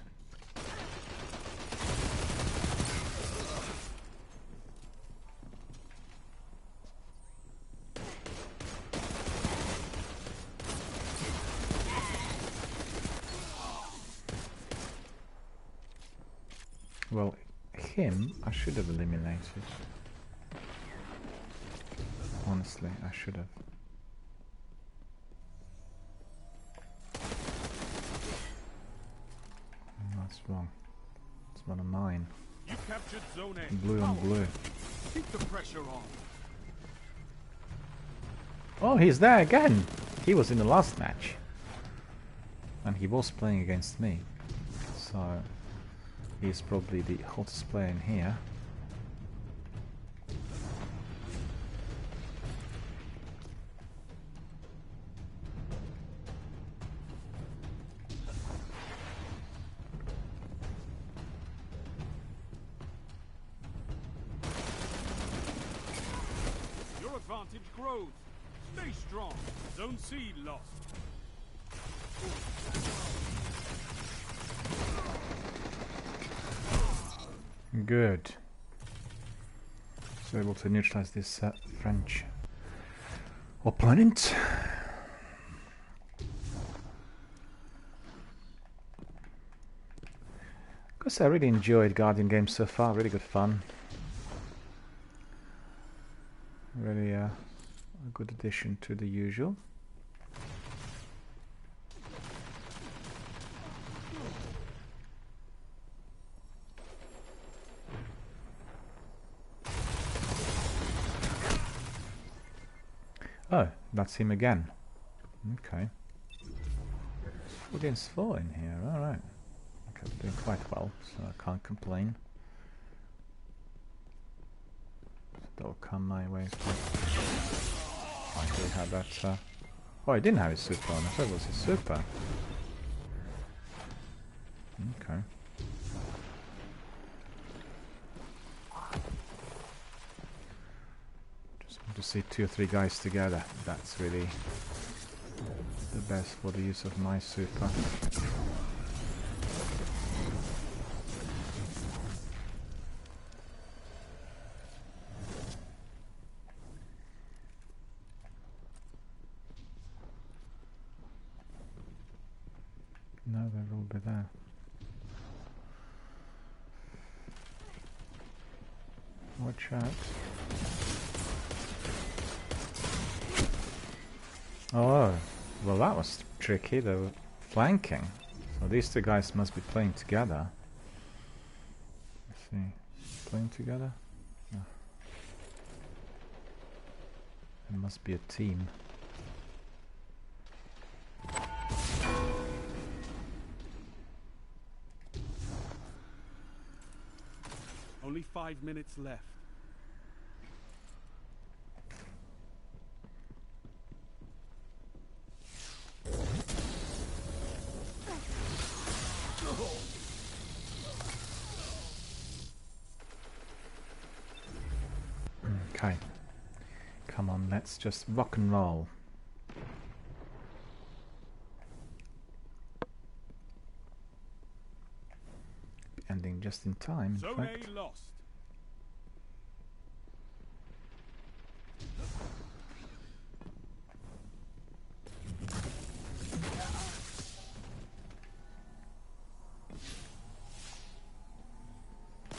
Well, him I should have eliminated. Honestly, I should have. wrong? It's one of mine. You captured Zone A. Blue on blue. Keep the pressure on. Oh, he's there again! He was in the last match. And he was playing against me. So, he's probably the hottest player in here. Your advantage grows. Stay strong. Zone C lost. Good. So able to neutralize this French opponent. Because I really enjoyed Guardian games so far, really good fun. Really a good addition to the usual. Oh, that's him again. Okay. 4 against 4 in here, alright. Okay, we're doing quite well, so I can't complain. That'll come my way as well. I do have that. Oh, I didn't have his super on. I thought it was his super. Okay. Just want to see 2 or 3 guys together. That's really the best for the use of my super. No, they will be there. Watch out. Oh, well that was tricky. They were flanking. So these 2 guys must be playing together. Let's see. Playing together? No. It must be a team. Only 5 minutes left. Okay. Come on, let's just rock and roll. Ending just in time, in Zone fact. A lost.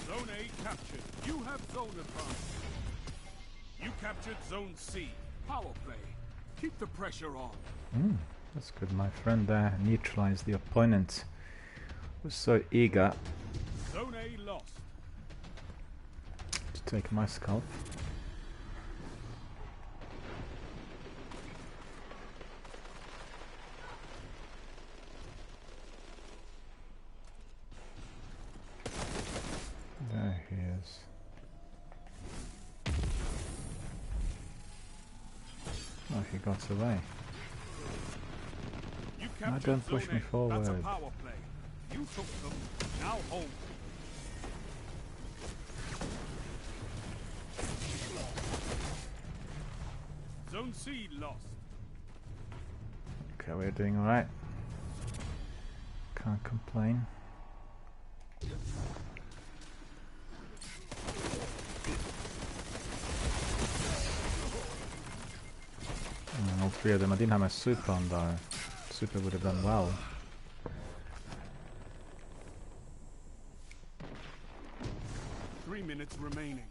Zone A captured. You have zone advantage. You captured Zone C. Power play. Keep the pressure on. That's good. My friend there neutralized the opponent. Was so eager Zone A lost. to take my scalp. There he is. Oh, he got away. You Now captured don't push Zone me A. forward. That's a power play. You took them. Now hold. Zone C lost. Okay, we're doing alright. Can't complain. All 3 of them. I didn't have my super on though. Super would have done well. Three minutes remaining.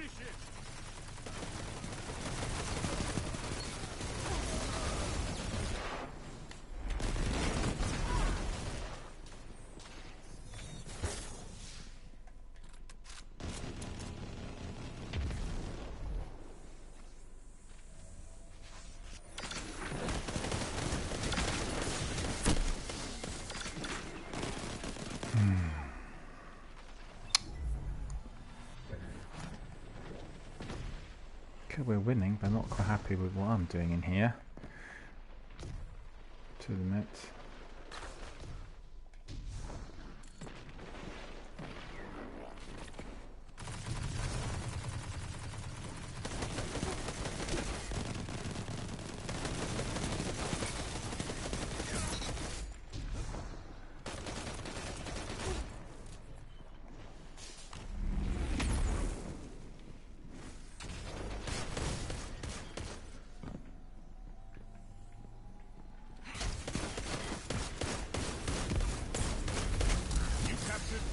Finish it! Okay, we're winning, but I'm not quite happy with what I'm doing in here. To admit.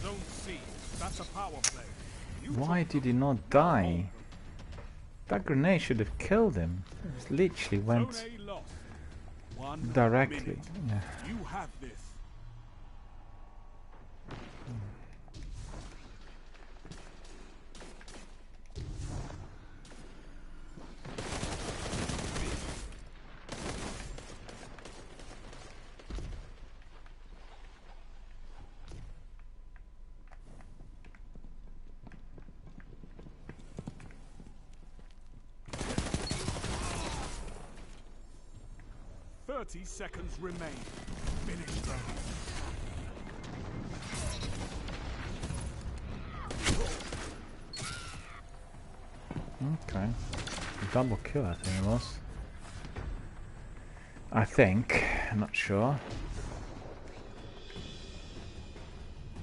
Zone C. That's a power play. Why did he not die? That grenade should have killed him. It literally went Zone A lost. 1 directly. minute. Yeah. You have this. Thirty seconds remain. Finish them. Okay. Double kill, I think it was. I think. I'm not sure.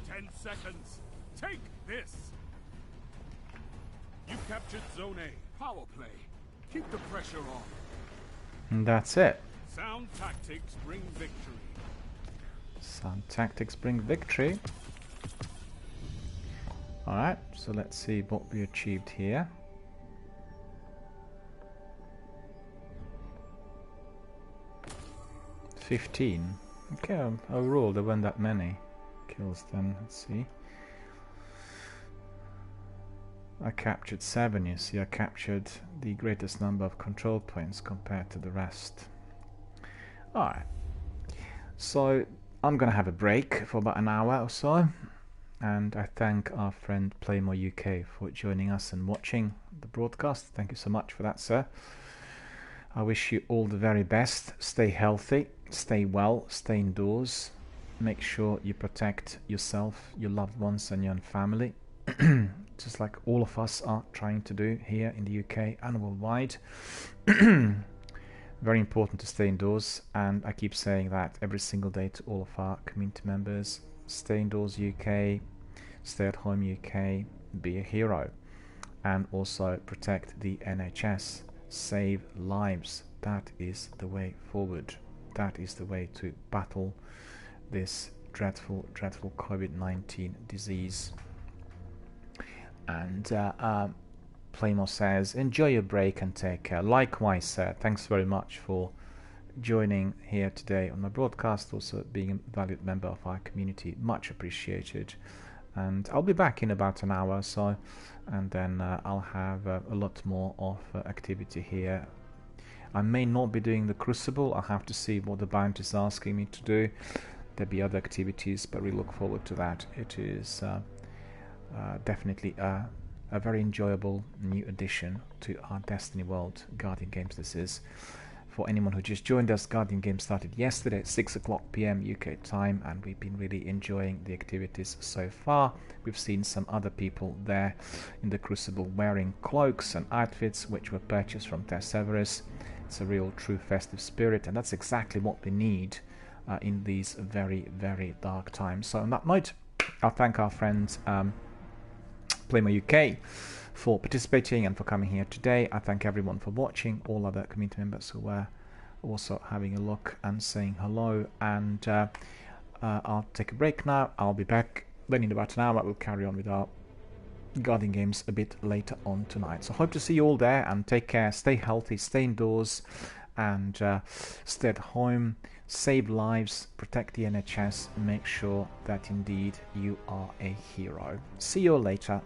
10 seconds. Take this. You captured Zone A. Power play. Keep the pressure on. And that's it. Sound tactics bring victory. Some tactics bring victory. Alright, so let's see what we achieved here. $15. Okay, overall there weren't that many kills then. Let's see. I captured 7, you see. I captured the greatest number of control points compared to the rest. Alright, so I'm gonna have a break for about an hour or so, and I thank our friend Playmore UK for joining us and watching the broadcast. Thank you so much for that, sir. I wish you all the very best. Stay healthy, stay well, stay indoors, make sure you protect yourself, your loved ones and your own family, just like all of us are trying to do here in the UK and worldwide. Very important to stay indoors, and I keep saying that every single day to all of our community members. Stay indoors UK, stay at home UK, be a hero, and also protect the NHS, save lives. That is the way forward. That is the way to battle this dreadful, dreadful COVID-19 disease. And Playmore says, enjoy your break and take care. Likewise, sir. Thanks very much for joining here today on my broadcast, also being a valued member of our community. Much appreciated. And I'll be back in about an hour or so, and then I'll have a lot more of activity here. I may not be doing the Crucible. I'll have to see what the bounty is asking me to do. There'll be other activities, but we look forward to that. It is definitely a very enjoyable new addition to our Destiny World Guardian Games. This is, for anyone who just joined us, Guardian Games started yesterday at 6 o'clock PM UK time, and we've been really enjoying the activities so far. We've seen some other people there in the Crucible wearing cloaks and outfits which were purchased from Terseverus. It's a real true festive spirit, and that's exactly what we need in these very, very dark times. So on that note, I'll thank our friends Playmore UK for participating and for coming here today. I thank everyone for watching, all other community members who were also having a look and saying hello, and I'll take a break now. I'll be back then in about an hour. We'll carry on with our Guardian games a bit later on tonight. So hope to see you all there, and take care, stay healthy, stay indoors, and stay at home, save lives, protect the NHS, make sure that indeed you are a hero. See you all later.